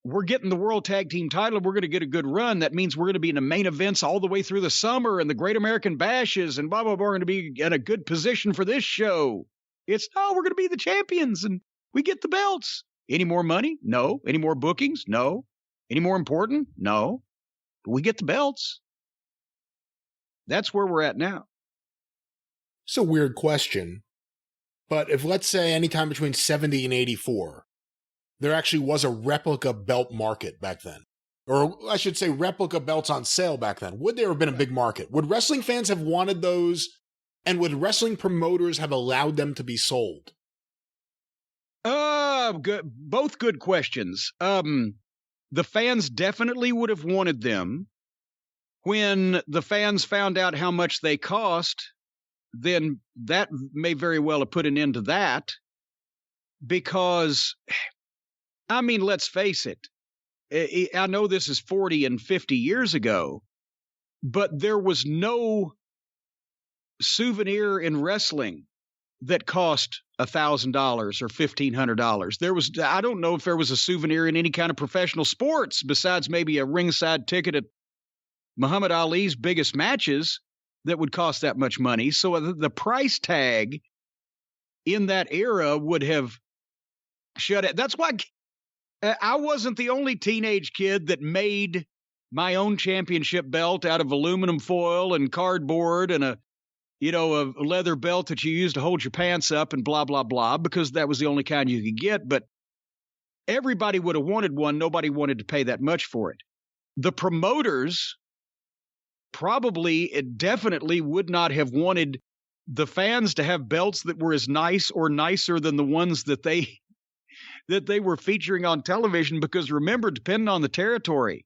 we're getting the World Tag Team title, we're going to get a good run. That means we're going to be in the main events all the way through the summer and the Great American Bashes and blah, blah, blah. We're going to be in a good position for this show. It's, we're going to be the champions and we get the belts. Any more money? No. Any more bookings? No. Any more important? No. But we get the belts. That's where we're at now. It's a weird question. But if, let's say, anytime between 70 and 84, there actually was a replica belt market back then, or I should say replica belts on sale back then, would there have been a big market? Would wrestling fans have wanted those, and would wrestling promoters have allowed them to be sold? Good. Both good questions. The fans definitely would have wanted them. When the fans found out how much they cost, then that may very well have put an end to that. Because, I mean, let's face it. I know this is 40 and 50 years ago, but there was no souvenir in wrestling that cost $1,000 or $1,500. I don't know if there was a souvenir in any kind of professional sports besides maybe a ringside ticket at Muhammad Ali's biggest matches that would cost that much money. So the price tag in that era would have shut it. That's why I wasn't the only teenage kid that made my own championship belt out of aluminum foil and cardboard and a leather belt that you used to hold your pants up and blah, blah, blah, because that was the only kind you could get. But everybody would have wanted one. Nobody wanted to pay that much for it. The promoters definitely would not have wanted the fans to have belts that were as nice or nicer than the ones that they were featuring on television. Because remember, depending on the territory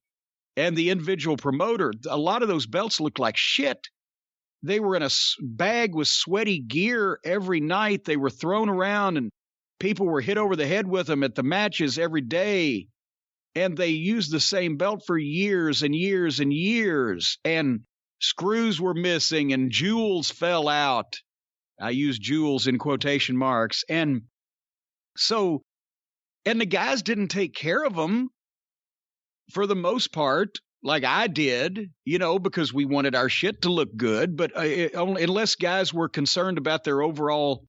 and the individual promoter, a lot of those belts looked like shit. They were in a bag with sweaty gear every night. They were thrown around and people were hit over the head with them at the matches every day. And they used the same belt for years and years and years. And screws were missing and jewels fell out. I use jewels in quotation marks. And the guys didn't take care of them for the most part, like I did, because we wanted our shit to look good. But unless guys were concerned about their overall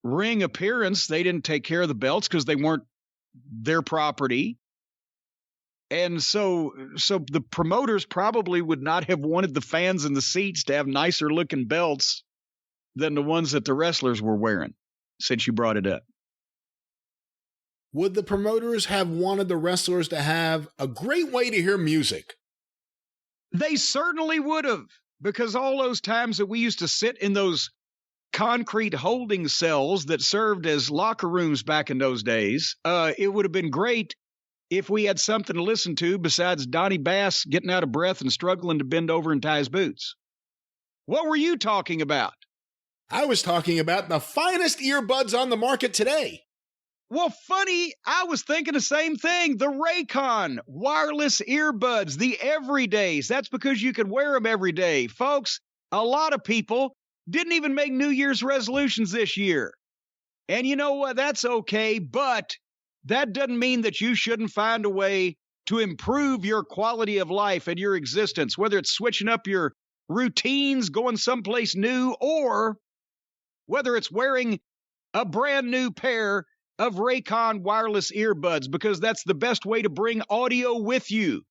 ring appearance, they didn't take care of the belts because they weren't their property. And so the promoters probably would not have wanted the fans in the seats to have nicer looking belts than the ones that the wrestlers were wearing, since you brought it up. Would the promoters have wanted the wrestlers to have a great way to hear music? They certainly would have, because all those times that we used to sit in those concrete holding cells that served as locker rooms back in those days, it would have been great if we had something to listen to besides Donnie Bass getting out of breath and struggling to bend over and tie his boots. What were you talking about? I was talking about the finest earbuds on the market today. Well, funny, I was thinking the same thing. The Raycon wireless earbuds, the everydays. That's because you could wear them every day. Folks, a lot of people didn't even make New Year's resolutions this year. And you know what? That's okay, but that doesn't mean that you shouldn't find a way to improve your quality of life and your existence, whether it's switching up your routines, going someplace new, or whether it's wearing a brand new pair of Raycon wireless earbuds, because that's the best way to bring audio with you,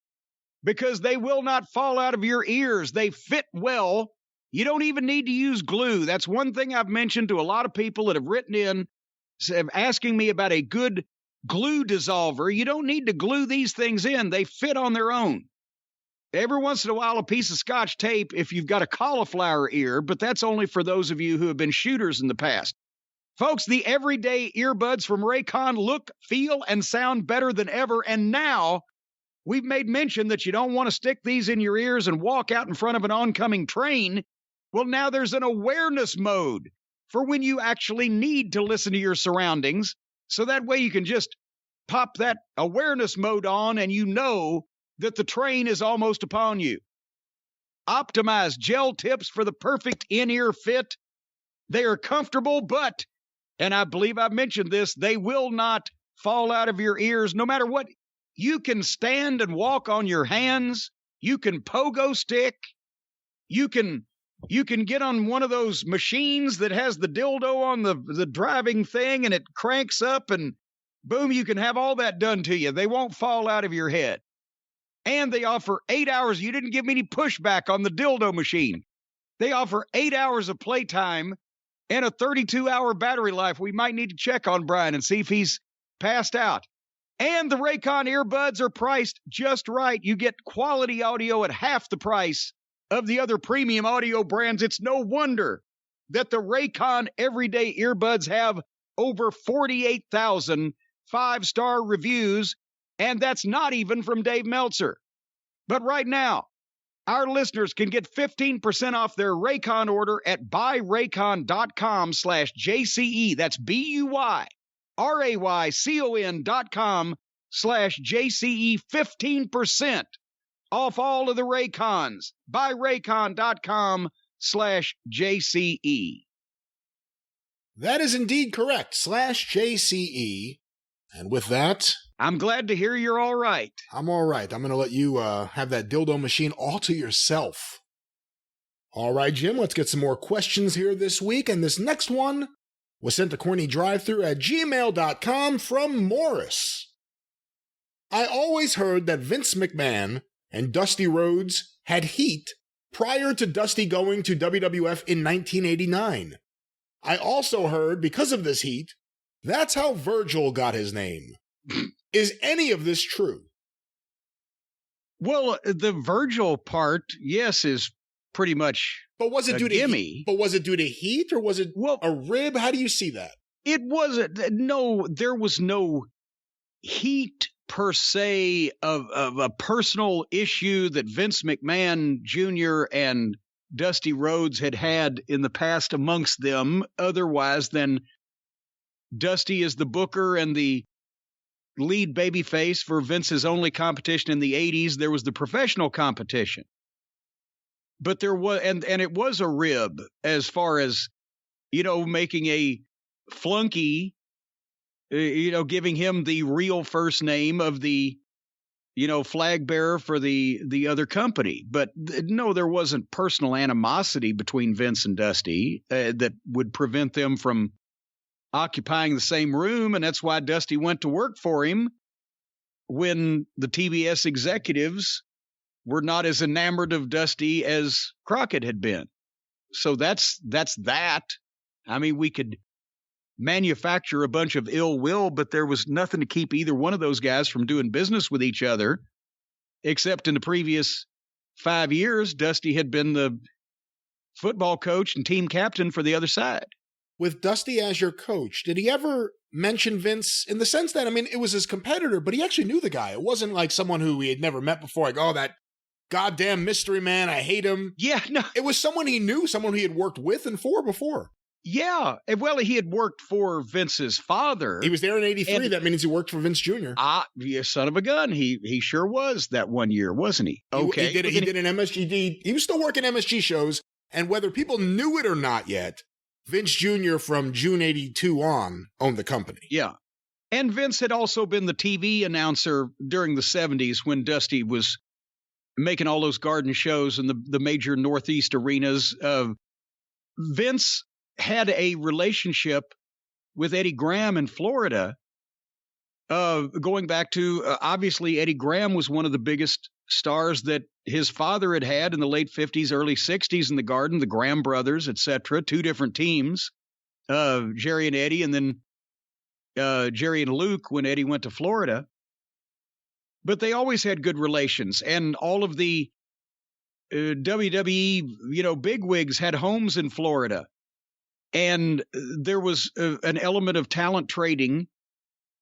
because they will not fall out of your ears. They fit well. You don't even need to use glue. That's one thing I've mentioned to a lot of people that have written in asking me about a good glue dissolver. You don't need to glue these things in. They fit on their own. Every once in a while, a piece of Scotch tape if you've got a cauliflower ear, but that's only for those of you who have been shooters in the past. Folks, the everyday earbuds from Raycon look, feel, and sound better than ever. And now we've made mention that you don't want to stick these in your ears and walk out in front of an oncoming train. Well, now there's an awareness mode for when you actually need to listen to your surroundings. So that way you can just pop that awareness mode on and you know that the train is almost upon you. Optimized gel tips for the perfect in-ear fit. They are comfortable, but, and I believe I mentioned this, they will not fall out of your ears no matter what. You can stand and walk on your hands. You can pogo stick. You can get on one of those machines that has the dildo on the driving thing and it cranks up and boom, you can have all that done to you. They won't fall out of your head. And they offer 8 hours. You didn't give me any pushback on the dildo machine. They offer 8 hours of playtime and a 32-hour battery life. We might need to check on Brian and see if he's passed out. And the Raycon earbuds are priced just right. You get quality audio at half the price of the other premium audio brands. It's no wonder that the Raycon everyday earbuds have over 48,000 five-star reviews, and that's not even from Dave Meltzer. But right now, our listeners can get 15% off their Raycon order at buyraycon.com/JCE. That's BUYRAYCON.com/JCE. 15% off all of the Raycons. Buyraycon.com/JCE. That is indeed correct. /JCE. And with that, I'm glad to hear you're all right. I'm all right. I'm going to let you have that dildo machine all to yourself. All right, Jim, let's get some more questions here this week. And this next one was sent to CornyDriveThru@gmail.com from Morris. I always heard that Vince McMahon and Dusty Rhodes had heat prior to Dusty going to WWF in 1989. I also heard, because of this heat, that's how Virgil got his name. Is any of this true? Well, the Virgil part, yes, is pretty much But was it due to gimme. heat? But was it due to heat or was it a rib? How do you see that? It wasn't. No, there was no heat per se of a personal issue that Vince McMahon Jr. and Dusty Rhodes had in the past amongst them, otherwise than Dusty is the booker and the lead babyface for Vince's only competition in the 80s. There was the professional competition. But there was, and it was a rib as far as, making a flunky, giving him the real first name of the, flag bearer for the other company. But no, there wasn't personal animosity between Vince and Dusty that would prevent them from occupying the same room. And that's why Dusty went to work for him when the TBS executives were not as enamored of Dusty as Crockett had been. So that's that. I mean, we could manufacture a bunch of ill will, but there was nothing to keep either one of those guys from doing business with each other, except in the previous 5 years, Dusty had been the football coach and team captain for the other side. With Dusty as your coach, did he ever mention Vince in the sense that, it was his competitor, but he actually knew the guy. It wasn't like someone who he had never met before, like, oh, that goddamn mystery man, I hate him. Yeah, no. It was someone he knew, someone he had worked with and for before. Yeah, well, he had worked for Vince's father. He was there in 83. That means he worked for Vince Jr. You son of a gun. He sure was that one year, wasn't he? Okay. He did an MSG. He was still working MSG shows, and whether people knew it or not yet, Vince Jr. from June 82 on owned the company. Yeah. And Vince had also been the TV announcer during the 70s when Dusty was making all those garden shows in the major Northeast arenas. Vince had a relationship with Eddie Graham in Florida, going back to, obviously, Eddie Graham was one of the biggest stars that his father had in the late 50s, early 60s in the Garden, the Graham brothers, etc., two different teams, Jerry and Eddie, and then Jerry and Luke when Eddie went to Florida. But they always had good relations, and all of the WWE, bigwigs had homes in Florida. And there was an element of talent trading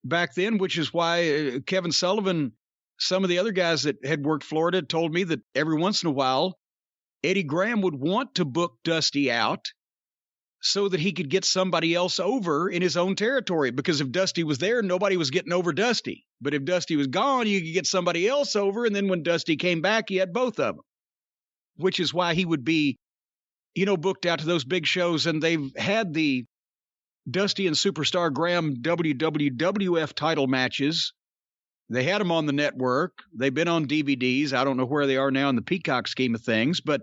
back then, which is why Kevin Sullivan, some of the other guys that had worked Florida told me that every once in a while, Eddie Graham would want to book Dusty out so that he could get somebody else over in his own territory. Because if Dusty was there, nobody was getting over Dusty. But if Dusty was gone, you could get somebody else over. And then when Dusty came back, you had both of them, which is why he would be, booked out to those big shows. And they've had the Dusty and Superstar Graham WWF title matches. They had them on the network. They've been on DVDs. I don't know where they are now in the Peacock scheme of things, but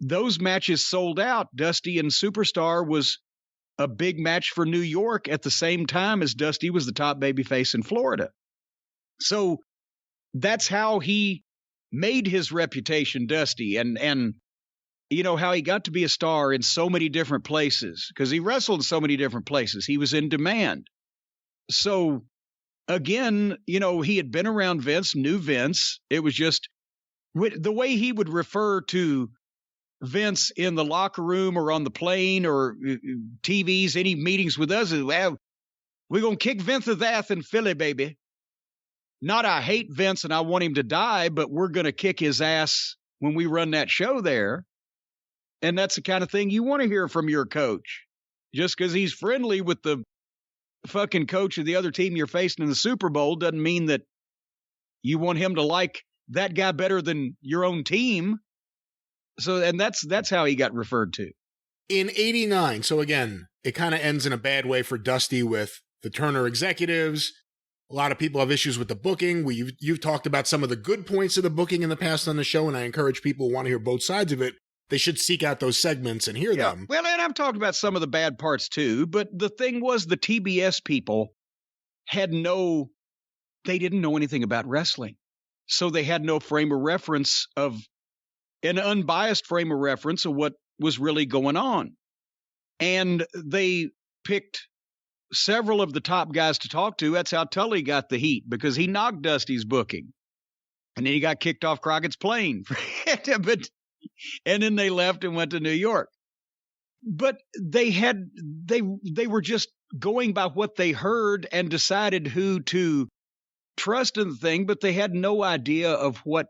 those matches sold out. Dusty and Superstar was a big match for New York at the same time as Dusty was the top babyface in Florida. So that's how he made his reputation, Dusty, and how he got to be a star in so many different places because he wrestled in so many different places. He was in demand. So again, he had been around Vince, knew Vince. It was just the way he would refer to Vince in the locker room or on the plane or TVs, any meetings with us is, well, we're going to kick Vince's ass in Philly, baby. Not I hate Vince and I want him to die, but we're going to kick his ass when we run that show there. And that's the kind of thing you want to hear from your coach. Just because he's friendly with the fucking coach of the other team you're facing in the Super Bowl doesn't mean that you want him to like that guy better than your own team. So, and that's how he got referred to. In 89, so again, it kind of ends in a bad way for Dusty with the Turner executives. A lot of people have issues with the booking. You've talked about some of the good points of the booking in the past on the show, and I encourage people who want to hear both sides of it, they should seek out those segments and hear them. Well, and I've talked about some of the bad parts too, but the thing was the TBS people they didn't know anything about wrestling. So they had no frame of reference an unbiased frame of reference of what was really going on. And they picked several of the top guys to talk to. That's how Tully got the heat, because he knocked Dusty's booking. And then he got kicked off Crockett's plane. And then they left and went to New York. But they were just going by what they heard and decided who to trust in the thing, but they had no idea of what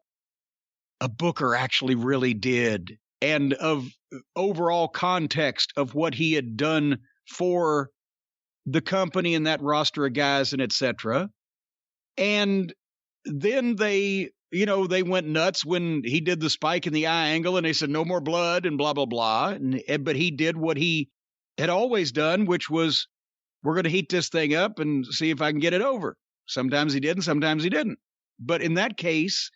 a booker actually really did and of overall context of what he had done for the company and that roster of guys and etc. And then they went nuts when he did the spike in the eye angle and they said no more blood and blah, blah, blah. But he did what he had always done, which was, we're going to heat this thing up and see if I can get it over. Sometimes he did and sometimes he didn't. But in that case,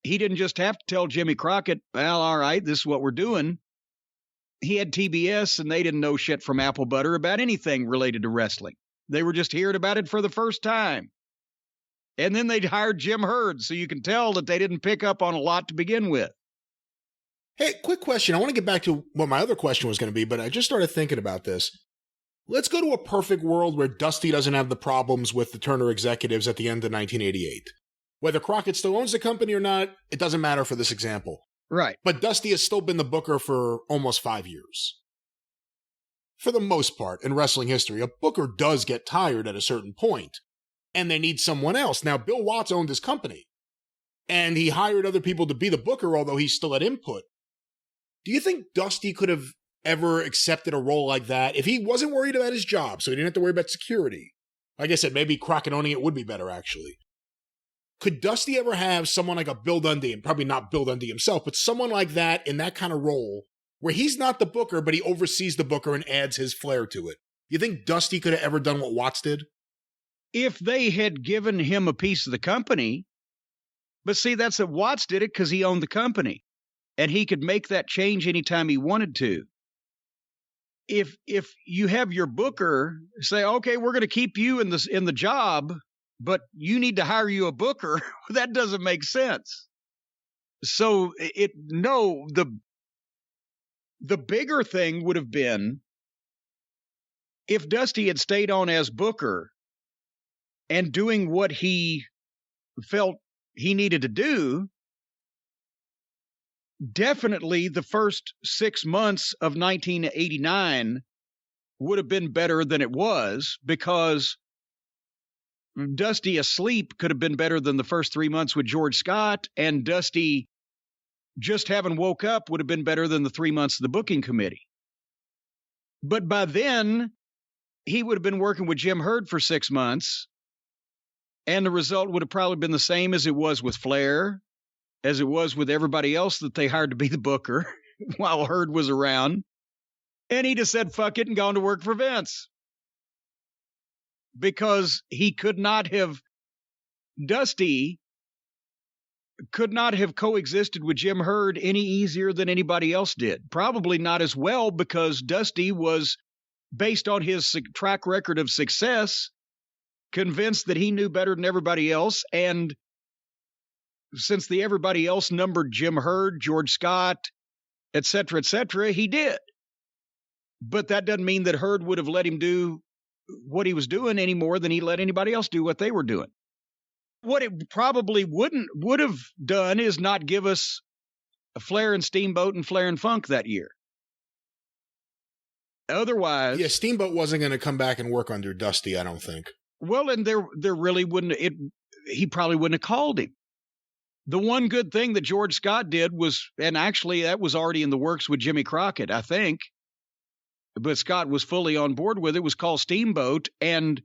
he didn't just have to tell Jimmy Crockett, well, all right, this is what we're doing. He had TBS and they didn't know shit from apple butter about anything related to wrestling. They were just hearing about it for the first time. And then they'd hired Jim Herd, so you can tell that they didn't pick up on a lot to begin with. Hey, quick question. I want to get back to what my other question was going to be, but I just started thinking about this. Let's go to a perfect world where Dusty doesn't have the problems with the Turner executives at the end of 1988. Whether Crockett still owns the company or not, it doesn't matter for this example. Right. But Dusty has still been the booker for almost 5 years. For the most part, in wrestling history, a booker does get tired at a certain point, and they need someone else. Now, Bill Watts owned his company, and he hired other people to be the booker, although he still had input. Do you think Dusty could have ever accepted a role like that if he wasn't worried about his job, so he didn't have to worry about security? Like I said, maybe Crockett owning it would be better, actually. Could Dusty ever have someone like a Bill Dundee, and probably not Bill Dundee himself, but someone like that in that kind of role where he's not the booker, but he oversees the booker and adds his flair to it? You think Dusty could have ever done what Watts did? If they had given him a piece of the company, but see, that's that Watts did it because he owned the company and he could make that change anytime he wanted to. If you have your booker say, okay, we're going to keep you in the job, but you need to hire you a booker, that doesn't make sense. So the bigger thing would have been if Dusty had stayed on as Booker and doing what he felt he needed to do, definitely the first 6 months of 1989 would have been better than it was, because Dusty asleep could have been better than the first 3 months with George Scott, and Dusty just having woke up would have been better than the 3 months of the booking committee. But by then, he would have been working with Jim Herd for 6 months, and the result would have probably been the same as it was with Flair, as it was with everybody else that they hired to be the booker while Herd was around. And he just said, fuck it, and gone to work for Vince. Because Dusty could not have coexisted with Jim Herd any easier than anybody else did. Probably not as well, because Dusty was, based on his track record of success, convinced that he knew better than everybody else. And since everybody else numbered Jim Herd, George Scott, et cetera, he did. But that doesn't mean that Herd would have let him do what he was doing any more than he let anybody else do what they were doing. What it probably would have done is not give us a Flair and Steamboat and Flair and Funk that year. Otherwise, yeah, Steamboat wasn't going to come back and work under Dusty, I don't think. Well, and there really wouldn't. He probably wouldn't have called him. The one good thing that George Scott did was, and actually that was already in the works with Jimmy Crockett, I think, but Scott was fully on board with it, was called Steamboat. And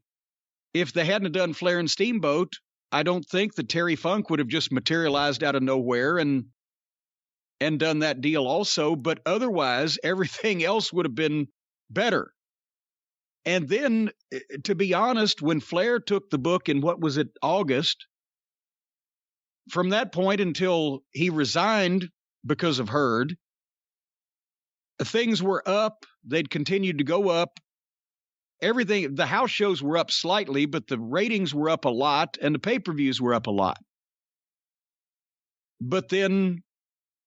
if they hadn't done Flair and Steamboat, I don't think that Terry Funk would have just materialized out of nowhere and done that deal also. But otherwise, everything else would have been better. And then, to be honest, when Flair took the book in, what was it, August, from that point until he resigned because of Herd, things were up. They'd continued to go up. Everything, the house shows were up slightly, but the ratings were up a lot, and the pay-per-views were up a lot. But then,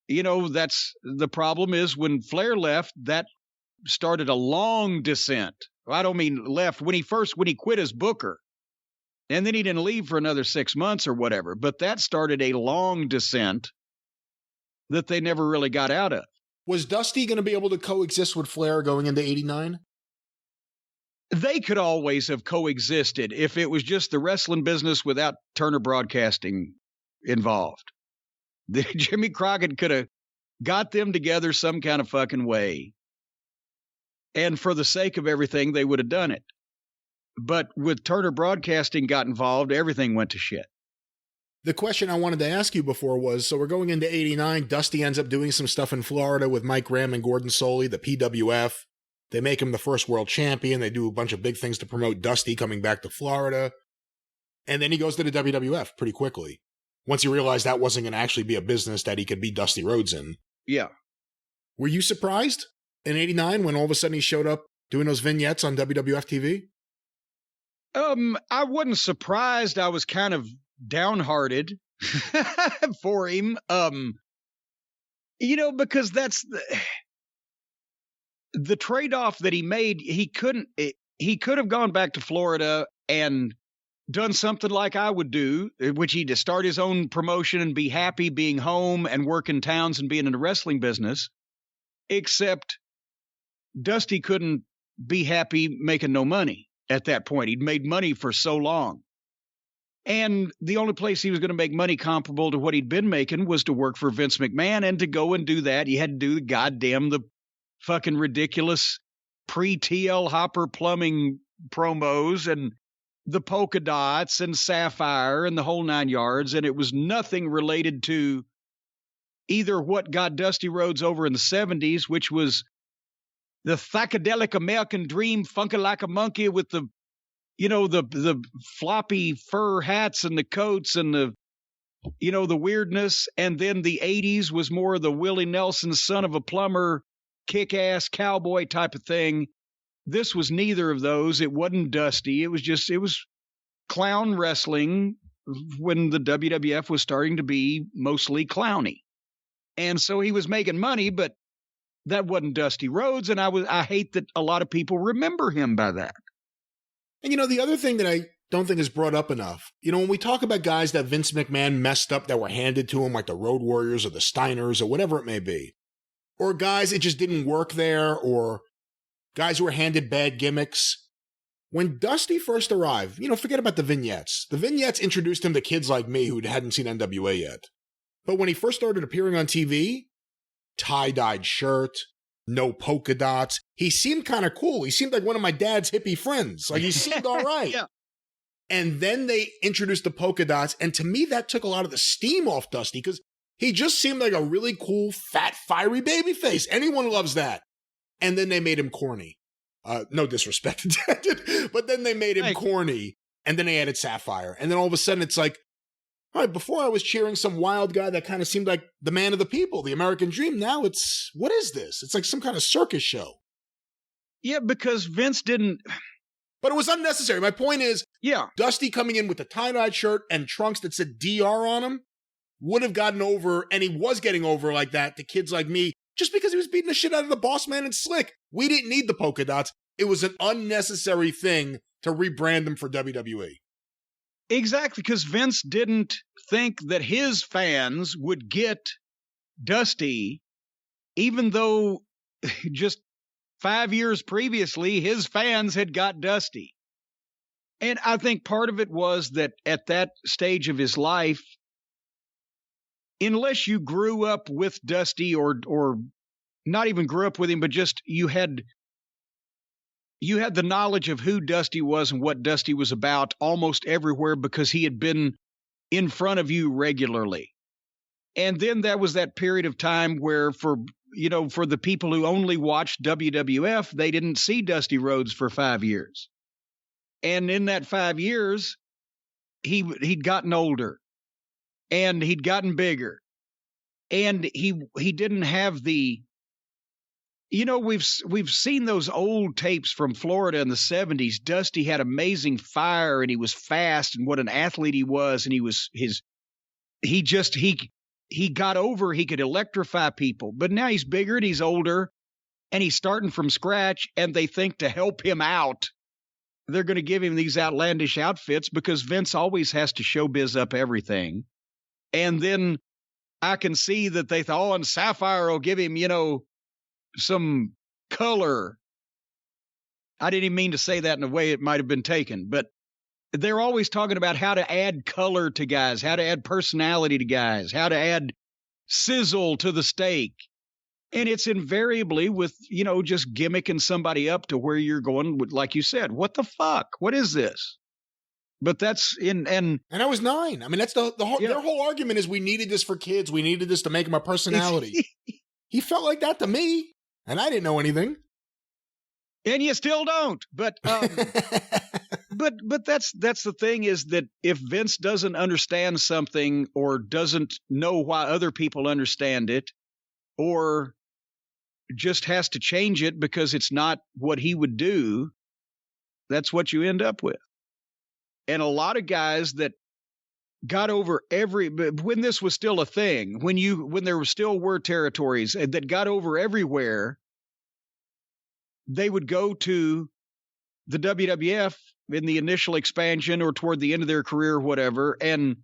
that's the problem, is when Flair left, that started a long descent. I don't mean left, when he quit as booker, and then he didn't leave for another 6 months or whatever, but that started a long descent that they never really got out of. Was Dusty going to be able to coexist with Flair going into 89? They could always have coexisted if it was just the wrestling business without Turner Broadcasting involved. Jimmy Crockett could have got them together some kind of fucking way. And for the sake of everything, they would have done it. But with Turner Broadcasting got involved, everything went to shit. The question I wanted to ask you before was, so we're going into 89, Dusty ends up doing some stuff in Florida with Mike Graham and Gordon Soley, the PWF. They make him the first world champion. They do a bunch of big things to promote Dusty coming back to Florida. And then he goes to the WWF pretty quickly, once he realized that wasn't going to actually be a business that he could be Dusty Rhodes in. Yeah. Were you surprised in 89 when all of a sudden he showed up doing those vignettes on WWF TV? I wasn't surprised. I was kind of downhearted for him. Because that's the trade-off that he made. He could have gone back to Florida and done something like I would do, which he'd start his own promotion and be happy being home and working towns and being in the wrestling business. Except Dusty couldn't be happy making no money at that point. He'd made money for so long. And the only place he was going to make money comparable to what he'd been making was to work for Vince McMahon. And to go and do that, you had to do the fucking ridiculous pre-TL Hopper plumbing promos and the polka dots and Sapphire and the whole 9 yards. And it was nothing related to either what got Dusty Rhodes over in the 70s, which was the psychedelic American dream, funky like a monkey with the floppy fur hats and the coats and the weirdness. And then the 80s was more the Willie Nelson, son of a plumber, kick-ass cowboy type of thing. This was neither of those. It wasn't Dusty. It was clown wrestling when the WWF was starting to be mostly clowny. And so he was making money, but that wasn't Dusty Rhodes, and I hate that a lot of people remember him by that. And the other thing that I don't think is brought up enough, when we talk about guys that Vince McMahon messed up that were handed to him, like the Road Warriors or the Steiners or whatever it may be, or guys it just didn't work there, or guys who were handed bad gimmicks. When Dusty first arrived, forget about the vignettes. The vignettes introduced him to kids like me who hadn't seen NWA yet. But when he first started appearing on TV, tie-dyed shirt, no polka dots, he seemed kind of cool. He seemed like one of my dad's hippie friends. Like, he seemed all right. Yeah. And then they introduced the polka dots, and to me, that took a lot of the steam off Dusty, because he just seemed like a really cool, fat, fiery baby face. Anyone loves that. And then they made him corny. No disrespect intended, but then they made him corny, and then they added Sapphire. And then all of a sudden, it's like, all right, before I was cheering some wild guy that kind of seemed like the man of the people, the American dream. Now what is this? It's like some kind of circus show. Yeah, because Vince didn't... But it was unnecessary. My point is, Dusty coming in with a tie-dyed shirt and trunks that said DR on him would have gotten over, and he was getting over like that to kids like me, just because he was beating the shit out of the boss man and Slick. We didn't need the polka dots. It was an unnecessary thing to rebrand them for WWE. Exactly, because Vince didn't think that his fans would get Dusty, even though just 5 years previously, his fans had got Dusty. And I think part of it was that at that stage of his life, unless you grew up with Dusty or not even grew up with him, but just you had the knowledge of who Dusty was and what Dusty was about almost everywhere because he had been in front of you regularly. And then there was that period of time where for the people who only watched WWF, they didn't see Dusty Rhodes for 5 years. And in that 5 years, he'd gotten older and he'd gotten bigger. And he didn't have the, we've seen those old tapes from Florida in the 70s. Dusty had amazing fire and he was fast and what an athlete he was. And he got over, he could electrify people, but now he's bigger and he's older and he's starting from scratch. And they think to help him out, they're going to give him these outlandish outfits because Vince always has to showbiz up everything. And then I can see that they thought, and Sapphire will give him, some color. I didn't even mean to say that in a way it might have been taken, but they're always talking about how to add color to guys, how to add personality to guys, how to add sizzle to the steak. And it's invariably with, just gimmicking somebody up to where you're going, like you said, what the fuck? What is this? But that's and I was 9. I mean, that's their whole argument is we needed this for kids. We needed this to make him a personality. He felt like that to me, and I didn't know anything. And you still don't. But but that's the thing is that if Vince doesn't understand something or doesn't know why other people understand it, or just has to change it because it's not what he would do, that's what you end up with. And a lot of guys that got over when this was still a thing, when there still were territories that got over everywhere, they would go to the WWF in the initial expansion or toward the end of their career or whatever, and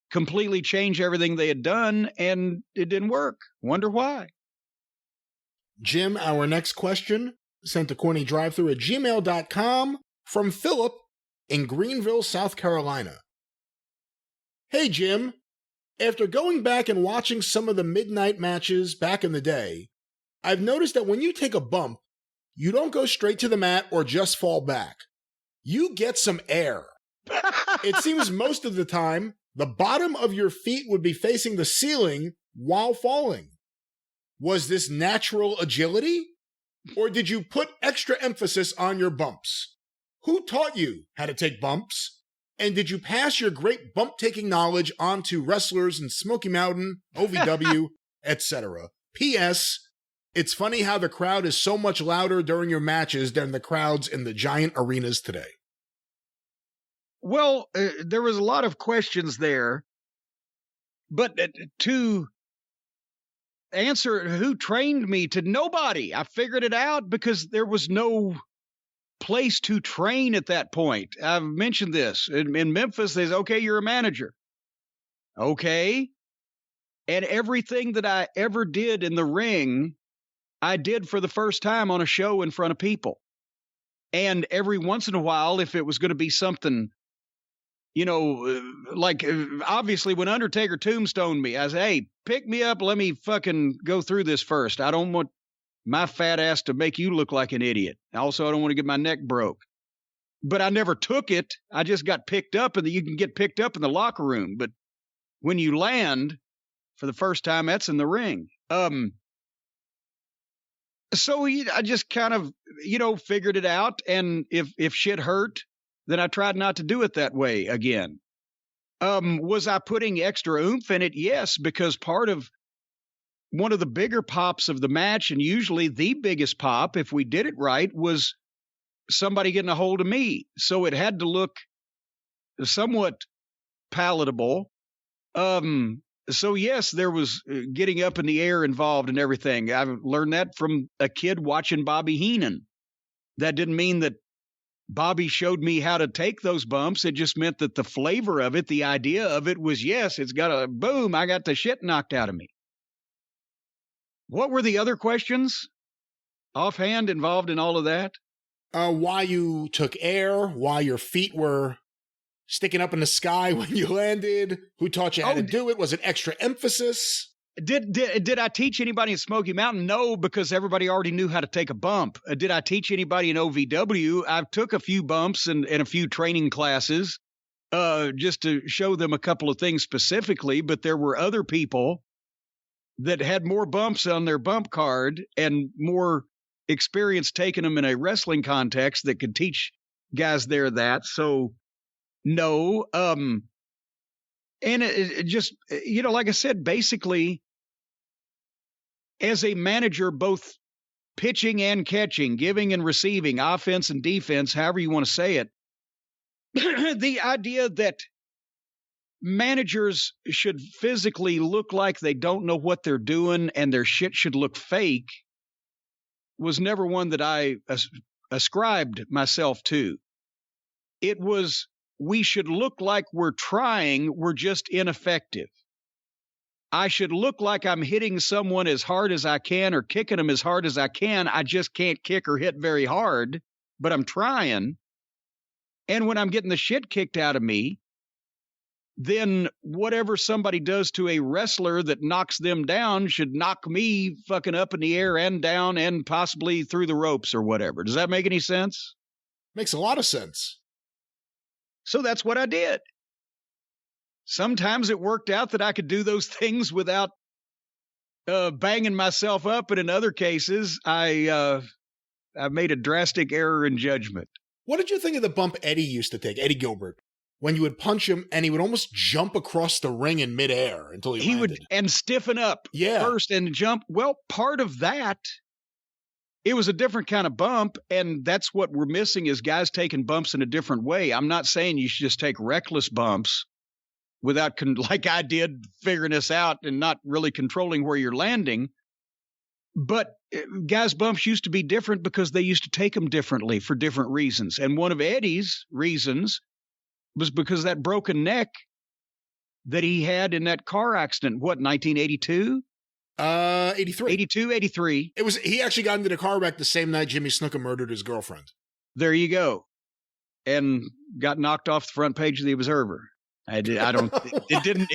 completely change everything they had done, and it didn't work. Wonder why. Jim, our next question sent to CornyDriveThru@gmail.com from Philip in Greenville, South Carolina. Hey, Jim. After going back and watching some of the midnight matches back in the day, I've noticed that when you take a bump, you don't go straight to the mat or just fall back. You get some air. It seems most of the time, the bottom of your feet would be facing the ceiling while falling. Was this natural agility? Or did you put extra emphasis on your bumps? Who taught you how to take bumps? And did you pass your great bump-taking knowledge on to wrestlers in Smoky Mountain, OVW, etc.? P.S. It's funny how the crowd is so much louder during your matches than the crowds in the giant arenas today. Well, there was a lot of questions there, but to answer who trained me to nobody. I figured it out because there was no place to train at that point. I've mentioned this. In Memphis, there's, okay, you're a manager. Okay. And everything that I ever did in the ring, I did for the first time on a show in front of people. And every once in a while, if it was going to be something, like obviously when Undertaker tombstoned me, I said, hey, pick me up. Let me fucking go through this first. I don't want my fat ass to make you look like an idiot. Also, I don't want to get my neck broke. But I never took it. I just got picked up, and you can get picked up in the locker room. But when you land for the first time, that's in the ring. So I just kind of, figured it out. And if shit hurt, then I tried not to do it that way again. Was I putting extra oomph in it? Yes, because part of one of the bigger pops of the match, and usually the biggest pop, if we did it right, was somebody getting a hold of me. So it had to look somewhat palatable. So yes, there was getting up in the air involved and everything. I've learned that from a kid watching Bobby Heenan. That didn't mean that Bobby showed me how to take those bumps. It just meant that the flavor of it, the idea of it was, yes, it's got a boom. I got the shit knocked out of me. What were the other questions offhand involved in all of that? Why you took air, why your feet were sticking up in the sky when you landed, who taught you how to do it? Was it extra emphasis? Did I teach anybody in Smoky Mountain? No, because everybody already knew how to take a bump. Did I teach anybody in OVW? I took a few bumps and a few training classes just to show them a couple of things specifically, but there were other people that had more bumps on their bump card and more experience taking them in a wrestling context that could teach guys there that. So no, and it just, like I said, basically as a manager, both pitching and catching, giving and receiving, offense and defense, however you want to say it, the idea that managers should physically look like they don't know what they're doing and their shit should look fake was never one that I ascribed myself to. It was, we should look like we're trying, we're just ineffective. I should look like I'm hitting someone as hard as I can or kicking them as hard as I can. I just can't kick or hit very hard, but I'm trying. And when I'm getting the shit kicked out of me, then whatever somebody does to a wrestler that knocks them down should knock me fucking up in the air and down and possibly through the ropes or whatever. Does that make any sense? Makes a lot of sense. So that's what I did. Sometimes it worked out that I could do those things without banging myself up, and in other cases, I made a drastic error in judgment. What did you think of the bump Eddie used to take, Eddie Gilbert? When you would punch him and he would almost jump across the ring in midair until he landed. And stiffen up first and jump. Well, part of that, it was a different kind of bump, and that's what we're missing is guys taking bumps in a different way. I'm not saying you should just take reckless bumps without, like I did, figuring this out and not really controlling where you're landing. But guys' bumps used to be different because they used to take them differently for different reasons. And one of Eddie's reasons was because that broken neck that he had in that car accident, 1982? 83. 83. It was, he actually got into the car wreck the same night Jimmy Snuka murdered his girlfriend. There you go. And got knocked off the front page of the Observer. It didn't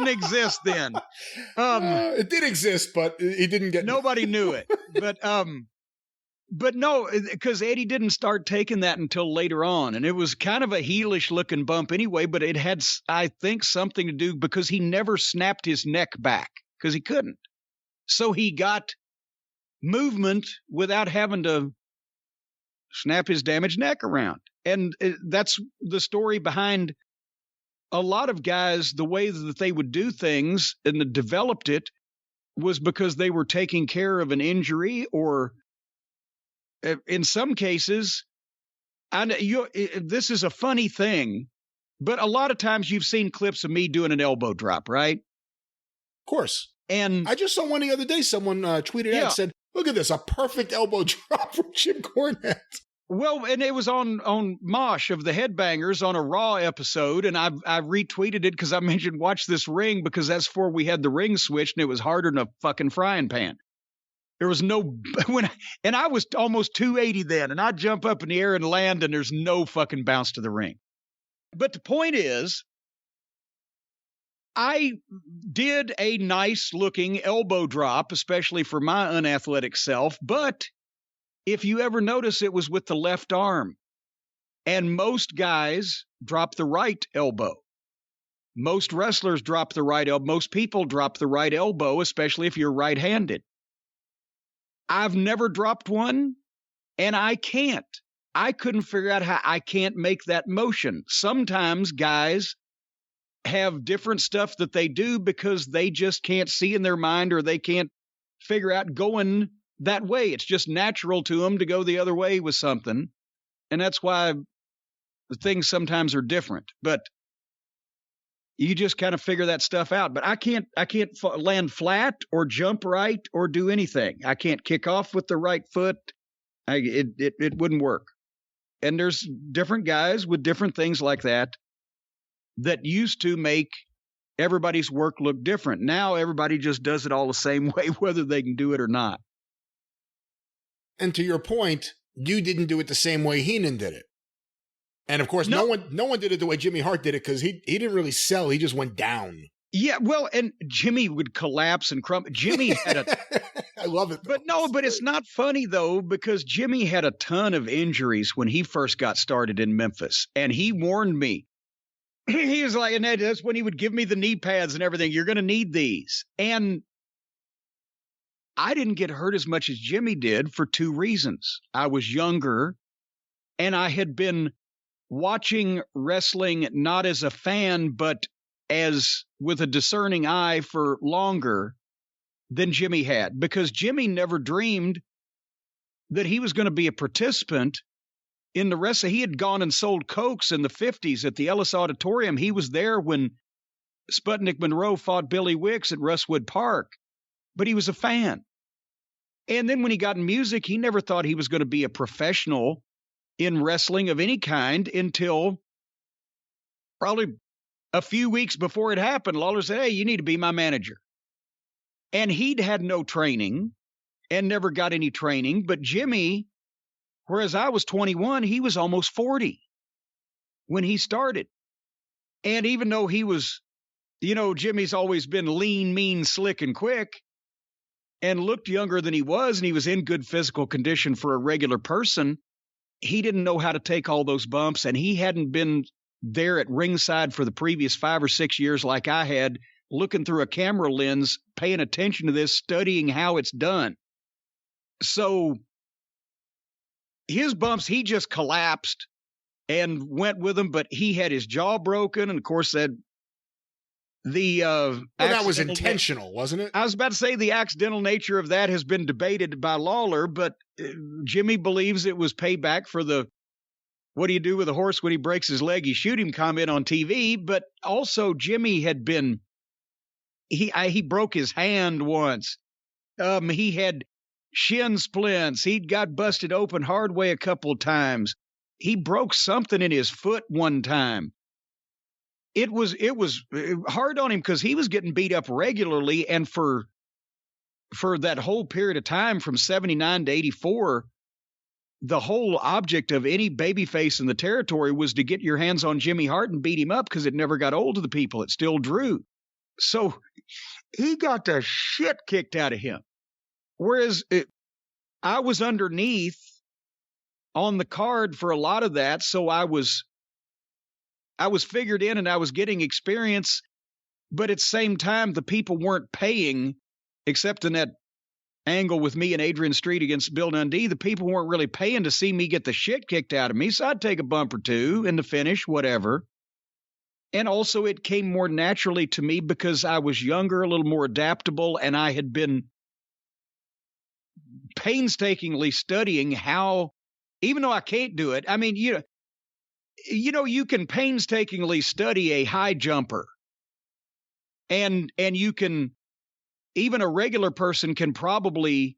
exist then. It did exist, but it didn't get. Nobody knew it. But no, because Eddie didn't start taking that until later on. And it was kind of a heelish looking bump anyway, but it had, I think, something to do because he never snapped his neck back because he couldn't. So he got movement without having to snap his damaged neck around. And that's the story behind a lot of guys. The way that they would do things and developed it was because they were taking care of an injury, or in some cases, this is a funny thing, but a lot of times you've seen clips of me doing an elbow drop, right? Of course. And I just saw one the other day. Someone tweeted out and said, look at this, a perfect elbow drop from Jim Cornette. Well, and it was on Mosh of the Headbangers on a Raw episode, and I retweeted it because I mentioned watch this ring because that's before we had the ring switched and it was harder than a fucking frying pan. There was no and I was almost 280 then, and I'd jump up in the air and land, and there's no fucking bounce to the ring. But the point is, I did a nice looking elbow drop, especially for my unathletic self, but if you ever notice, it was with the left arm. And most guys drop the right elbow. Most wrestlers drop the right elbow. Most people drop the right elbow, especially if you're right-handed. I've never dropped one, and I can't. I couldn't figure out how I can't make that motion. Sometimes guys have different stuff that they do because they just can't see in their mind or they can't figure out going that way. It's just natural to them to go the other way with something. And that's why the things sometimes are different. But you just kind of figure that stuff out. But I can't land flat or jump right or do anything. I can't kick off with the right foot. It wouldn't work. And there's different guys with different things like that used to make everybody's work look different. Now everybody just does it all the same way, whether they can do it or not. And to your point, you didn't do it the same way Heenan did it. And of course, no one did it the way Jimmy Hart did it because he didn't really sell. He just went down. Yeah, well, and Jimmy would collapse and crumble. Jimmy had a... I love it, though. But it's not funny, though, because Jimmy had a ton of injuries when he first got started in Memphis. And he warned me. He was like, and that's when he would give me the knee pads and everything. You're going to need these. And I didn't get hurt as much as Jimmy did for two reasons. I was younger, and I had been watching wrestling not as a fan, but as with a discerning eye for longer than Jimmy had, because Jimmy never dreamed that he was going to be a participant in the wrestling. He had gone and sold Cokes in the 50s at the Ellis Auditorium. He was there when Sputnik Monroe fought Billy Wicks at Rustwood Park, but he was a fan. And then when he got in music, he never thought he was going to be a professional in wrestling of any kind until probably a few weeks before it happened. Lawler said, hey, you need to be my manager. And he'd had no training and never got any training. But Jimmy, whereas I was 21, he was almost 40 when he started. And even though he was, Jimmy's always been lean, mean, slick, and quick and looked younger than he was, and he was in good physical condition for a regular person, he didn't know how to take all those bumps, and he hadn't been there at ringside for the previous 5 or 6 years like I had, looking through a camera lens, paying attention to this, studying how it's done. So his bumps, he just collapsed and went with them, but he had his jaw broken, and of course that that was intentional, wasn't it? I was about to say the accidental nature of that has been debated by Lawler, but Jimmy believes it was payback for the what do you do with a horse when he breaks his leg? You shoot him comment on TV. But also Jimmy had been, he broke his hand once. He had shin splints. He'd got busted open hard way a couple of times. He broke something in his foot one time. It was hard on him because he was getting beat up regularly. And for that whole period of time from 79 to 84, the whole object of any babyface in the territory was to get your hands on Jimmy Hart and beat him up because it never got old to the people. It still drew. So he got the shit kicked out of him. Whereas I was underneath on the card for a lot of that. So I was figured in and I was getting experience, but at the same time, the people weren't paying, except in that angle with me and Adrian Street against Bill Dundee. The people weren't really paying to see me get the shit kicked out of me. So I'd take a bump or two in the finish, whatever. And also it came more naturally to me because I was younger, a little more adaptable, and I had been painstakingly studying how, even though I can't do it, I mean, you can painstakingly study a high jumper and you can even a regular person can probably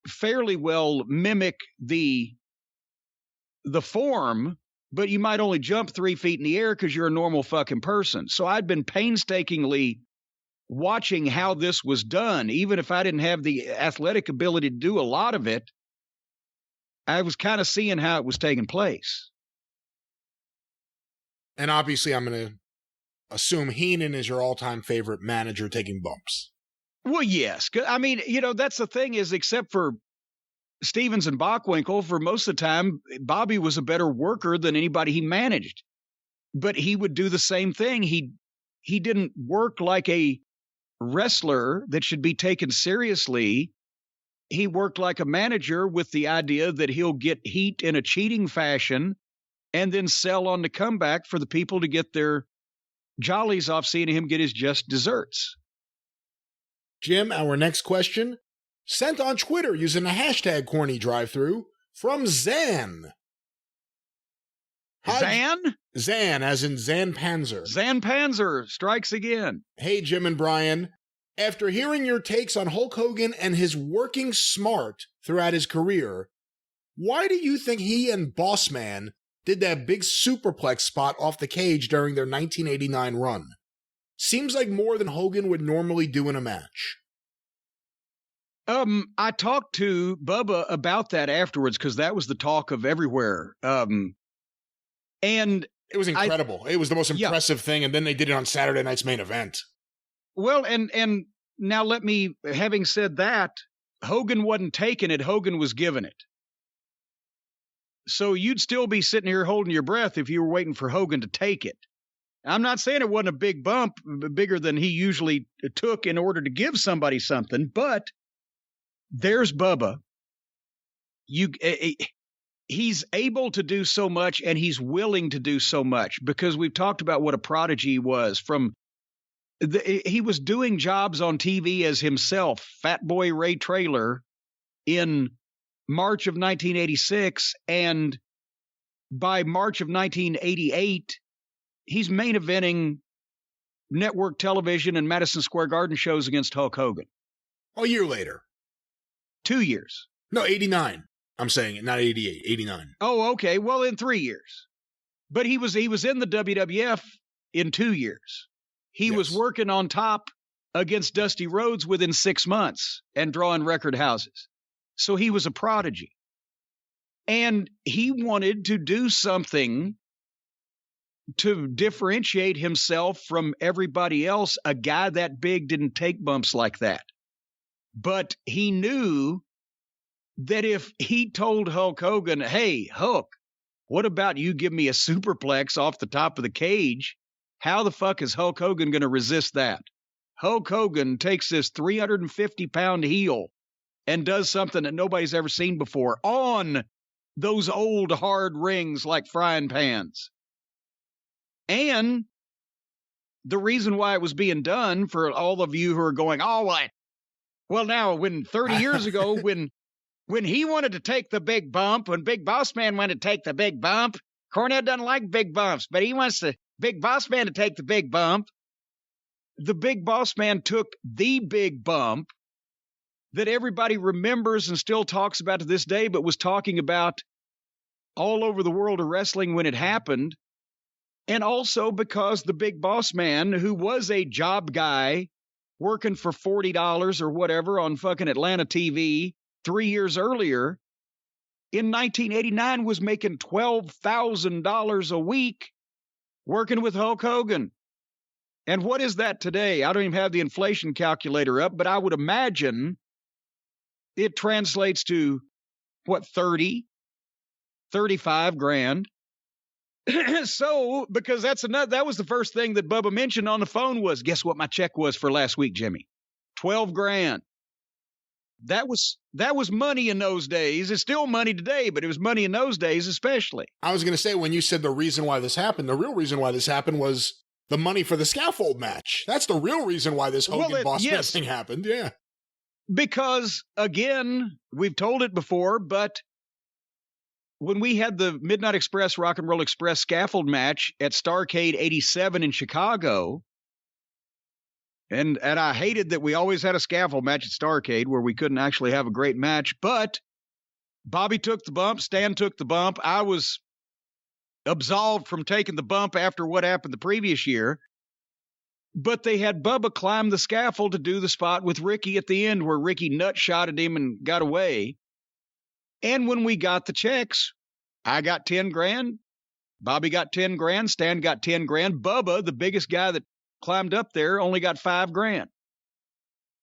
fairly well mimic the form, but you might only jump 3 feet in the air because you're a normal fucking person. So I'd been painstakingly watching how this was done. Even if I didn't have the athletic ability to do a lot of it, I was kind of seeing how it was taking place. And obviously, I'm going to assume Heenan is your all-time favorite manager taking bumps. Well, yes. I mean, that's the thing is, except for Stevens and Bockwinkel, for most of the time, Bobby was a better worker than anybody he managed. But he would do the same thing. He didn't work like a wrestler that should be taken seriously. He worked like a manager with the idea that he'll get heat in a cheating fashion and then sell on the comeback for the people to get their jollies off seeing him get his just desserts. Jim, our next question, sent on Twitter using the hashtag CornyDriveThru from Zan. Zan? Zan, as in Zan Panzer. Zan Panzer strikes again. Hey, Jim and Brian. After hearing your takes on Hulk Hogan and his working smart throughout his career, why do you think he and Bossman did that big superplex spot off the cage during their 1989 run? Seems like more than Hogan would normally do in a match. I talked to Bubba about that afterwards because that was the talk of everywhere. And it was incredible. It was the most impressive thing. And then they did it on Saturday night's main event. Well, and now having said that, Hogan wasn't taking it. Hogan was giving it. So you'd still be sitting here holding your breath if you were waiting for Hogan to take it. I'm not saying it wasn't a big bump, bigger than he usually took in order to give somebody something, but there's Bubba. He's able to do so much, and he's willing to do so much because we've talked about what a prodigy he was. He was doing jobs on TV as himself, Fat Boy Ray Traylor, in March of 1986, and by March of 1988, he's main eventing network television and Madison Square Garden shows against Hulk Hogan. A year later. 2 years. No, 89. I'm saying it, not 88, 89. Oh, okay. Well, in 3 years. But he was in the WWF in 2 years. He was working on top against Dusty Rhodes within 6 months and drawing record houses. So he was a prodigy. And he wanted to do something to differentiate himself from everybody else. A guy that big didn't take bumps like that. But he knew that if he told Hulk Hogan, hey, Hulk, what about you give me a superplex off the top of the cage? How the fuck is Hulk Hogan going to resist that? Hulk Hogan takes this 350-pound heel and does something that nobody's ever seen before on those old hard rings like frying pans. And the reason why it was being done, for all of you who are going, oh, what? Well, now, when 30 years ago, when he wanted to take the big bump, when Big Boss Man wanted to take the big bump, Cornette doesn't like big bumps, but he wants the Big Boss Man to take the big bump. The Big Boss Man took the big bump that everybody remembers and still talks about to this day, but was talking about all over the world of wrestling when it happened. And also because the Big Boss Man, who was a job guy working for $40 or whatever on fucking Atlanta TV 3 years earlier, in 1989 was making $12,000 a week working with Hulk Hogan. And what is that today? I don't even have the inflation calculator up, but I would imagine it translates to, what, 30, 35 grand. So, because that was the first thing that Bubba mentioned on the phone was, guess what my check was for last week, Jimmy? 12 grand. That was money in those days. It's still money today, but it was money in those days especially. I was going to say, when you said the reason why this happened, the real reason why this happened was the money for the scaffold match. That's the real reason why this Hogan Boss Man thing happened, yeah. Because, again, we've told it before, but when we had the Midnight Express, Rock and Roll Express scaffold match at Starrcade 87 in Chicago, And I hated that we always had a scaffold match at Starrcade where we couldn't actually have a great match. But Bobby took the bump. Stan took the bump. I was absolved from taking the bump after what happened the previous year. But they had Bubba climb the scaffold to do the spot with Ricky at the end where Ricky nutshotted him and got away. And when we got the checks, I got 10 grand. Bobby got 10 grand. Stan got 10 grand. Bubba, the biggest guy that climbed up there, only got 5 grand.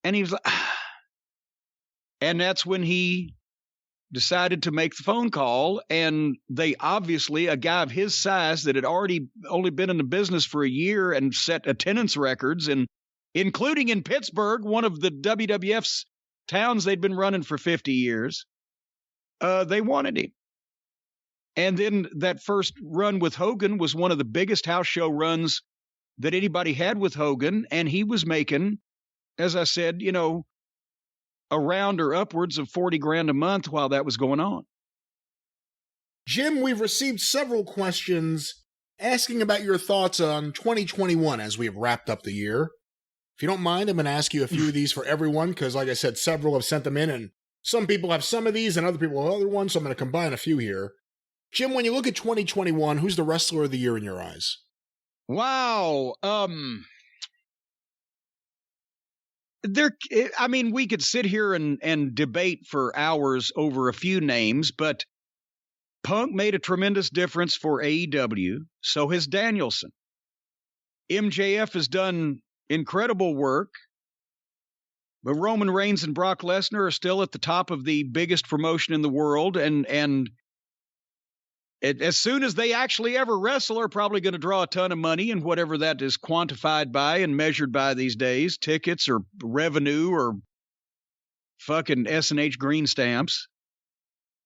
And he was like, and that's when he decided to make the phone call. And they obviously, a guy of his size that had already only been in the business for a year and set attendance records, and including in Pittsburgh, one of the WWF's towns they'd been running for 50 years, they wanted him. And then that first run with Hogan was one of the biggest house show runs that anybody had with Hogan. And he was making, as I said, around or upwards of 40 grand a month while that was going on. Jim, we've received several questions asking about your thoughts on 2021 as we have wrapped up the year. If you don't mind, I'm going to ask you a few of these for everyone because, like I said, several have sent them in, and some people have some of these and other people have other ones, so I'm going to combine a few here. Jim, when you look at 2021, who's the wrestler of the year in your eyes? Wow. We could sit here and debate for hours over a few names, but Punk made a tremendous difference for AEW. So has Danielson. MJF has done incredible work, but Roman Reigns and Brock Lesnar are still at the top of the biggest promotion in the world, and as soon as they actually ever wrestle, are probably going to draw a ton of money, and whatever that is quantified by and measured by these days, tickets or revenue or fucking S&H green stamps.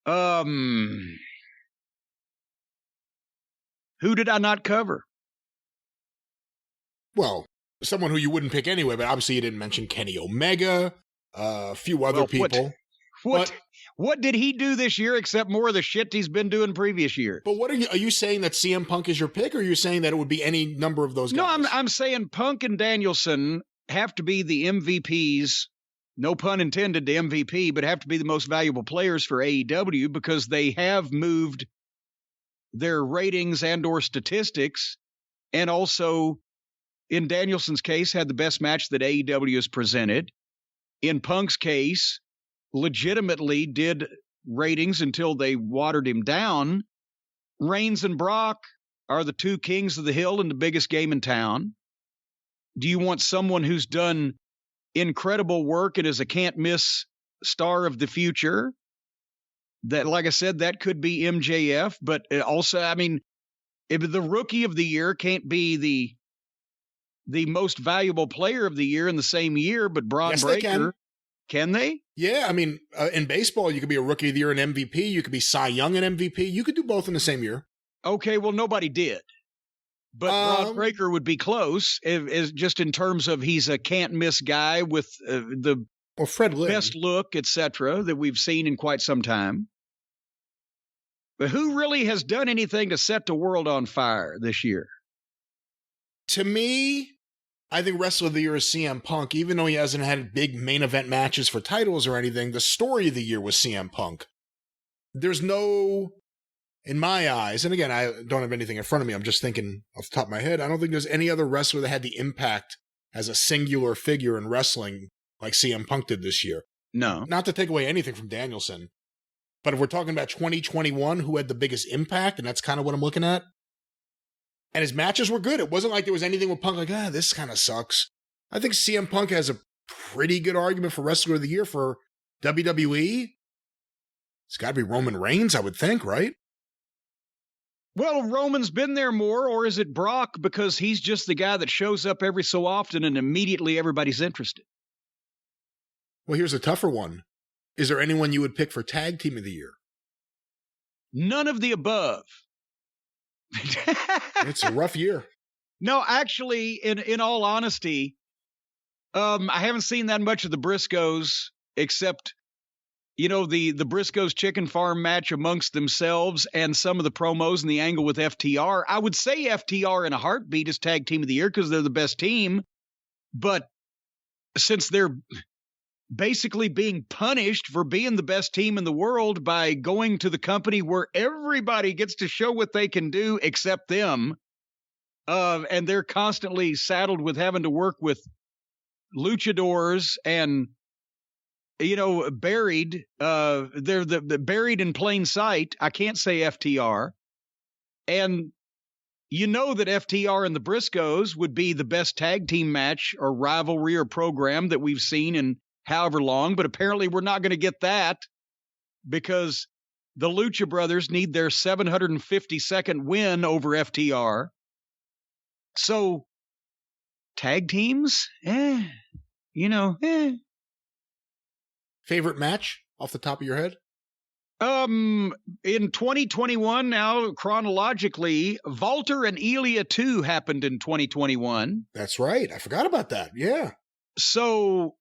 Who did I not cover? Well, someone who you wouldn't pick anyway, but obviously you didn't mention Kenny Omega, a few other people. What did he do this year except more of the shit he's been doing previous years? But what are you saying that CM Punk is your pick, or are you saying that it would be any number of those guys? No, I'm saying Punk and Danielson have to be the MVPs, no pun intended to MVP, but have to be the most valuable players for AEW because they have moved their ratings and or statistics, and also in Danielson's case had the best match that AEW has presented. In Punk's case, legitimately did ratings until they watered him down. Reigns and Brock are the two kings of the hill and the biggest game in town. Do you want someone who's done incredible work and is a can't-miss star of the future? That, like I said, that could be MJF, but also, if the rookie of the year can't be the most valuable player of the year in the same year, but Braun Breaker, can they? Yeah, in baseball, you could be a rookie of the year and MVP. You could be Cy Young and MVP. You could do both in the same year. Okay, well, nobody did. But Braun Breaker would be close, just in terms of he's a can't-miss guy with the Fred Lynn. Best look, etc., that we've seen in quite some time. But who really has done anything to set the world on fire this year? To me, I think Wrestler of the Year is CM Punk. Even though he hasn't had big main event matches for titles or anything, the story of the year was CM Punk. There's no, in my eyes, and again, I don't have anything in front of me, I'm just thinking off the top of my head, I don't think there's any other wrestler that had the impact as a singular figure in wrestling like CM Punk did this year. No. Not to take away anything from Danielson, but if we're talking about 2021, who had the biggest impact, and that's kind of what I'm looking at, and his matches were good. It wasn't like there was anything with Punk like, this kind of sucks. I think CM Punk has a pretty good argument for Wrestler of the Year for WWE. It's got to be Roman Reigns, I would think, right? Well, Roman's been there more, or is it Brock because he's just the guy that shows up every so often and immediately everybody's interested? Well, here's a tougher one. Is there anyone you would pick for Tag Team of the Year? None of the above. It's a rough year. No, actually, in all honesty, I haven't seen that much of the Briscoes, except, the Briscoes chicken farm match amongst themselves and some of the promos and the angle with FTR. I would say FTR in a heartbeat is Tag Team of the Year because they're the best team. But since they're basically being punished for being the best team in the world by going to the company where everybody gets to show what they can do except them. And they're constantly saddled with having to work with luchadors and, buried. They're the buried in plain sight. I can't say FTR. And that FTR and the Briscoes would be the best tag team match or rivalry or program that we've seen in however long, but apparently we're not going to get that because the Lucha Brothers need their 752nd win over FTR. So tag teams, Favorite match off the top of your head? In 2021, now chronologically, Walter and Ilya 2 happened in 2021. That's right. I forgot about that. Yeah. So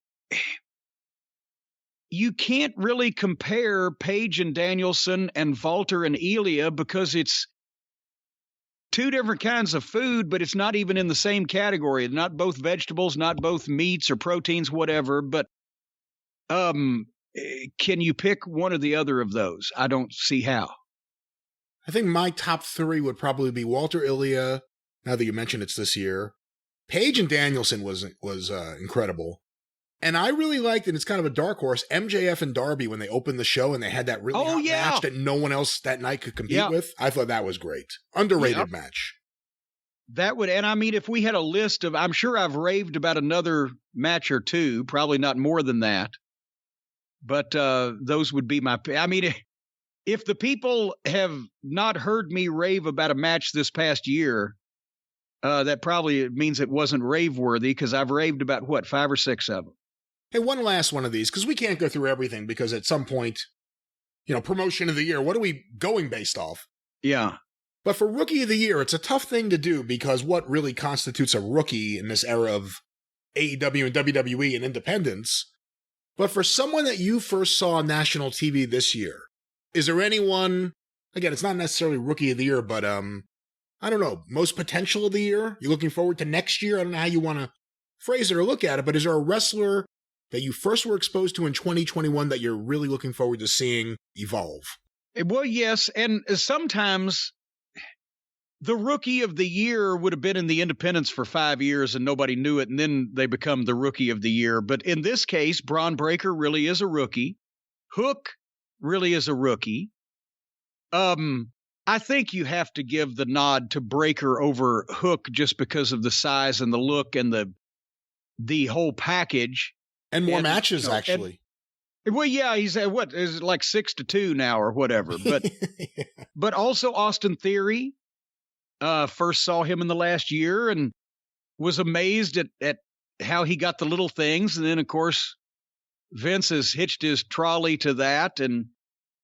you can't really compare Paige and Danielson and Walter and Ilya because it's two different kinds of food, but it's not even in the same category. Not both vegetables, not both meats or proteins, whatever. But can you pick one or the other of those? I don't see how. I think my top three would probably be Walter, Ilya. Now that you mentioned it's this year, Paige and Danielson was incredible. And I really liked, and it's kind of a dark horse, MJF and Darby when they opened the show and they had that really hot match that no one else that night could compete with. I thought that was great. Underrated match. That would, and I mean, if we had a list of, I'm sure I've raved about another match or two, probably not more than that. But those would be my, I mean, if the people have not heard me rave about a match this past year, that probably means it wasn't rave-worthy because I've raved about, 5 or 6 of them. Hey, one last one of these, because we can't go through everything, because at some point, promotion of the year, what are we going based off? Yeah. But for Rookie of the Year, it's a tough thing to do, because what really constitutes a rookie in this era of AEW and WWE and independence? But for someone that you first saw on national TV this year, is there anyone, again, it's not necessarily Rookie of the Year, but I don't know, most potential of the year? You're looking forward to next year? I don't know how you want to phrase it or look at it, but is there a wrestler that you first were exposed to in 2021 that you're really looking forward to seeing evolve? Well, yes, and sometimes the Rookie of the Year would have been in the independents for 5 years and nobody knew it, and then they become the Rookie of the Year. But in this case, Braun Breaker really is a rookie. Hook really is a rookie. I think you have to give the nod to Breaker over Hook just because of the size and the look and the whole package. And more matches, actually. Well, yeah, he's is it like 6-2 now or whatever. But yeah. But also Austin Theory. First saw him in the last year and was amazed at how he got the little things. And then, of course, Vince has hitched his trolley to that.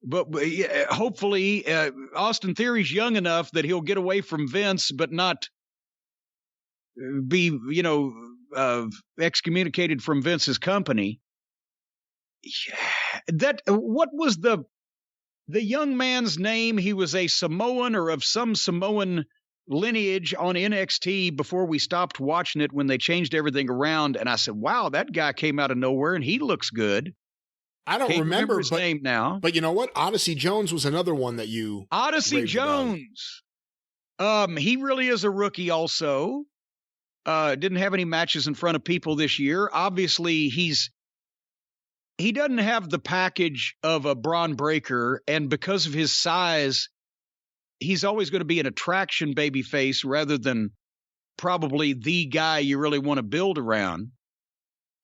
But hopefully Austin Theory's young enough that he'll get away from Vince, but not be, excommunicated from Vince's company. What was the young man's name? He was a Samoan or of some Samoan lineage on NXT before we stopped watching it when they changed everything around. And I said, wow, that guy came out of nowhere and he looks good. I don't remember his name now. But you know what? Odyssey Jones was another one that you Odyssey Jones. He really is a rookie also. Didn't have any matches in front of people this year. Obviously, he doesn't have the package of a Braun Breaker, and because of his size, he's always going to be an attraction babyface rather than probably the guy you really want to build around.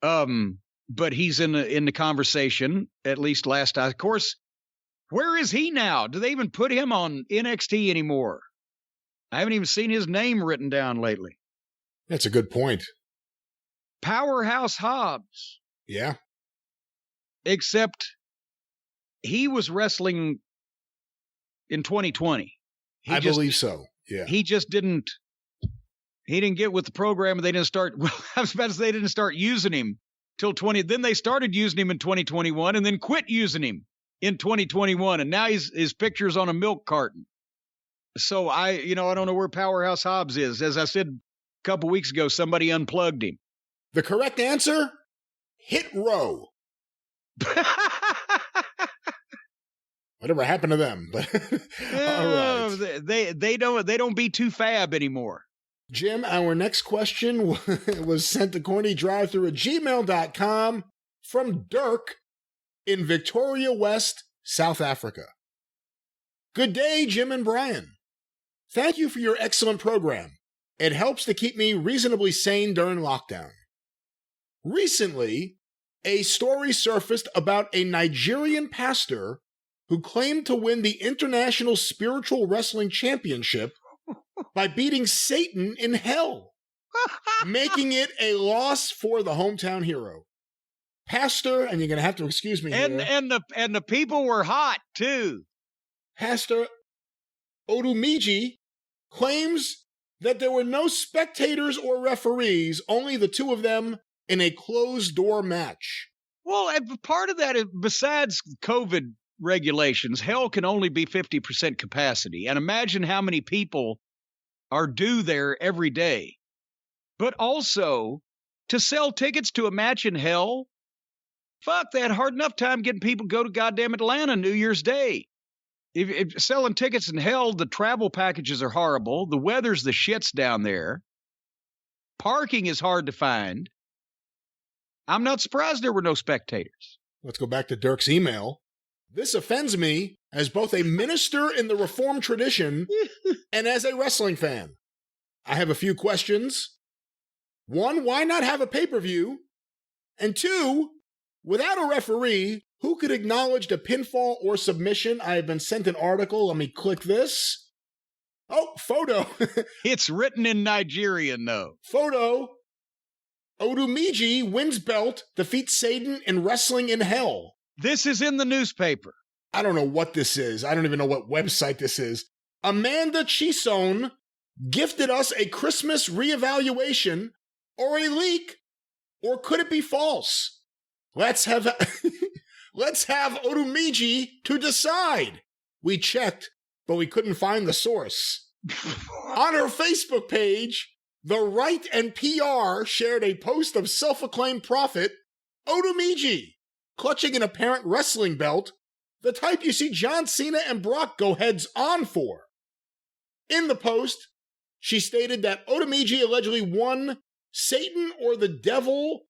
But he's in the conversation, at least last time. Of course, where is he now? Do they even put him on NXT anymore? I haven't even seen his name written down lately. That's a good point. Powerhouse Hobbs. Yeah. Except he was wrestling in 2020. I believe so. Yeah. He just didn't get with the program, and they didn't start. Well, I was about to say they didn't start using him till 20. Then they started using him in 2021 and then quit using him in 2021. And now his picture's on a milk carton. So I don't know where Powerhouse Hobbs is. As I said a couple weeks ago, somebody unplugged him. The correct answer Hit Row. Whatever happened to them? But all right. They don't be too fab anymore. Jim, our next question was sent to CornyDriveThru@gmail.com from Dirk in Victoria West, South Africa. Good day, Jim and Brian. Thank you for your excellent program. It helps to keep me reasonably sane during lockdown. Recently, a story surfaced about a Nigerian pastor who claimed to win the International Spiritual Wrestling Championship by beating Satan in hell, making it a loss for the hometown hero. Pastor, and you're going to have to excuse me here. And the people were hot, too. Pastor Odumiji claims that there were no spectators or referees, only the two of them in a closed-door match. Well, part of that is, besides COVID regulations, hell can only be 50% capacity. And imagine how many people are due there every day. But also, to sell tickets to a match in hell, fuck, they had hard enough time getting people to go to goddamn Atlanta New Year's Day. If selling tickets in hell, the travel packages are horrible. The weather's the shits down there. Parking is hard to find. I'm not surprised there were no spectators. Let's go back to Dirk's email. This offends me as both a minister in the Reformed tradition and as a wrestling fan. I have a few questions. 1, why not have a pay-per-view? And 2, without a referee, who could acknowledge the pinfall or submission? I have been sent an article. Let me click this. Oh, photo. It's written in Nigerian, though. Photo. Odumiji wins belt, defeats Satan in Wrestling in Hell. This is in the newspaper. I don't know what this is. I don't even know what website this is. Amanda Chisone gifted us a Christmas reevaluation or a leak, or could it be false? Let's have Odumiji to decide. We checked, but we couldn't find the source. On her Facebook page, The Right and PR shared a post of self-acclaimed prophet Odumiji clutching an apparent wrestling belt, the type you see John Cena and Brock go heads on for. In the post, she stated that Odumiji allegedly won Satan or the devil,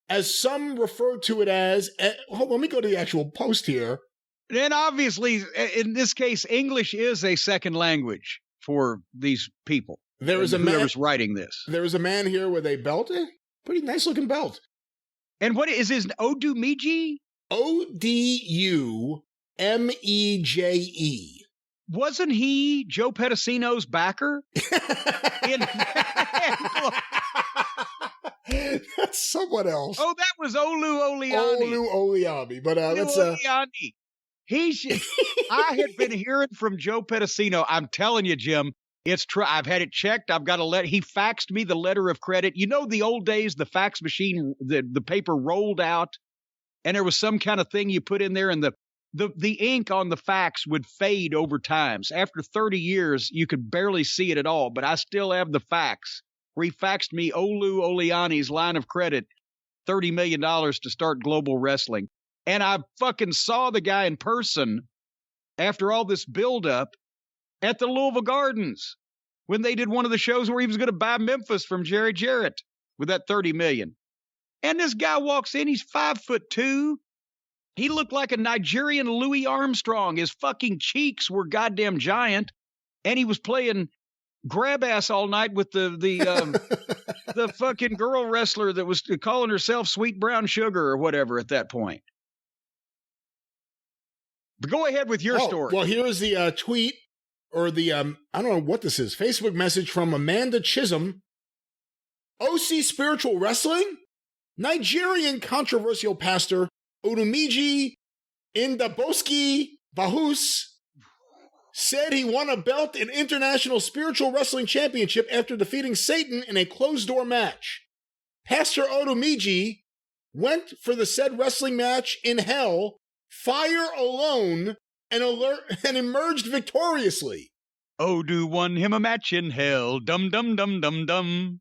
as some referred to it as. Hold on, let me go to the actual post here. And obviously, in this case, English is a second language for these people. There is a man whoever's writing this. There is a man here with a belt, pretty nice looking belt. And what is his Odumiji? Odumeje. Wasn't he Joe Pedicino's backer? That's someone else. Oh, that was Olu Oliani. Olu Oliani. But let's. Oliani. I had been hearing from Joe Pedicino. I'm telling you, Jim, it's true. I've had it checked. I've got a letter. He faxed me the letter of credit. You know, the old days, the fax machine, the paper rolled out, and there was some kind of thing you put in there, and the ink on the fax would fade over time. So after 30 years, you could barely see it at all. But I still have the fax where he faxed me Olu Oliani's line of credit, $30 million to start Global Wrestling. And I fucking saw the guy in person after all this buildup at the Louisville Gardens when they did one of the shows where he was going to buy Memphis from Jerry Jarrett with that $30 million. And this guy walks in, he's 5'2". He looked like a Nigerian Louis Armstrong. His fucking cheeks were goddamn giant. And he was playing grab ass all night with the fucking girl wrestler that was calling herself Sweet Brown Sugar or whatever at that point. But go ahead with your story. Well, here's the tweet, or the, I don't know what this is, Facebook message from Amanda Chisholm. OC Spiritual Wrestling? Nigerian controversial pastor Odumiji Indaboski Bahus said he won a belt in International Spiritual Wrestling Championship after defeating Satan in a closed-door match. Pastor Odumiji went for the said wrestling match in hell, fire alone, and emerged victoriously. Odu won him a match in hell, dum dum dum dum dum.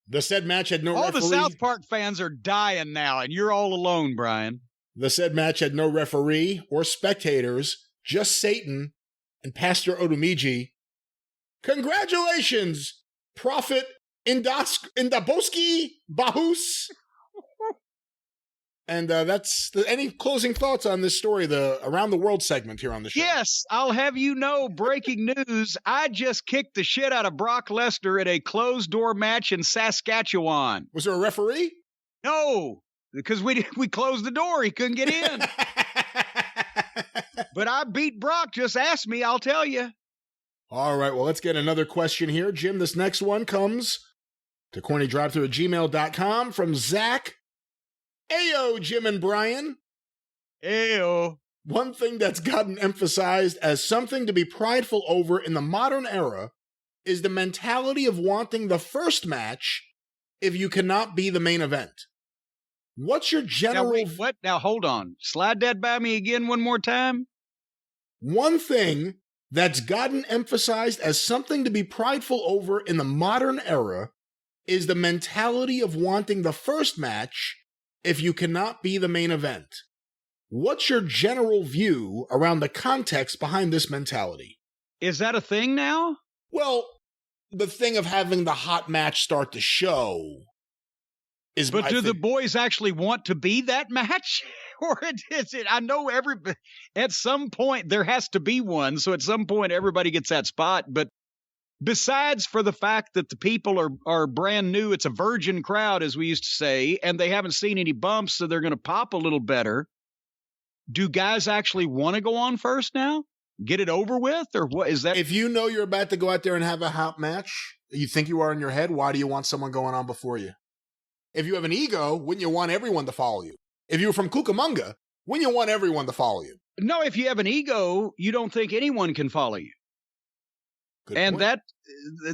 The said match had no all referee. the South Park fans are dying now, and you're all alone, Brian. The said match had no referee or spectators, just Satan and Pastor Odomiji. Congratulations, Prophet Indaboski Bahus. And that's any closing thoughts on this story, the Around the World segment here on the show? Yes, I'll have you know, breaking news, I just kicked the shit out of Brock Lesnar in a closed-door match in Saskatchewan. Was there a referee? No, because we closed the door. He couldn't get in. But I beat Brock. Just ask me, I'll tell you. All right, well, let's get another question here. Jim, this next one comes to CornyDriveThru@gmail.com from Zach. Ayo, Jim and Brian. Ayo. One thing that's gotten emphasized as something to be prideful over in the modern era is the mentality of wanting the first match if you cannot be the main event. What's your general... Now, wait, what? Now, hold on. Slide that by me again one more time. One thing that's gotten emphasized as something to be prideful over in the modern era is the mentality of wanting the first match if you cannot be the main event. What's your general view around the context behind this mentality? Is that a thing now? Well, the thing of having the hot match start the show is... But do the boys actually want to be that match? Or is it? I know at some point there has to be one, so at some point everybody gets that spot. But besides for the fact that the people are brand new, it's a virgin crowd, as we used to say, and they haven't seen any bumps, so they're going to pop a little better. Do guys actually want to go on first now? Get it over with? Or what is that? If you know you're about to go out there and have a hot match, you think you are in your head, why do you want someone going on before you? If you have an ego, wouldn't you want everyone to follow you? If you were from Cucamonga, wouldn't you want everyone to follow you? No, if you have an ego, you don't think anyone can follow you. Good and point.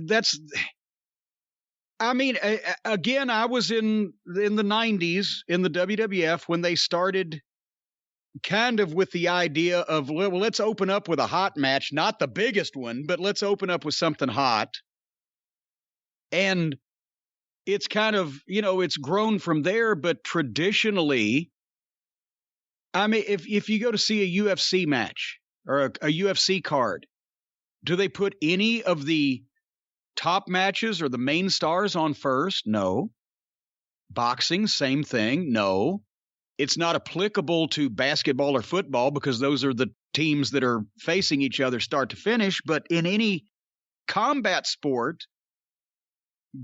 that's, I mean, again, I was in the 90s in the WWF when they started kind of with the idea of, well, let's open up with a hot match, not the biggest one, but let's open up with something hot. And it's kind of, it's grown from there, but traditionally, I mean, if you go to see a UFC match or a UFC card, do they put any of the top matches or the main stars on first? No. Boxing, same thing. No. It's not applicable to basketball or football because those are the teams that are facing each other start to finish. But in any combat sport,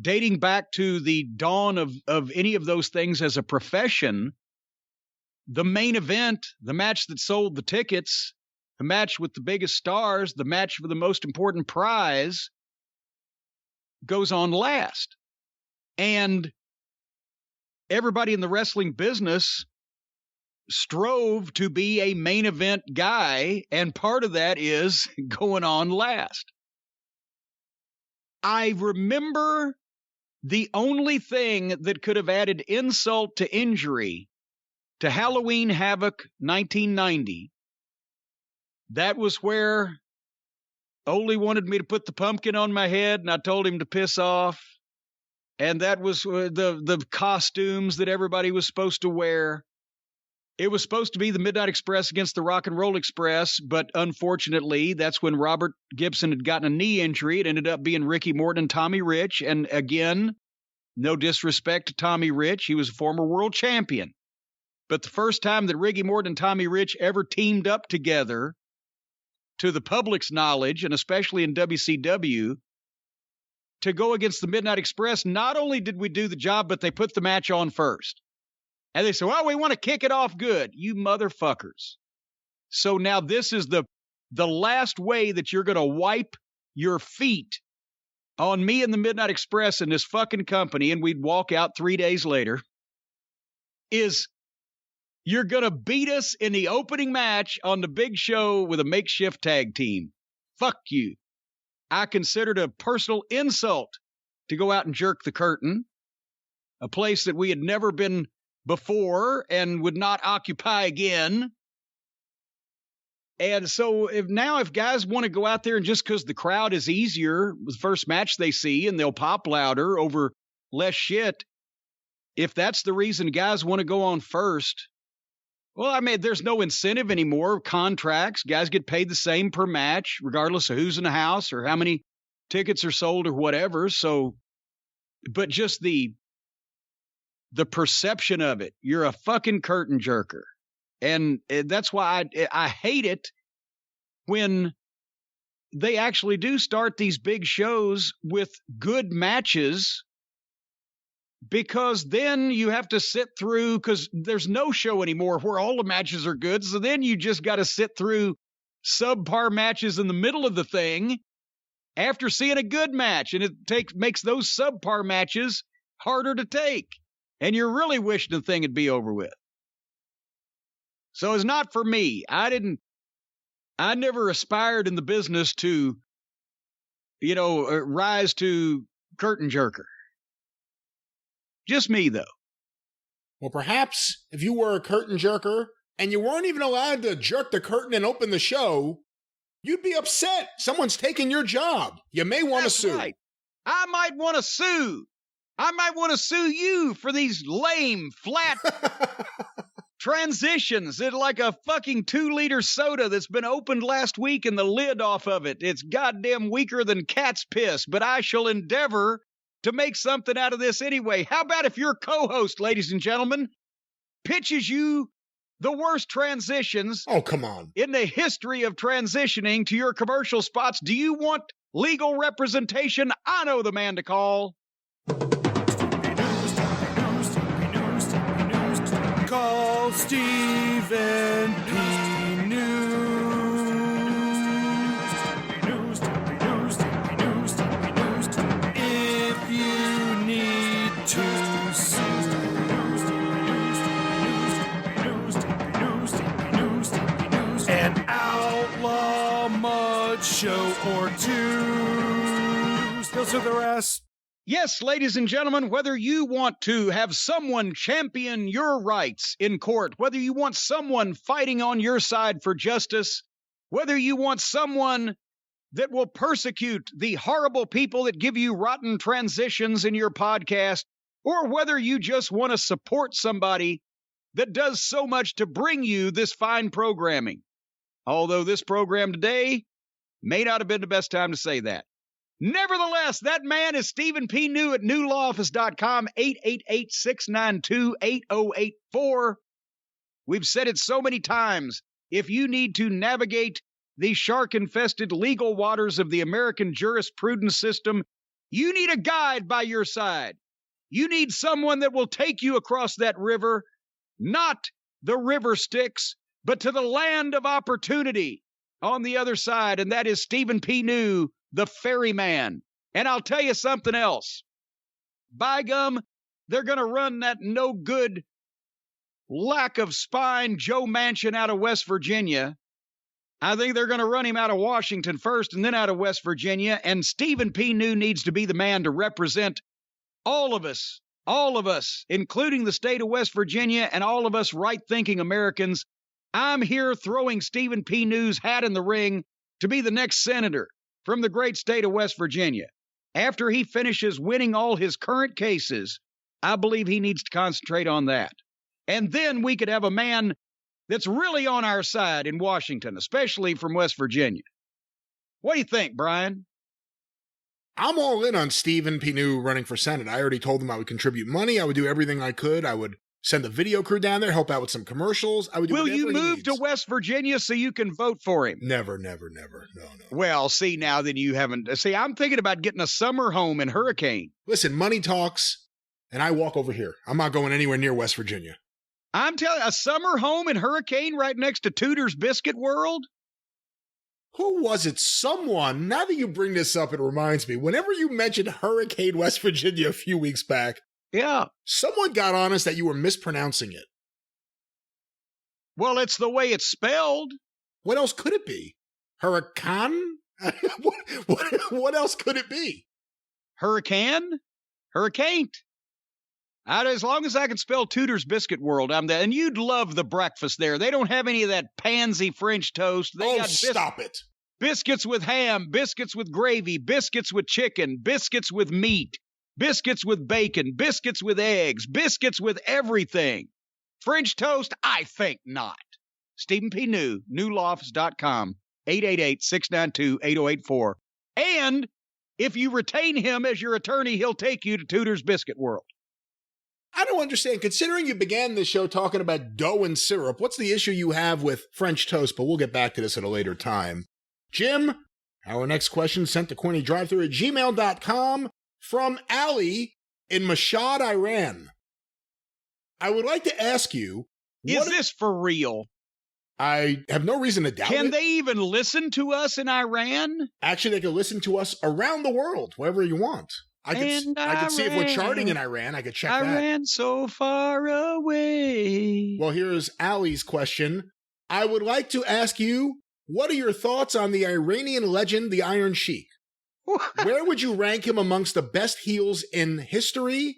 dating back to the dawn of any of those things as a profession, the main event, the match that sold the tickets, the match with the biggest stars, the match for the most important prize goes on last. And everybody in the wrestling business strove to be a main event guy, and part of that is going on last. I remember the only thing that could have added insult to injury to Halloween Havoc 1990. That was where Ole wanted me to put the pumpkin on my head, and I told him to piss off. And that was the costumes that everybody was supposed to wear. It was supposed to be the Midnight Express against the Rock and Roll Express, but unfortunately, that's when Robert Gibson had gotten a knee injury. It ended up being Ricky Morton and Tommy Rich. And again, no disrespect to Tommy Rich. He was a former world champion. But the first time that Ricky Morton and Tommy Rich ever teamed up together, to the public's knowledge, and especially in WCW, to go against the Midnight Express, not only did we do the job, but they put the match on first. And they said, well, we want to kick it off good. You motherfuckers. So now this is the last way that you're going to wipe your feet on me and the Midnight Express and this fucking company, and we'd walk out 3 days later, is you're going to beat us in the opening match on the big show with a makeshift tag team. Fuck you. I considered a personal insult to go out and jerk the curtain, a place that we had never been before and would not occupy again. And so if guys want to go out there and just because the crowd is easier with the first match they see and they'll pop louder over less shit. If that's the reason guys want to go on first, well, I mean, there's no incentive anymore. Contracts, guys get paid the same per match, regardless of who's in the house or how many tickets are sold or whatever. So, but just the perception of it, you're a fucking curtain jerker. And that's why I hate it when they actually do start these big shows with good matches, because then you have to sit through, because there's no show anymore where all the matches are good. So then you just got to sit through subpar matches in the middle of the thing after seeing a good match. And it makes those subpar matches harder to take. And you're really wishing the thing would be over with. So it's not for me. I never aspired in the business to, rise to curtain jerker. Just me, though. Well, perhaps if you were a curtain jerker and you weren't even allowed to jerk the curtain and open the show, you'd be upset. Someone's taking your job. You may want to sue. Right. I might want to sue. I might want to sue you for these lame, flat transitions. It's like a fucking 2-liter soda that's been opened last week and the lid off of it. It's goddamn weaker than cat's piss, but I shall endeavor to make something out of this anyway. How about if your co-host, ladies and gentlemen, pitches you the worst transitions come on, in the history of transitioning to your commercial spots? Do you want legal representation? I know the man to call. Call Stephen P. News. If you need to sue. An outlaw mud show or two. Still sue the rest. Yes, ladies and gentlemen, whether you want to have someone champion your rights in court, whether you want someone fighting on your side for justice, whether you want someone that will persecute the horrible people that give you rotten transitions in your podcast, or whether you just want to support somebody that does so much to bring you this fine programming. Although this program today may not have been the best time to say that. Nevertheless, that man is Stephen P. New at newlawoffice.com, 888-692-8084. We've said it so many times. If you need to navigate the shark-infested legal waters of the American jurisprudence system, you need a guide by your side. You need someone that will take you across that river, not the river Styx, but to the land of opportunity on the other side, and that is Stephen P. New, the ferryman. And I'll tell you something else. By gum, they're going to run that no good, lack of spine Joe Manchin out of West Virginia. I think they're going to run him out of Washington first and then out of West Virginia. And Stephen P. New needs to be the man to represent all of us, including the state of West Virginia and all of us right-thinking Americans. I'm here throwing Stephen P. New's hat in the ring to be the next senator from the great state of West Virginia. After he finishes winning all his current cases, I believe he needs to concentrate on that. And then we could have a man that's really on our side in Washington, especially from West Virginia. What do you think, Brian? I'm all in on Stephen P. New running for Senate. I already told him I would contribute money. I would do everything I could. I would send the video crew down there, help out with some commercials. I would do Will whatever you he move needs. to West Virginia so you can vote for him? Never. No. Well, see, now that you haven't... See, I'm thinking about getting a summer home in Hurricane. Listen, money talks, and I walk over here. I'm not going anywhere near West Virginia. I'm telling you, a summer home in Hurricane right next to Tudor's Biscuit World? Who was it? Someone, now that you bring this up, it reminds me, whenever you mentioned Hurricane, West Virginia a few weeks back, yeah, someone got on us that you were mispronouncing it. Well, it's the way it's spelled. What else could it be? Hurricane? What else could it be? Hurricane? Hurricane. As long as I can spell Tudor's Biscuit World, I'm there. And you'd love the breakfast there. They don't have any of that pansy French toast. They got stop it. Biscuits with ham, biscuits with gravy, biscuits with chicken, biscuits with meat. Biscuits with bacon, biscuits with eggs, biscuits with everything. French toast? I think not. Stephen P. New, newlofts.com, 888-692-8084. And if you retain him as your attorney, he'll take you to Tudor's Biscuit World. I don't understand. Considering you began this show talking about dough and syrup, what's the issue you have with French toast? But we'll get back to this at a later time. Jim, our next question sent to CornyDriveThru@gmail.com from Ali in Mashhad, Iran. I would like to ask you... Is this for real? I have no reason to doubt it. Can they even listen to us in Iran? Actually, they can listen to us around the world, wherever you want. I could see if we're charting in Iran. I could check that. Iran so far away. Well, here's Ali's question. I would like to ask you, what are your thoughts on the Iranian legend, the Iron Sheik? Where would you rank him amongst the best heels in history?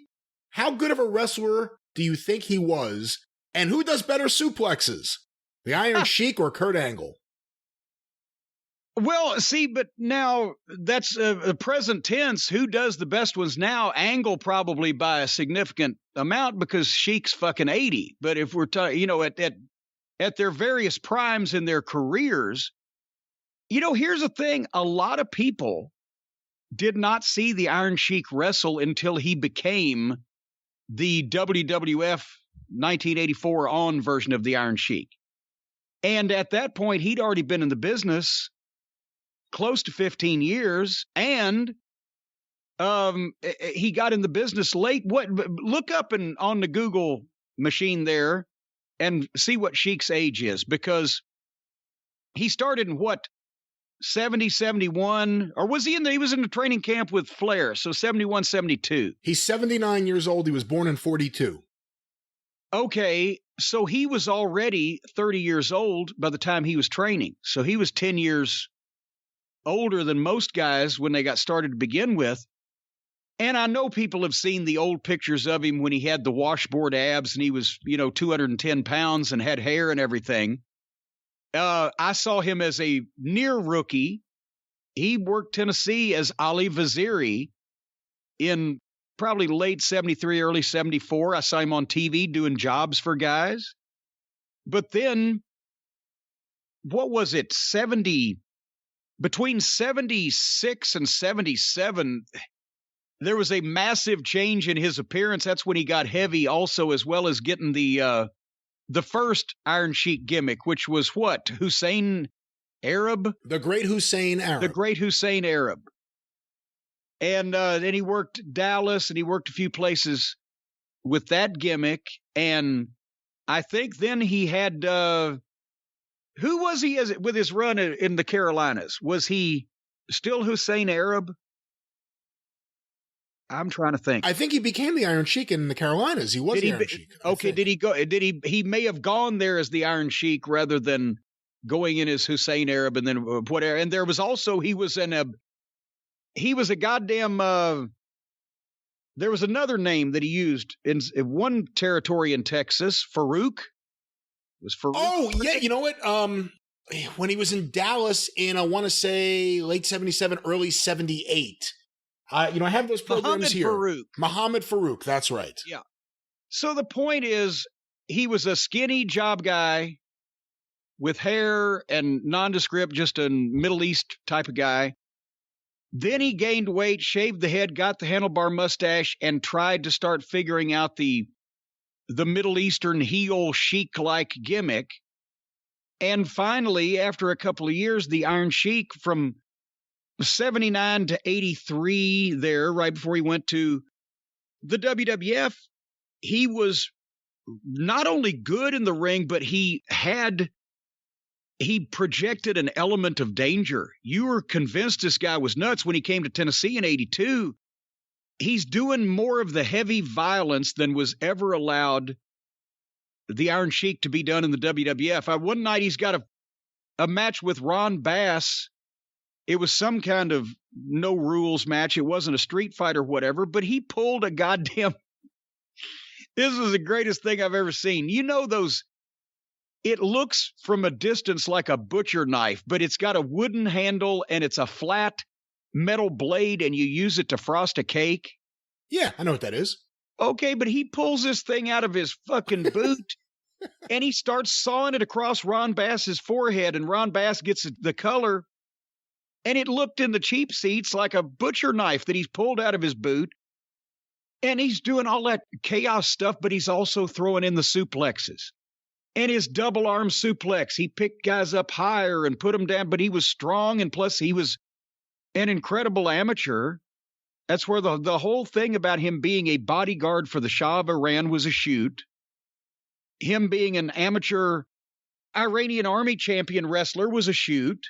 How good of a wrestler do you think he was? And who does better suplexes? The Iron Sheik or Kurt Angle? Well, see, but now that's a present tense. Who does the best ones now? Angle probably by a significant amount because Sheik's fucking 80. But if we're talking, at their various primes in their careers, here's the thing. A lot of people did not see the Iron Sheik wrestle until he became the WWF 1984 on version of the Iron Sheik. And at that point, he'd already been in the business close to 15 years, and he got in the business late. Look up on the Google machine there and see what Sheik's age is, because he started in 70, 71, or was he was in the training camp with Flair, so 71, 72. He's 79 years old. He was born in 42. Okay, so he was already 30 years old by the time he was training. So he was 10 years older than most guys when they got started to begin with. And I know people have seen the old pictures of him when he had the washboard abs and he was, 210 pounds and had hair and everything. I saw him as a near rookie. He worked Tennessee as Ali Vaziri in probably late 73, early 74. I saw him on TV doing jobs for guys. But then, what was it, between 76 and 77, there was a massive change in his appearance. That's when he got heavy also, as well as getting the first Iron Sheik gimmick, which was what? Hussein Arab? The Great Hussein Arab. The Great Hussein Arab. And then he worked Dallas, and he worked a few places with that gimmick. And I think then he had, who was he with his run in the Carolinas? Was he still Hussein Arab? I'm trying to think. I think he became the Iron Sheik in the Carolinas. He was the Iron Sheik. Okay, did he go? He may have gone there as the Iron Sheik rather than going in as Hussein Arab and then whatever. And there was also, he was a goddamn, there was another name that he used in one territory in Texas, Farouk. Was Farouk? Oh, yeah, you know what? When he was in Dallas in, I want to say, late 77, early 78. I have those programs Muhammad Farouk, that's right. Yeah. So the point is, he was a skinny job guy with hair and nondescript, just a Middle East type of guy. Then he gained weight, shaved the head, got the handlebar mustache, and tried to start figuring out the Middle Eastern heel Sheik-like gimmick. And finally, after a couple of years, the Iron Sheik from 79 to 83 there, right before he went to the WWF, he was not only good in the ring, but he projected an element of danger. You were convinced this guy was nuts when he came to Tennessee in 82. He's doing more of the heavy violence than was ever allowed the Iron Sheik to be done in the WWF. One night he's got a match with Ron Bass. It was some kind of no rules match. It wasn't a street fight or whatever, but he pulled a goddamn, this was the greatest thing I've ever seen. It looks from a distance like a butcher knife, but it's got a wooden handle and it's a flat metal blade and you use it to frost a cake. Yeah, I know what that is. Okay, but he pulls this thing out of his fucking boot and he starts sawing it across Ron Bass's forehead, and Ron Bass gets the color, and it looked in the cheap seats like a butcher knife that he's pulled out of his boot. And he's doing all that chaos stuff, but he's also throwing in the suplexes. And his double arm suplex, he picked guys up higher and put them down, but he was strong, and plus he was an incredible amateur. That's where the whole thing about him being a bodyguard for the Shah of Iran was a shoot. Him being an amateur Iranian army champion wrestler was a shoot.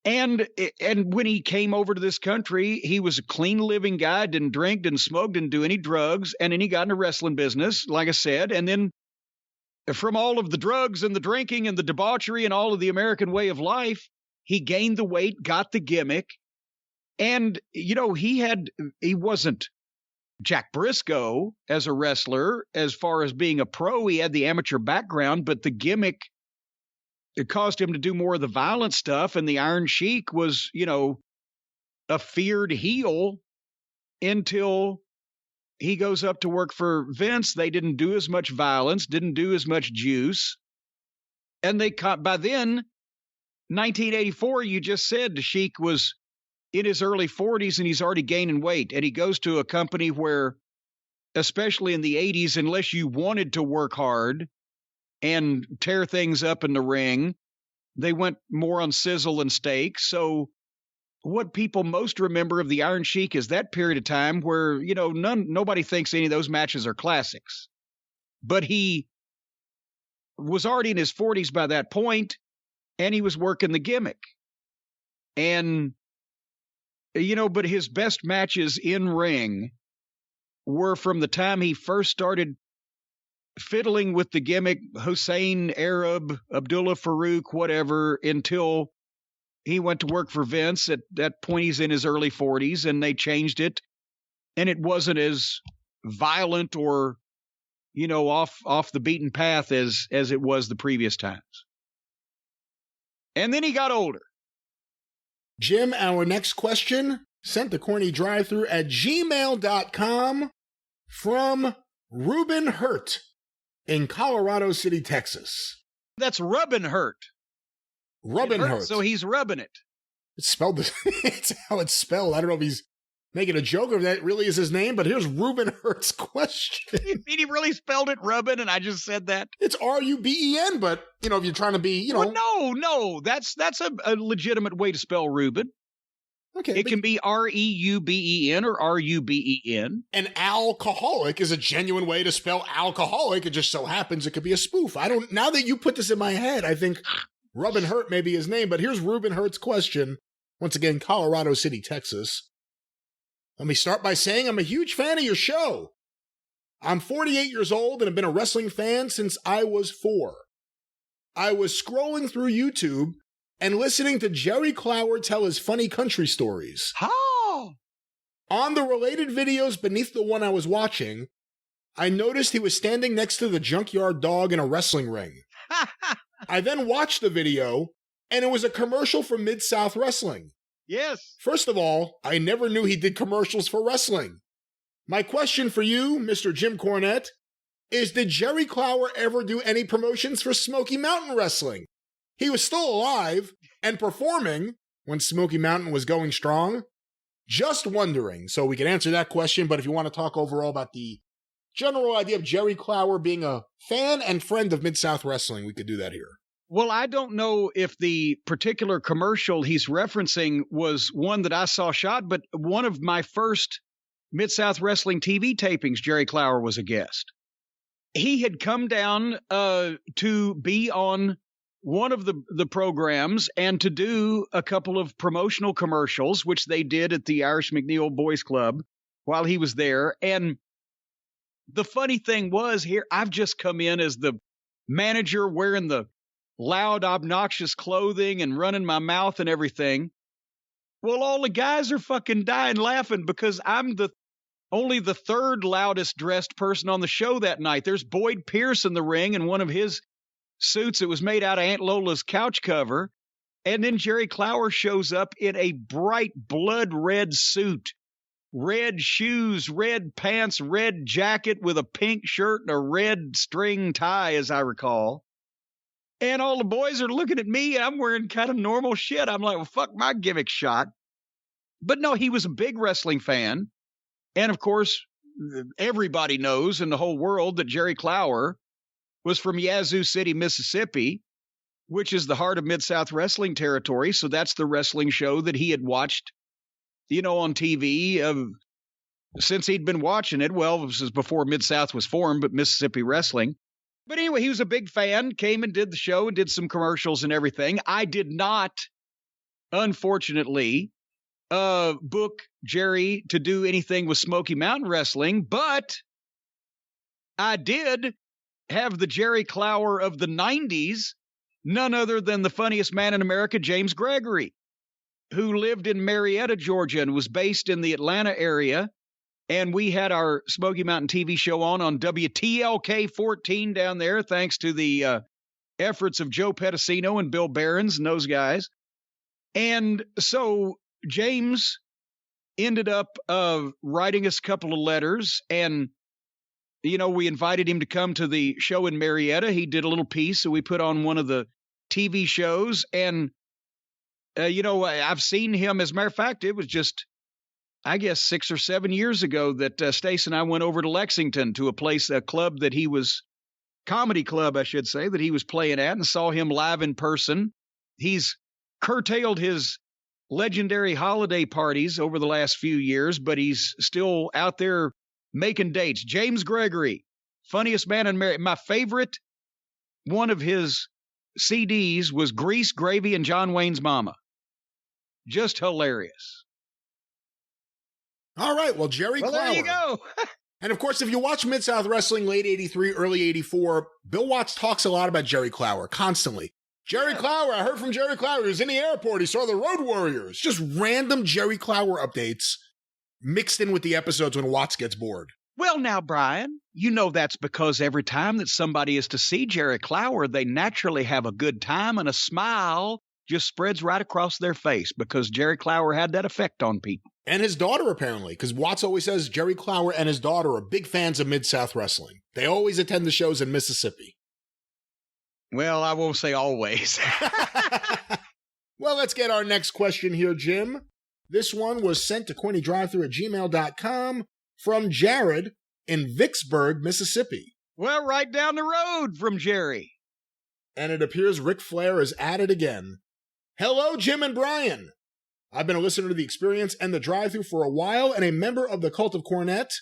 And when he came over to this country, he was a clean living guy, didn't drink, didn't smoke, didn't do any drugs. And then he got in the wrestling business, like I said. And then from all of the drugs and the drinking and the debauchery and all of the American way of life, he gained the weight, got the gimmick. And, you know, he wasn't Jack Briscoe as a wrestler. As far as being a pro, he had the amateur background, but the gimmick, it caused him to do more of the violent stuff. And the Iron Sheik was, you know, a feared heel until he goes up to work for Vince. They didn't do as much violence, didn't do as much juice. And by then, 1984, you just said the Sheik was in his early 40s and he's already gaining weight. And he goes to a company where, especially in the 80s, unless you wanted to work hard and tear things up in the ring, they went more on sizzle and steak. So what people most remember of the Iron Sheik is that period of time where, you know, nobody thinks any of those matches are classics. But he was already in his 40s by that point, and he was working the gimmick. And, you know, but his best matches in ring were from the time he first started fiddling with the gimmick, Hussein, Arab, Abdullah Farouk, whatever, until he went to work for Vince. At that point, he's in his early 40s, and they changed it. And it wasn't as violent or, you know, off the beaten path as it was the previous times. And then he got older. Jim, our next question sent to CornyDriveThru@gmail.com from Ruben Hurt in Colorado City, Texas. That's rubbin' hurt. Rubbin' Hurt. So he's rubbing it. It's spelled, it's how it's spelled. I don't know if he's making a joke or if that really is his name, but here's Ruben Hurt's question. You mean he really spelled it rubbin' and I just said that? It's Ruben, but, you know, if you're trying to be, you know. Well, no. That's a legitimate way to spell Ruben. Okay. It can be Reuben or Ruben. An alcoholic is a genuine way to spell alcoholic. It just so happens it could be a spoof. Now that you put this in my head, I think Ruben Hurt may be his name, but here's Ruben Hurt's question. Once again, Colorado City, Texas. Let me start by saying I'm a huge fan of your show. I'm 48 years old and have been a wrestling fan since I was 4. I was scrolling through YouTube and listening to Jerry Clower tell his funny country stories. How? On the related videos beneath the one I was watching, I noticed he was standing next to the junkyard dog in a wrestling ring. I then watched the video, and it was a commercial for Mid-South Wrestling. Yes. First of all, I never knew he did commercials for wrestling. My question for you, Mr. Jim Cornette, is did Jerry Clower ever do any promotions for Smoky Mountain Wrestling? He was still alive and performing when Smoky Mountain was going strong. Just wondering. So we can answer that question, but if you want to talk overall about the general idea of Jerry Clower being a fan and friend of Mid-South Wrestling, we could do that here. Well, I don't know if the particular commercial he's referencing was one that I saw shot, but one of my first Mid-South Wrestling TV tapings, Jerry Clower was a guest. He had come down to be on one of the programs and to do a couple of promotional commercials, which they did at the Irish McNeil Boys Club while he was there. And the funny thing was, here, I've just come in as the manager wearing the loud, obnoxious clothing and running my mouth and everything. Well, all the guys are fucking dying laughing because I'm only the third loudest dressed person on the show that night. There's Boyd Pierce in the ring in one of his suits that was made out of Aunt Lola's couch cover. And then Jerry Clower shows up in a bright blood red suit red shoes, red pants, red jacket with a pink shirt and a red string tie, as I recall. And all the boys are looking at me, and I'm wearing kind of normal shit. I'm like, well, fuck my gimmick shot. But no, he was a big wrestling fan. And of course, everybody knows in the whole world that Jerry Clower was from Yazoo City, Mississippi, which is the heart of Mid-South Wrestling territory. So that's the wrestling show that he had watched, on TV since he'd been watching it. Well, this was before Mid-South was formed, but Mississippi Wrestling. But anyway, he was a big fan, came and did the show and did some commercials and everything. I did not, unfortunately, book Jerry to do anything with Smoky Mountain Wrestling, but I did have the Jerry Clower of the 90s, none other than the funniest man in America, James Gregory, who lived in Marietta, Georgia, and was based in the Atlanta area. And we had our Smoky Mountain TV show on WTLK 14 down there, thanks to the efforts of Joe Pedicino and Bill Behrens and those guys. And so James ended up writing us a couple of letters, and, we invited him to come to the show in Marietta. He did a little piece, so we put on one of the TV shows. And, I've seen him. As a matter of fact, it was just, I guess, 6 or 7 years ago that Stace and I went over to Lexington to a club that he was, comedy club, I should say, that he was playing at, and saw him live in person. He's curtailed his legendary holiday parties over the last few years, but he's still out there making dates. James Gregory, funniest man in America. My favorite one of his CDs was Grease, Gravy, and John Wayne's Mama. Just hilarious. All right, well, Jerry Clower. There you go. And of course, if you watch Mid-South Wrestling late 83, early 84, Bill Watts talks a lot about Jerry Clower constantly. Jerry Clower, I heard from Jerry Clower. He was in the airport. He saw the Road Warriors. Just random Jerry Clower updates mixed in with the episodes when Watts gets bored. Well, now, Brian, that's because every time that somebody is to see Jerry Clower, they naturally have a good time, and a smile just spreads right across their face because Jerry Clower had that effect on people. And his daughter, apparently, because Watts always says Jerry Clower and his daughter are big fans of Mid-South Wrestling. They always attend the shows in Mississippi. Well, I won't say always. Well, let's get our next question here, Jim. This one was sent to CornyDriveThru@gmail.com from Jared in Vicksburg, Mississippi. Well, right down the road from Jerry. And it appears Ric Flair is at it again. Hello, Jim and Brian. I've been a listener to The Experience and The Drive-Thru for a while and a member of the Cult of Cornette.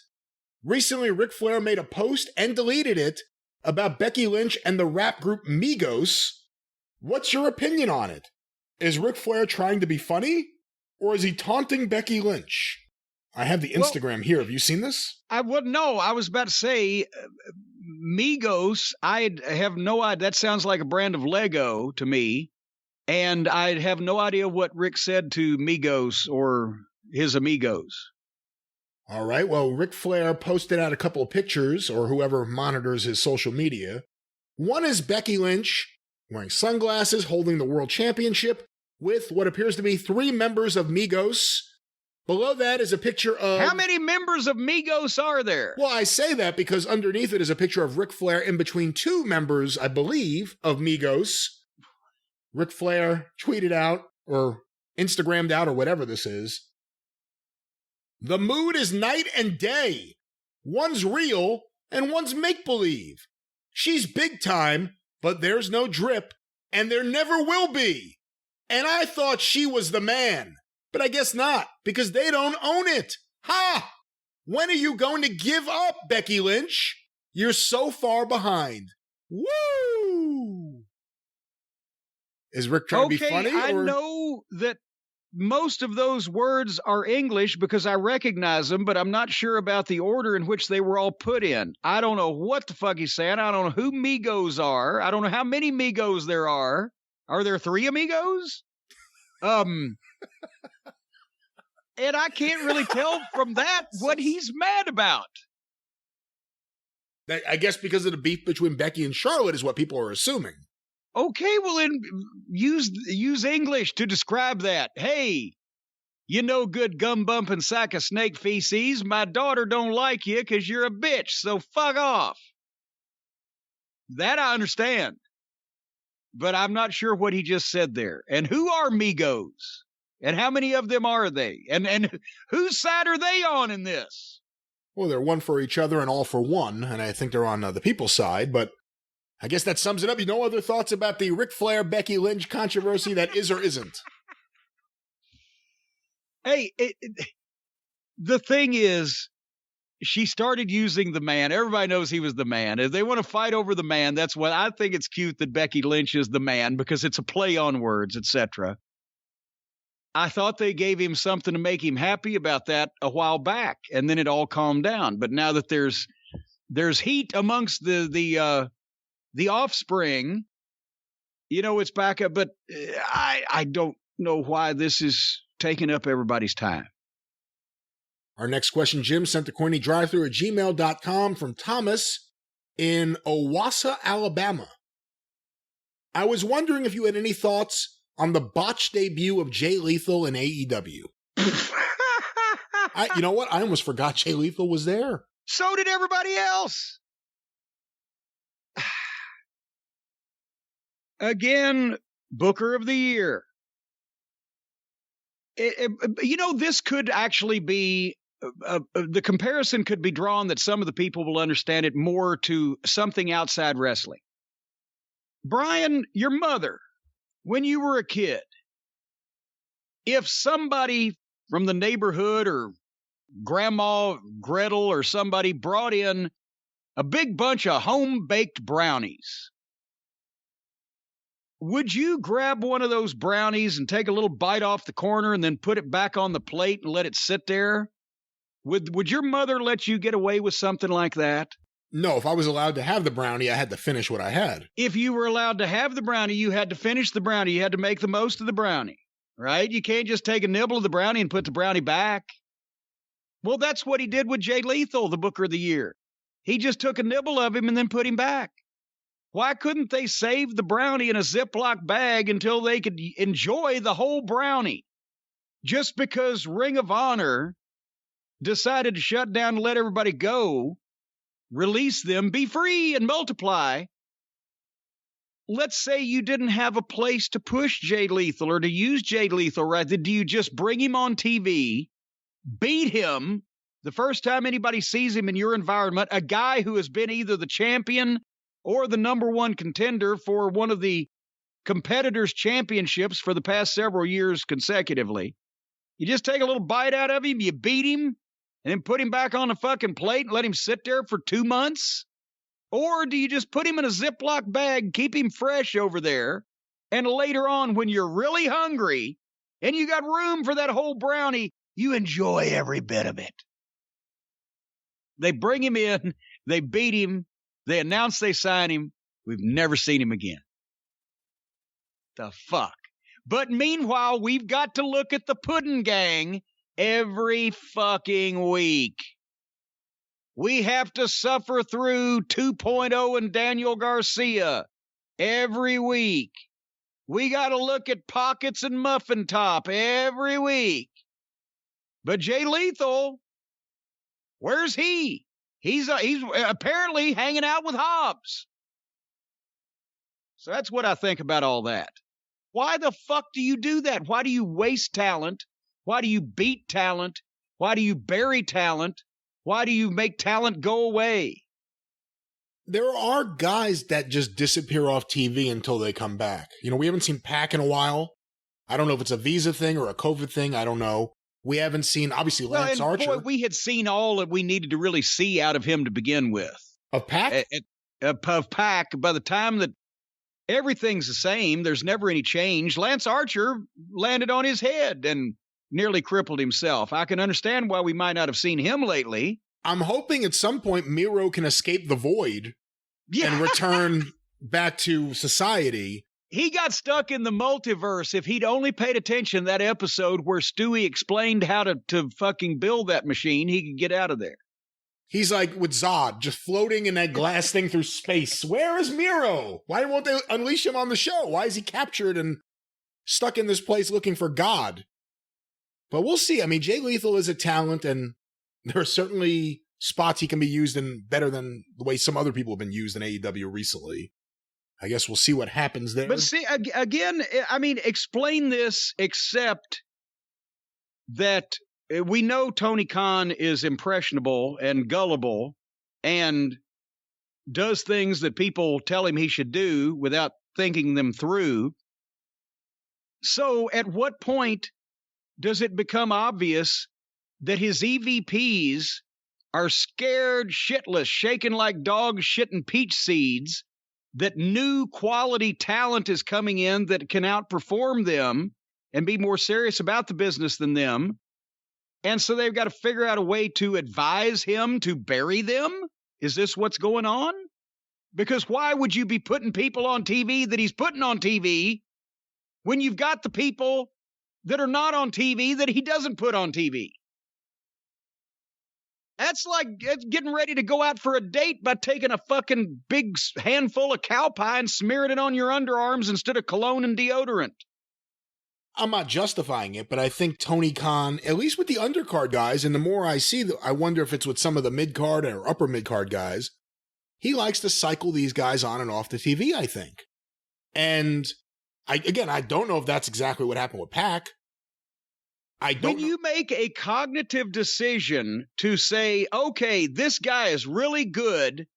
Recently, Ric Flair made a post and deleted it about Becky Lynch and the rap group Migos. What's your opinion on it? Is Ric Flair trying to be funny, or is he taunting Becky Lynch? I have the Instagram here. Have you seen this? I wouldn't know. I was about to say, Migos, I have no idea. That sounds like a brand of Lego to me. And I have no idea what Rick said to Migos or his amigos. All right. Well, Ric Flair posted out a couple of pictures, or whoever monitors his social media. One is Becky Lynch wearing sunglasses, holding the world championship with what appears to be 3 members of Migos. Below that is a picture of... How many members of Migos are there? Well, I say that because underneath it is a picture of Ric Flair in between 2 members, I believe, of Migos. Ric Flair tweeted out, or Instagrammed out, or whatever this is. The mood is night and day. One's real and one's make-believe. She's big time, but there's no drip, and there never will be. And I thought she was the man, but I guess not, because they don't own it. Ha! When are you going to give up, Becky Lynch? You're so far behind. Woo! Is Rick trying to be funny? I know that most of those words are English because I recognize them, but I'm not sure about the order in which they were all put in. I don't know what the fuck he's saying. I don't know who Migos are. I don't know how many Migos there are. Are there 3 amigos? And I can't really tell from that what he's mad about. I guess because of the beef between Becky and Charlotte is what people are assuming. Okay, well then use English to describe that. Hey, You no good gum bumping sack of snake feces. My daughter don't like you because you're a bitch, so fuck off. That I understand. But I'm not sure what he just said there. And who are Migos? And how many of them are they? And whose side are they on in this? Well, they're one for each other and all for one, and I think they're on the people's side, but I guess that sums it up. You no other thoughts about the Ric Flair-Becky Lynch controversy that is or isn't? Hey, the thing is, she started using the man. Everybody knows he was the man. If they want to fight over the man, that's what I think. It's cute that Becky Lynch is the man because it's a play on words, etc. I thought they gave him something to make him happy about that a while back, and then it all calmed down. But now that there's heat amongst the offspring, it's back up. But I don't know why this is taking up everybody's time. Our next question, Jim, sent to CornyDriveThru at gmail.com from Thomas in Owassa, Alabama. I was wondering if you had any thoughts on the botched debut of Jay Lethal in AEW. You know what? I almost forgot Jay Lethal was there. So did everybody else. Again, Booker of the Year. This could actually be, the comparison could be drawn that some of the people will understand it more to something outside wrestling. Brian, your mother, when you were a kid, if somebody from the neighborhood or Grandma Gretel or somebody brought in a big bunch of home-baked brownies, would you grab one of those brownies and take a little bite off the corner and then put it back on the plate and let it sit there? Would your mother let you get away with something like that? No, if I was allowed to have the brownie, I had to finish what I had. If you were allowed to have the brownie, you had to finish the brownie. You had to make the most of the brownie, right? You can't just take a nibble of the brownie and put the brownie back. Well, that's what he did with Jay Lethal, the Booker of the Year. He just took a nibble of him and then put him back. Why couldn't they save the brownie in a Ziploc bag until they could enjoy the whole brownie? Just because Ring of Honor decided to shut down and let everybody go, release them, be free and multiply. Let's say you didn't have a place to push Jay Lethal or to use Jay Lethal, right? Do you just bring him on TV, beat him the first time anybody sees him in your environment, a guy who has been either the champion or the number one contender for one of the competitors' championships for the past several years consecutively? You just take a little bite out of him, you beat him, and then put him back on the fucking plate and let him sit there for 2 months? Or do you just put him in a Ziploc bag, keep him fresh over there, and later on when you're really hungry and you got room for that whole brownie, you enjoy every bit of it? They bring him in, they beat him, they announce they sign him, we've never seen him again. The fuck? But meanwhile, we've got to look at the Puddin' Gang every fucking week. We have to suffer through 2.0 and Daniel Garcia every week. We got to look at Pockets and Muffin Top every week. But Jay Lethal, where's he? He's apparently hanging out with Hobbs. So that's what I think about all that. Why the fuck do you do that? Why do you waste talent? Why do you beat talent? Why do you bury talent? Why do you make talent go away? There are guys that just disappear off TV until they come back. We haven't seen Pac in a while. I don't know if it's a visa thing or a COVID thing. I don't know. We haven't seen, obviously, Lance Archer. Boy, we had seen all that we needed to really see out of him to begin with. Of Pac? Of Pac. By the time that everything's the same, there's never any change. Lance Archer landed on his head and nearly crippled himself. I can understand why we might not have seen him lately. I'm hoping at some point Miro can escape the void and return back to society. He got stuck in the multiverse. If he'd only paid attention that episode where Stewie explained how to fucking build that machine, he could get out of there. He's like with Zod, just floating in that glass thing through space. Where is Miro? Why won't they unleash him on the show? Why is he captured and stuck in this place looking for God? But we'll see. I mean, Jay Lethal is a talent, and there are certainly spots he can be used in better than the way some other people have been used in AEW recently. I guess we'll see what happens there. But see, again, I mean, explain this except that we know Tony Khan is impressionable and gullible and does things that people tell him he should do without thinking them through. So at what point does it become obvious that his EVPs are scared shitless, shaking like dogs shitting peach seeds, that new quality talent is coming in that can outperform them and be more serious about the business than them? And so they've got to figure out a way to advise him to bury them? Is this what's going on? Because why would you be putting people on TV that he's putting on TV when you've got the people that are not on TV that he doesn't put on TV? That's like getting ready to go out for a date by taking a fucking big handful of cow pie and smearing it on your underarms instead of cologne and deodorant. I'm not justifying it, but I think Tony Khan, at least with the undercard guys, and the more I see, I wonder if it's with some of the mid-card or upper mid-card guys, he likes to cycle these guys on and off the TV, I think. And, I don't know if that's exactly what happened with Pac. When you make a cognitive decision to say, okay, this guy is really good,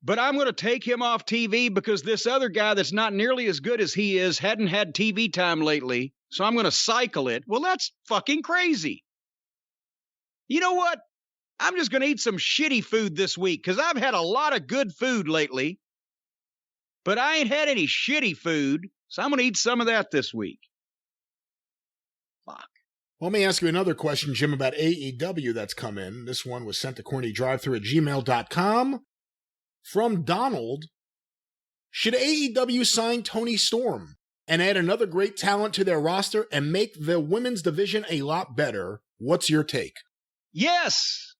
but I'm going to take him off TV because this other guy that's not nearly as good as he is hadn't had TV time lately, so I'm going to cycle it. Well, that's fucking crazy. You know what? I'm just going to eat some shitty food this week because I've had a lot of good food lately, but I ain't had any shitty food, so I'm going to eat some of that this week. Fuck. Let me ask you another question, Jim, about AEW that's come in. This one was sent to CornyDriveThru@gmail.com. From Donald, should AEW sign Tony Storm and add another great talent to their roster and make the women's division a lot better? What's your take? Yes.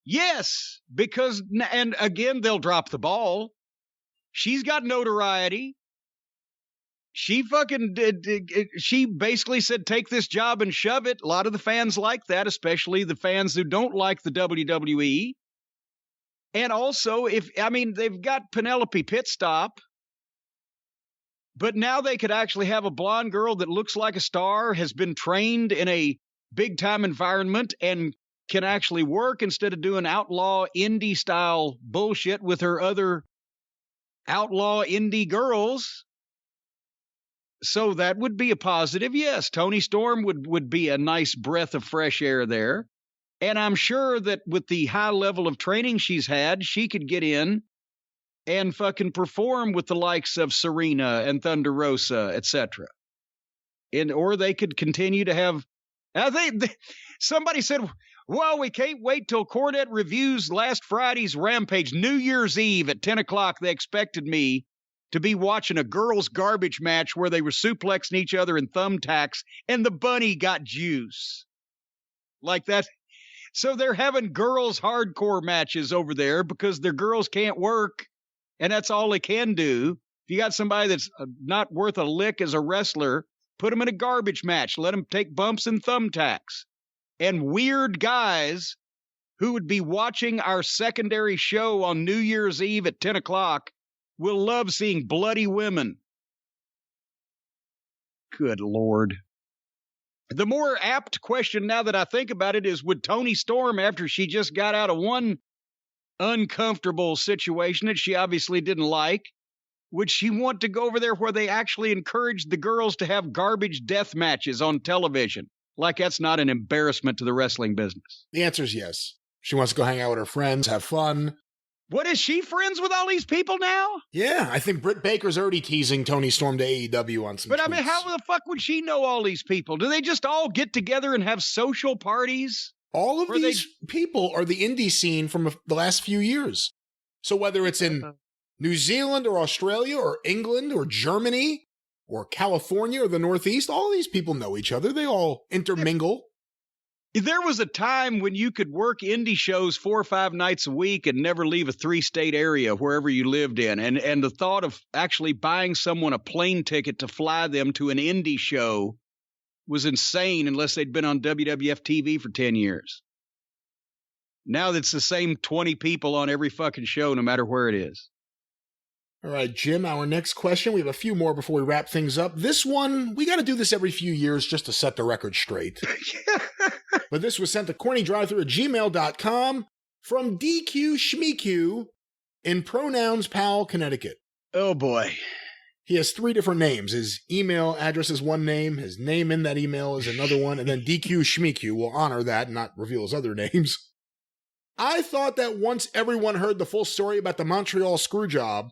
Yes. Because, and again, they'll drop the ball. She's got notoriety. She fucking did. She basically said, take this job and shove it. A lot of the fans like that, especially the fans who don't like the WWE. And also, they've got Penelope Pitstop, but now they could actually have a blonde girl that looks like a star, has been trained in a big-time environment, and can actually work instead of doing outlaw indie-style bullshit with her other outlaw indie girls. So that would be a positive. Yes, Tony Storm would be a nice breath of fresh air there. And I'm sure that with the high level of training she's had, she could get in and fucking perform with the likes of Serena and Thunder Rosa, etc. Or they could continue to have. Somebody said, well, we can't wait till Cornette reviews last Friday's Rampage. New Year's Eve at 10 o'clock, they expected me to be watching a girls' garbage match where they were suplexing each other in thumbtacks, and the bunny got juice. Like that. So they're having girls' hardcore matches over there because their girls can't work, and that's all they can do. If you got somebody that's not worth a lick as a wrestler, put them in a garbage match. Let them take bumps and thumbtacks. And weird guys who would be watching our secondary show on New Year's Eve at 10 o'clock will love seeing bloody women. Good Lord. The more apt question now that I think about it is, would Tony Storm, after she just got out of one uncomfortable situation that she obviously didn't like, would she want to go over there where they actually encouraged the girls to have garbage death matches on television? Like that's not an embarrassment to the wrestling business. The answer is yes. She wants to go hang out with her friends, have fun. What, is she friends with all these people now? Yeah, I think Britt Baker's already teasing Tony Storm to AEW on some But tweets. I mean, how the fuck would she know all these people? Do they just all get together and have social parties? All of these people are the indie scene from the last few years. So whether it's in New Zealand or Australia or England or Germany or California or the Northeast, all these people know each other. They all intermingle. There was a time when you could work indie shows 4 or 5 nights a week and never leave a 3-state area wherever you lived in. And the thought of actually buying someone a plane ticket to fly them to an indie show was insane unless they'd been on WWF TV for 10 years. Now that's the same 20 people on every fucking show, no matter where it is. All right, Jim, our next question. We have a few more before we wrap things up. This one, we got to do this every few years just to set the record straight. But this was sent to CornyDriveThru@gmail.com from DQ Schmeeq in Pronouns Pal, Connecticut. Oh, boy. He has 3 different names. His email address is one name, his name in that email is another one, and then DQ Schmeeq will honor that and not reveal his other names. I thought that once everyone heard the full story about the Montreal Screwjob,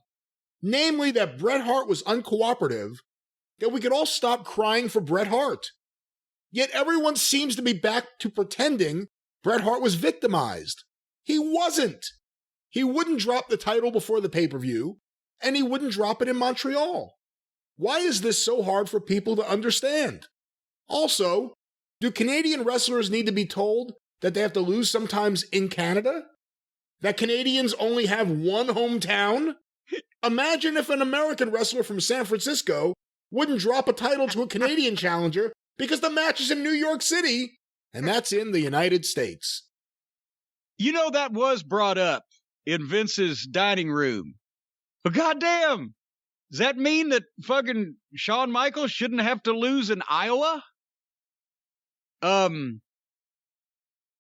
namely that Bret Hart was uncooperative, that we could all stop crying for Bret Hart. Yet everyone seems to be back to pretending Bret Hart was victimized. He wasn't. He wouldn't drop the title before the pay-per-view, and he wouldn't drop it in Montreal. Why is this so hard for people to understand? Also, do Canadian wrestlers need to be told that they have to lose sometimes in Canada? That Canadians only have one hometown? Imagine if an American wrestler from San Francisco wouldn't drop a title to a Canadian challenger because the match is in New York City, and that's in the United States. You know, that was brought up in Vince's dining room. But goddamn, does that mean that fucking Shawn Michaels shouldn't have to lose in Iowa? Part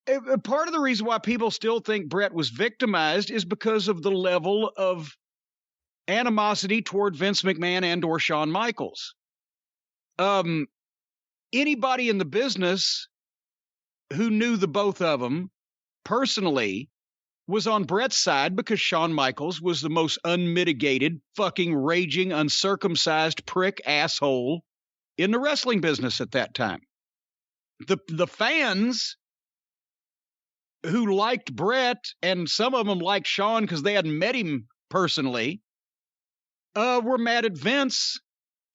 of the reason why people still think Bret was victimized is because of the level of animosity toward Vince McMahon and or Shawn Michaels. Anybody in the business who knew the both of them personally was on Bret's side because Shawn Michaels was the most unmitigated, fucking raging, uncircumcised prick asshole in the wrestling business at that time. The fans who liked Bret, and some of them liked Shawn because they hadn't met him personally, were mad at Vince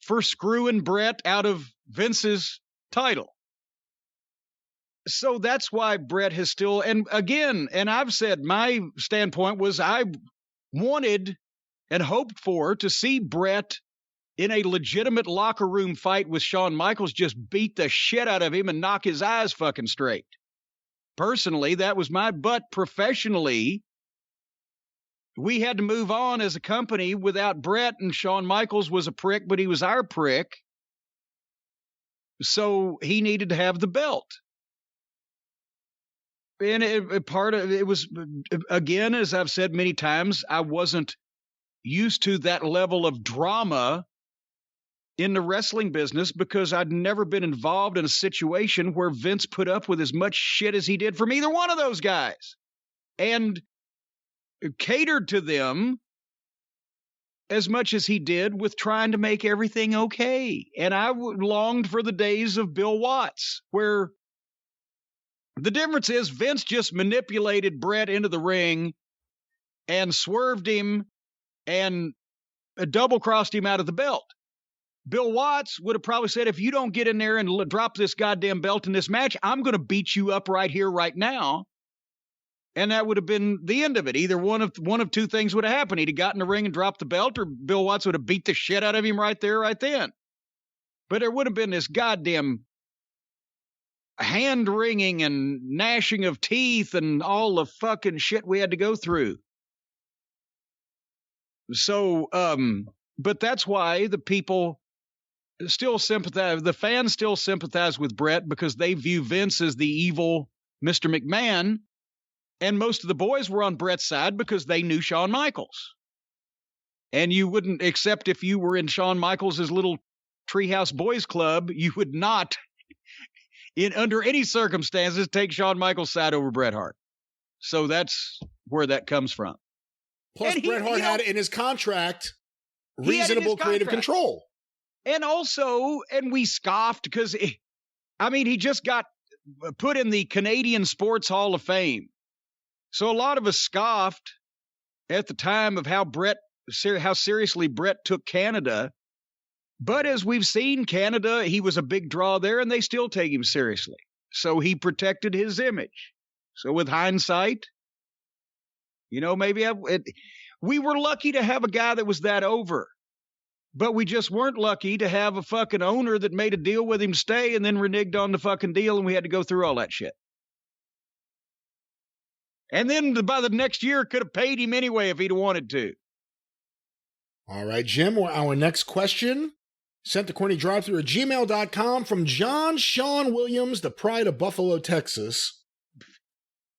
for screwing Bret out of Vince's title. So that's why Bret has still, and again, and I've said my standpoint was I wanted and hoped for to see Bret in a legitimate locker room fight with Shawn Michaels just beat the shit out of him and knock his eyes fucking straight. Personally, that was but professionally, we had to move on as a company without Bret, and Shawn Michaels was a prick, but he was our prick. So he needed to have the belt. And part of it was, again, as I've said many times, I wasn't used to that level of drama in the wrestling business because I'd never been involved in a situation where Vince put up with as much shit as he did from either one of those guys and catered to them as much as he did with trying to make everything okay. And I longed for the days of Bill Watts, where the difference is Vince just manipulated Bret into the ring and swerved him and double-crossed him out of the belt. Bill Watts would have probably said, if you don't get in there and drop this goddamn belt in this match, I'm going to beat you up right here, right now. And that would have been the end of it. Either one of two things would have happened. He'd have gotten in the ring and dropped the belt, or Bill Watts would have beat the shit out of him right there, right then. But there would have been this goddamn hand-wringing and gnashing of teeth and all the fucking shit we had to go through. So, but that's why the people still sympathize, the fans still sympathize with Bret because they view Vince as the evil Mr. McMahon, and most of the boys were on Bret's side because they knew Shawn Michaels. And you wouldn't, except if you were in Shawn Michaels' little Treehouse Boys Club, you would not, under any circumstances, take Shawn Michaels' side over Bret Hart. So that's where that comes from. Plus, Bret Hart had in his contract reasonable creative control. And also, and we scoffed because, he just got put in the Canadian Sports Hall of Fame. So a lot of us scoffed at the time of how seriously Bret took Canada. But as we've seen, Canada, he was a big draw there, and they still take him seriously. So he protected his image. So with hindsight, maybe we were lucky to have a guy that was that over. But we just weren't lucky to have a fucking owner that made a deal with him to stay and then reneged on the fucking deal, and we had to go through all that shit. And then by the next year, could have paid him anyway if he'd wanted to. All right, Jim, our next question sent to CornyDriveThru at gmail.com from John Sean Williams, the pride of Buffalo, Texas.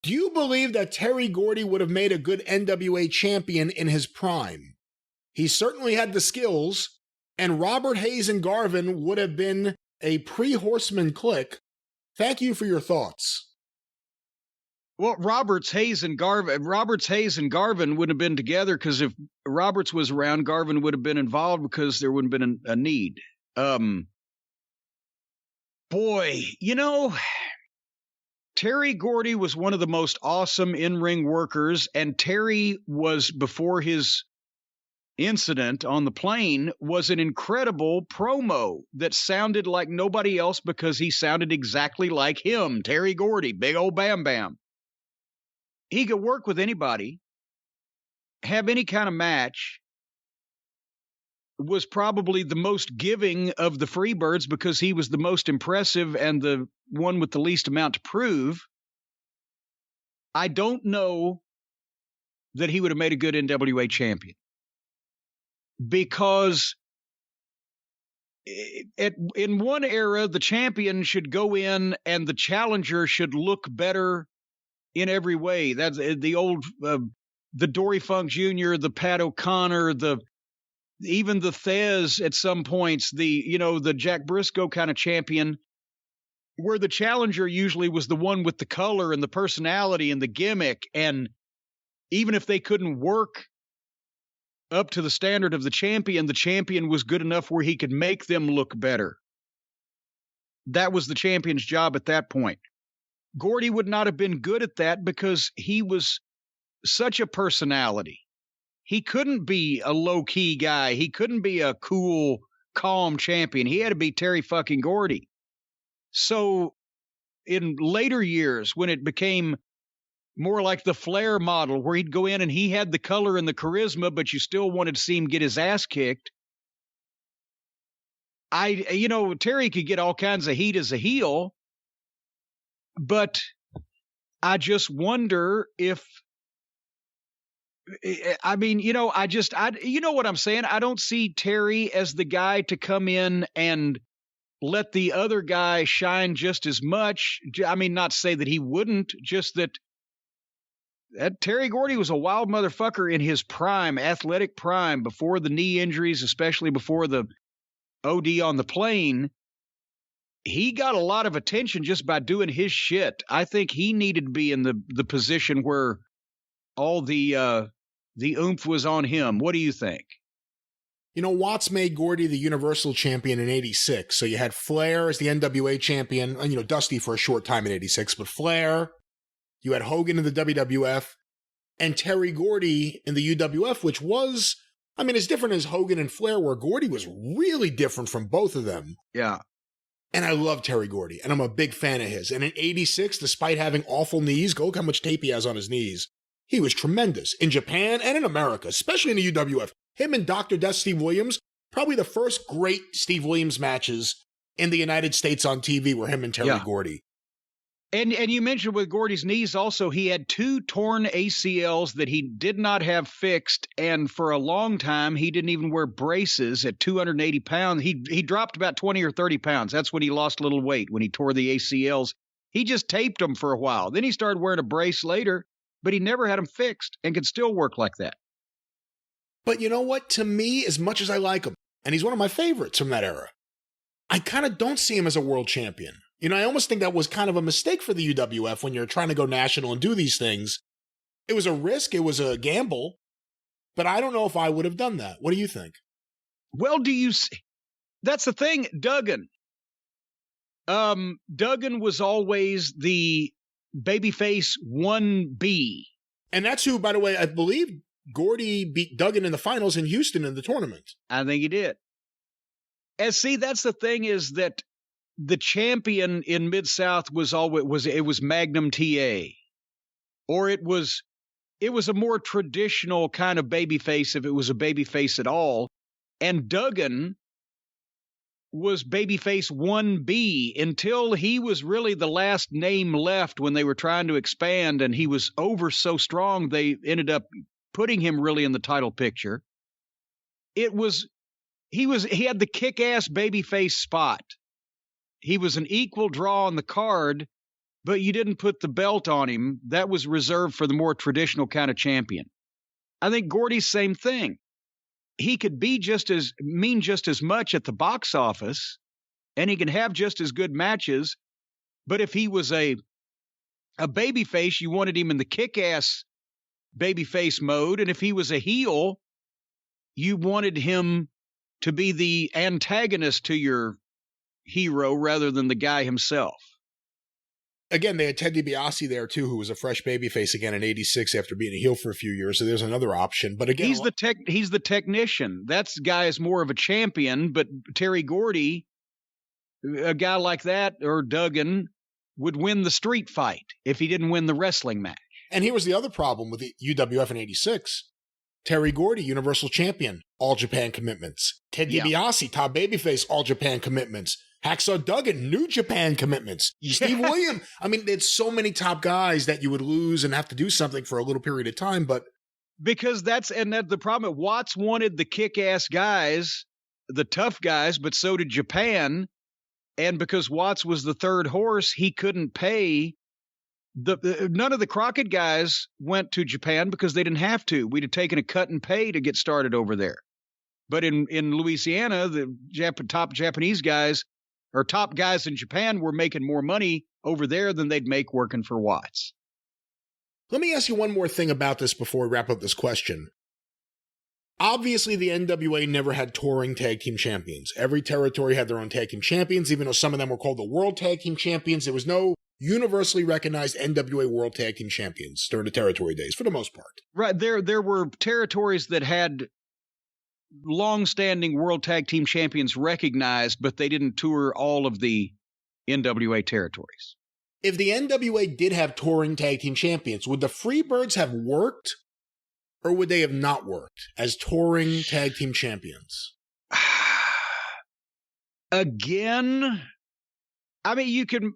Do you believe that Terry Gordy would have made a good NWA champion in his prime? He certainly had the skills, and Robert Hayes and Garvin would have been a pre-Horseman clique. Thank you for your thoughts. Well, Roberts, Hayes, and Garvin would have been together because if Roberts was around, Garvin would have been involved because there wouldn't have been a need. Boy, Terry Gordy was one of the most awesome in-ring workers, and Terry was, before his incident on the plane, was an incredible promo that sounded like nobody else because he sounded exactly like him, Terry Gordy, big old Bam Bam. He could work with anybody, have any kind of match, was probably the most giving of the Freebirds because he was the most impressive and the one with the least amount to prove. I don't know that he would have made a good NWA champion because in one era, the champion should go in and the challenger should look better in every way. That's the old, the Dory Funk Jr., the Pat O'Connor, even the Thez at some points, the Jack Briscoe kind of champion, where the challenger usually was the one with the color and the personality and the gimmick. And even if they couldn't work up to the standard of the champion was good enough where he could make them look better. That was the champion's job at that point. Gordy would not have been good at that because he was such a personality. He couldn't be a low-key guy. He couldn't be a cool, calm champion. He had to be Terry fucking Gordy. So in later years, when it became more like the Flair model, where he'd go in and he had the color and the charisma, but you still wanted to see him get his ass kicked, Terry could get all kinds of heat as a heel, but I just wonder if, you know what I'm saying? I don't see Terry as the guy to come in and let the other guy shine just as much. I mean, not to say that he wouldn't, just that Terry Gordy was a wild motherfucker in his prime, athletic prime, before the knee injuries, especially before the OD on the plane. He got a lot of attention just by doing his shit. I think he needed to be in the position where all the oomph was on him. What do you think? Watts made Gordy the Universal Champion in 86. So you had Flair as the NWA champion, and, Dusty for a short time in 86, but Flair, you had Hogan in the WWF, and Terry Gordy in the UWF, which was, as different as Hogan and Flair were, Gordy was really different from both of them. Yeah. And I love Terry Gordy, and I'm a big fan of his. And in 86, despite having awful knees, go look how much tape he has on his knees, he was tremendous in Japan and in America, especially in the UWF. Him and Dr. Death Steve Williams, probably the first great Steve Williams matches in the United States on TV were him and Terry Gordy. And you mentioned with Gordy's knees also, he had 2 torn ACLs that he did not have fixed, and for a long time, he didn't even wear braces at 280 pounds. He dropped about 20 or 30 pounds. That's when he lost a little weight, when he tore the ACLs. He just taped them for a while. Then he started wearing a brace later, but he never had them fixed and could still work like that. But you know what? To me, as much as I like him, and he's one of my favorites from that era, I kind of don't see him as a world champion. I almost think that was kind of a mistake for the UWF when you're trying to go national and do these things. It was a risk, it was a gamble, but I don't know if I would have done that. What do you think? Well, that's the thing, Duggan. Duggan was always the babyface 1B. And that's who, by the way, I believe Gordy beat Duggan in the finals in Houston in the tournament. I think he did. And see, that's the thing, is that the champion in Mid-South was Magnum TA, or it was a more traditional kind of babyface, if it was a babyface at all. And Duggan was babyface 1B until he was really the last name left when they were trying to expand, and he was over so strong they ended up putting him really in the title picture. He had the kick-ass babyface spot. He was an equal draw on the card, but you didn't put the belt on him. That was reserved for the more traditional kind of champion. I think Gordy's same thing. He could be just as much at the box office, and he can have just as good matches. But if he was a babyface, you wanted him in the kick-ass babyface mode. And if he was a heel, you wanted him to be the antagonist to your hero rather than the guy himself. Again, they had Ted DiBiase there, too, who was a fresh babyface again in 86 after being a heel for a few years. So there's another option. But again, he's the technician. That guy is more of a champion. But Terry Gordy, a guy like that, or Duggan, would win the street fight if he didn't win the wrestling match. And here was the other problem with the UWF in 86. Terry Gordy, Universal Champion, All Japan commitments. Ted DiBiase, top babyface, All Japan commitments. Hacksaw Duggan, New Japan commitments. Steve Williams. I mean, there's so many top guys that you would lose and have to do something for a little period of time, but because that's the problem. Watts wanted the kick-ass guys, the tough guys, but so did Japan. And because Watts was the third horse, he couldn't pay. None of the Crockett guys went to Japan because they didn't have to. We'd have taken a cut and pay to get started over there. But in Louisiana, the top Japanese guys, or top guys in Japan, were making more money over there than they'd make working for Watts. Let me ask you one more thing about this before we wrap up this question. Obviously, the NWA never had touring tag team champions. Every territory had their own tag team champions, even though some of them were called the World Tag Team Champions. There was no universally recognized NWA World Tag Team Champions during the territory days, for the most part. Right. There were territories that had long-standing World Tag Team Champions recognized, but they didn't tour all of the NWA territories. If the NWA did have touring tag team champions, would the Freebirds have worked, or would they have not worked as touring tag team champions? Again, I mean, you can,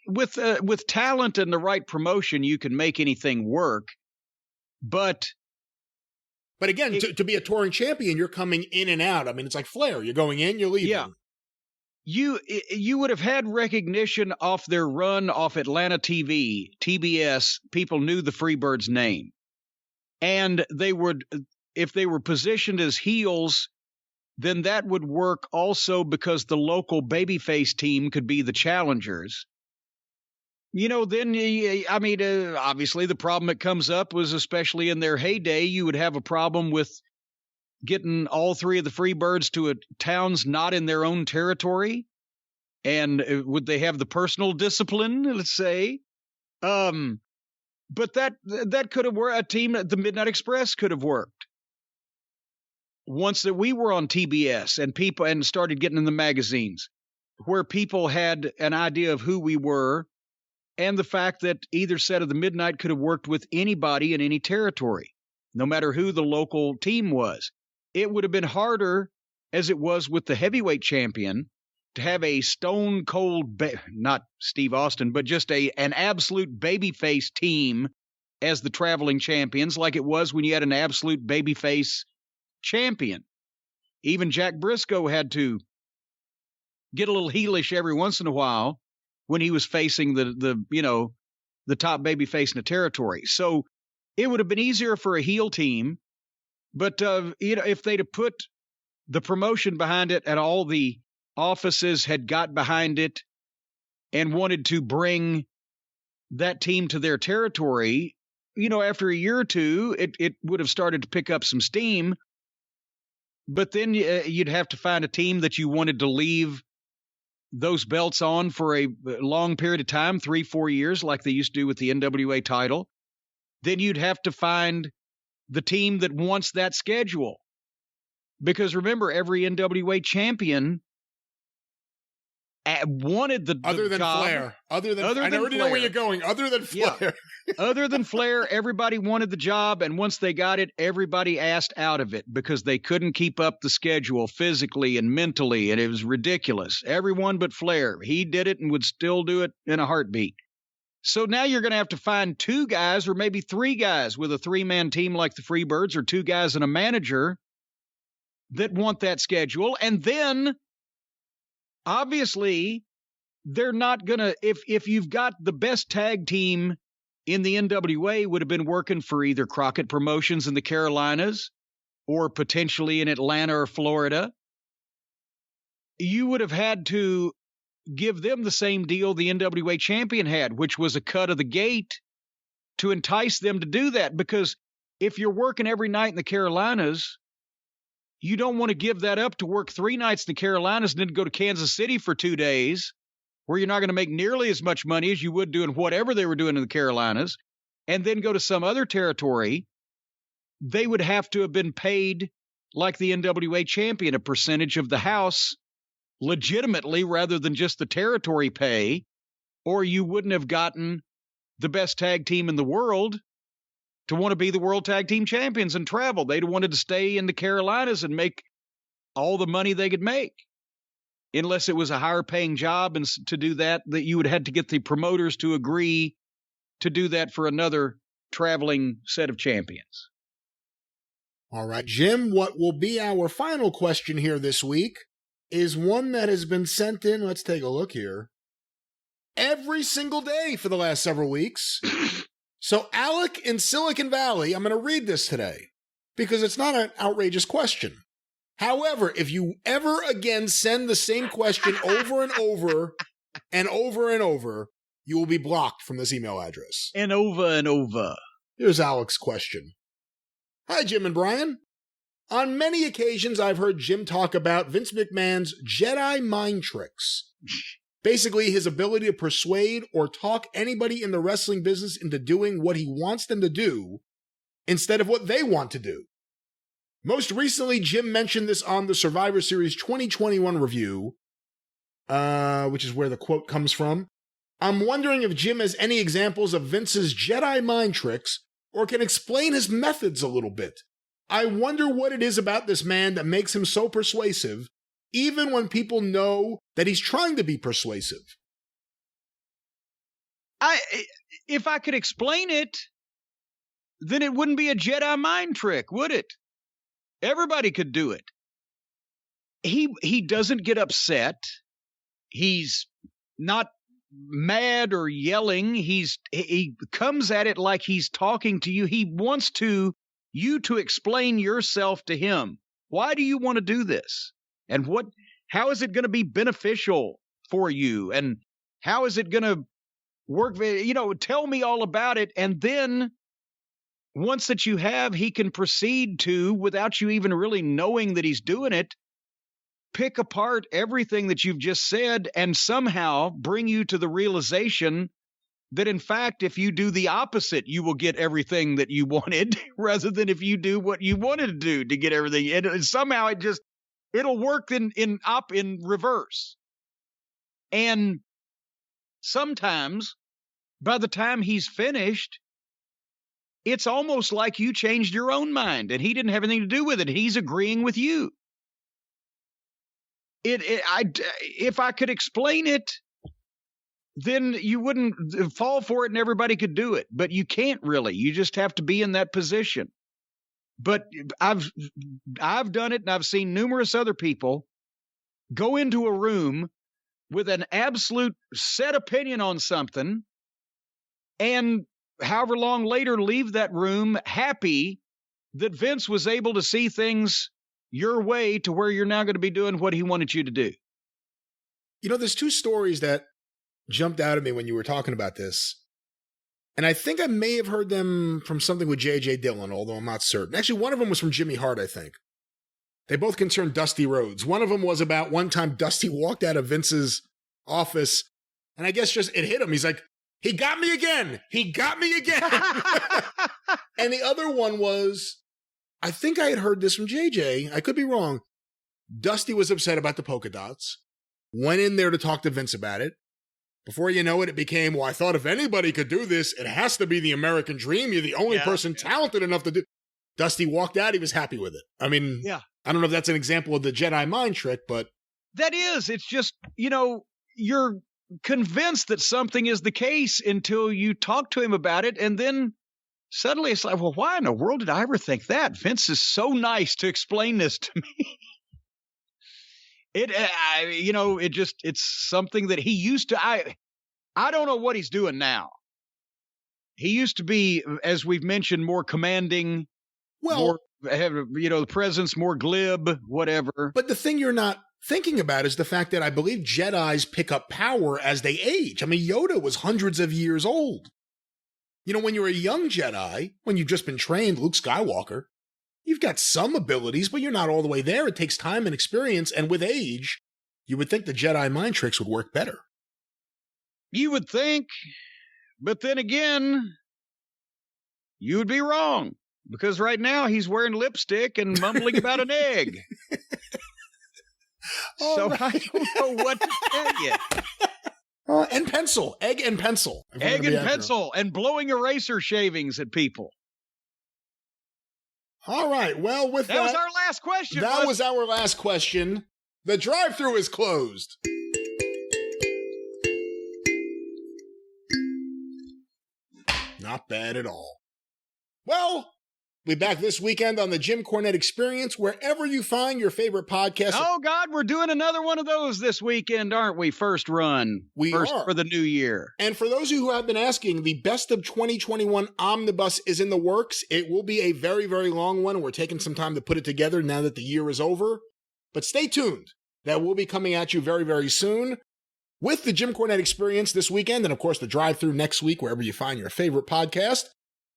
with talent and the right promotion, you can make anything work, but again, to be a touring champion, you're coming in and out. I mean, it's like Flair. You're going in, you're leaving. Yeah. You would have had recognition off their run off Atlanta TV, TBS. People knew the Freebirds' name. And they would, if they were positioned as heels, then that would work also because the local babyface team could be the challengers. You know, then, I mean, obviously the problem that comes up was, especially in their heyday, you would have a problem with getting all three of the Freebirds to towns not in their own territory. And would they have the personal discipline, let's say? But that could have worked. A team, the Midnight Express, could have worked. Once that we were on TBS and started getting in the magazines, where people had an idea of who we were, and the fact that either set of the Midnight could have worked with anybody in any territory, no matter who the local team was. It would have been harder, as it was with the heavyweight champion, to have a stone cold, not Steve Austin, but just an absolute babyface team as the traveling champions, like it was when you had an absolute babyface champion. Even Jack Briscoe had to get a little heelish every once in a while when he was facing the top babyface in the territory. So it would have been easier for a heel team, but if they'd have put the promotion behind it and all the offices had got behind it and wanted to bring that team to their territory, after a year or two, it would have started to pick up some steam. But then you'd have to find a team that you wanted to leave those belts on for a long period of time, 3-4 years, like they used to do with the NWA title. Then you'd have to find the team that wants that schedule. Because remember, every NWA champion wanted the other than job. Flair. I already Flair. know where you're going. Other than Flair. Yeah. Other than Flair, everybody wanted the job, and once they got it, everybody asked out of it because they couldn't keep up the schedule physically and mentally, and it was ridiculous. Everyone but Flair. He did it and would still do it in a heartbeat. So now you're going to have to find 2 guys or maybe 3 guys with a 3-man team like the Freebirds, or 2 guys and a manager that want that schedule. And then, obviously, they're not going to, if you've got the best tag team in the NWA would have been working for either Crockett Promotions in the Carolinas or potentially in Atlanta or Florida, you would have had to give them the same deal the NWA champion had, which was a cut of the gate to entice them to do that. Because if you're working every night in the Carolinas, you don't want to give that up to work 3 nights in the Carolinas and then go to Kansas City for 2 days, where you're not going to make nearly as much money as you would doing whatever they were doing in the Carolinas, and then go to some other territory. They would have to have been paid like the NWA champion, a percentage of the house legitimately rather than just the territory pay, or you wouldn't have gotten the best tag team in the world to want to be the world tag team champions and travel. They'd have wanted to stay in the Carolinas and make all the money they could make. Unless it was a higher paying job, and to do that you would have to get the promoters to agree to do that for another traveling set of champions. All right, Jim, what will be our final question here this week is one that has been sent in, let's take a look here, every single day for the last several weeks. So Alec in Silicon Valley, I'm going to read this today because it's not an outrageous question. However, if you ever again send the same question over and over and over and over, you will be blocked from this email address. And over. Here's Alec's question. Hi, Jim and Brian. On many occasions, I've heard Jim talk about Vince McMahon's Jedi mind tricks. Basically, his ability to persuade or talk anybody in the wrestling business into doing what he wants them to do instead of what they want to do. Most recently, Jim mentioned this on the Survivor Series 2021 review, which is where the quote comes from. I'm wondering if Jim has any examples of Vince's Jedi mind tricks or can explain his methods a little bit. I wonder what it is about this man that makes him so persuasive, even when people know that he's trying to be persuasive. If I could explain it, then it wouldn't be a Jedi mind trick, would it? Everybody could do it. He doesn't get upset. He's not mad or yelling. He comes at it like he's talking to you. He wants you to explain yourself to him. Why do you want to do this? And how is it going to be beneficial for you? And how is it going to work? Tell me all about it. And then once that you have, he can proceed to, without you even really knowing that he's doing it, pick apart everything that you've just said and somehow bring you to the realization that, in fact, if you do the opposite, you will get everything that you wanted, rather than if you do what you wanted to do to get everything. And somehow it'll work in reverse. And sometimes, by the time he's finished, it's almost like you changed your own mind and he didn't have anything to do with it. He's agreeing with you. If I could explain it, then you wouldn't fall for it and everybody could do it. But you can't really. You just have to be in that position. But I've done it, and I've seen numerous other people go into a room with an absolute set opinion on something, and however long later leave that room happy that Vince was able to see things your way to where you're now going to be doing what he wanted you to do. There's 2 stories that jumped out at me when you were talking about this. And I think I may have heard them from something with J.J. Dillon, although I'm not certain. Actually, one of them was from Jimmy Hart, I think. They both concerned Dusty Rhodes. One of them was about one time Dusty walked out of Vince's office, and I guess just it hit him. He's like, he got me again. He got me again. And the other one was, I think I had heard this from JJ. I could be wrong. Dusty was upset about the polka dots. went in there to talk to Vince about it. Before you know it, it became, well, I thought if anybody could do this, it has to be the American dream. You're the only person talented enough to do. Dusty walked out. He was happy with it. I mean, I don't know if that's an example of the Jedi mind trick, but. That is. It's just, you're convinced that something is the case until you talk to him about it. And then suddenly it's like, well, why in the world did I ever think that? Vince is so nice to explain this to me. It's something that he used to, I don't know what he's doing now. He used to be, as we've mentioned, more commanding, more, the presence, more glib, whatever. But the thing you're not thinking about is the fact that I believe Jedis pick up power as they age. I mean, Yoda was hundreds of years old. When you're a young Jedi, when you've just been trained, Luke Skywalker, you've got some abilities, but you're not all the way there. It takes time and experience, and with age, you would think the Jedi mind tricks would work better. You would think, but then again, you would be wrong, because right now he's wearing lipstick and mumbling about an egg. So right. I don't know what to tell you. And pencil. Egg and pencil. Egg and pencil, and blowing eraser shavings at people. All right. Well, with that. That was our last question. That was our last question. The drive-thru is closed. Not bad at all. Well, we'll be back this weekend on the Jim Cornette Experience, wherever you find your favorite podcast. Oh, God, we're doing another one of those this weekend, aren't we? First run. We First are. For the new year. And for those of you who have been asking, the Best of 2021 Omnibus is in the works. It will be a very, very long one. We're taking some time to put it together now that the year is over. But stay tuned. That will be coming at you very, very soon with the Jim Cornette Experience this weekend, and of course the Drive-Thru next week, wherever you find your favorite podcast.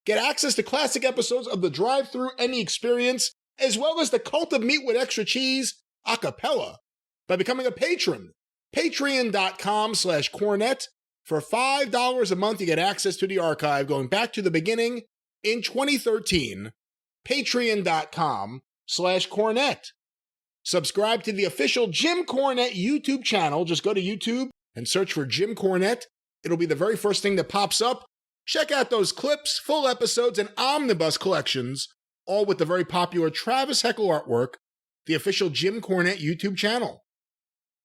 Get access to classic episodes of the Drive-Thru and the Experience, as well as the Cult of Meat with Extra Cheese a cappella by becoming a patron. Patreon.com/Cornette. For $5 a month, you get access to the archive going back to the beginning in 2013. Patreon.com/Cornette. Subscribe to the official Jim Cornette YouTube channel. Just go to YouTube and search for Jim Cornette. It'll be the very first thing that pops up. Check out those clips, full episodes, and omnibus collections, all with the very popular Travis Heckel artwork, the official Jim Cornette YouTube channel.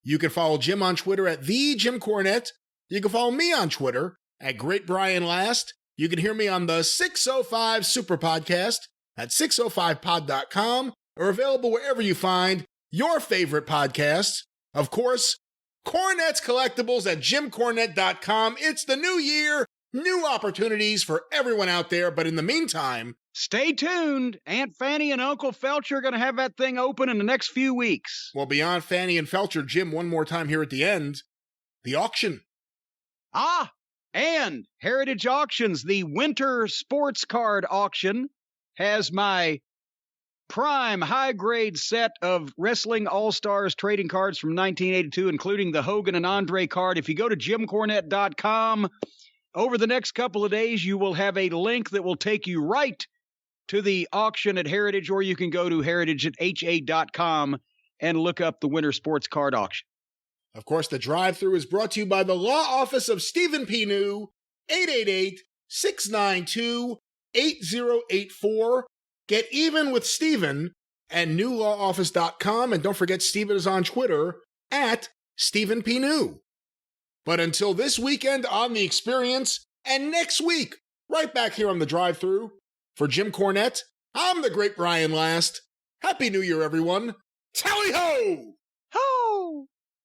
You can follow Jim on Twitter at @TheJimCornette. You can follow me on Twitter at GreatBrianLast. You can hear me on the 605 Superpodcast at 605pod.com, or available wherever you find your favorite podcasts. Of course, Cornette's Collectibles at JimCornette.com. It's the new year. New opportunities for everyone out there, but in the meantime, stay tuned. Aunt Fanny and Uncle Felcher are going to have that thing open in the next few weeks. Well, beyond Fanny and Felcher, Jim, one more time here at the end, the auction. And Heritage Auctions, the winter sports card auction, has my prime high-grade set of Wrestling All-Stars trading cards from 1982, including the Hogan and Andre card. If you go to JimCornette.com, over the next couple of days, you will have a link that will take you right to the auction at Heritage, or you can go to heritageha.com and look up the Winter Sports Card Auction. Of course, the Drive-Thru is brought to you by the Law Office of Stephen P. New, 888-692-8084. Get even with Stephen at newlawoffice.com, and don't forget Stephen is on Twitter at Stephen P. New. But until this weekend on The Experience, and next week, right back here on the Drive-Thru, for Jim Cornette, I'm the Great Brian Last. Happy New Year, everyone. Tally-ho!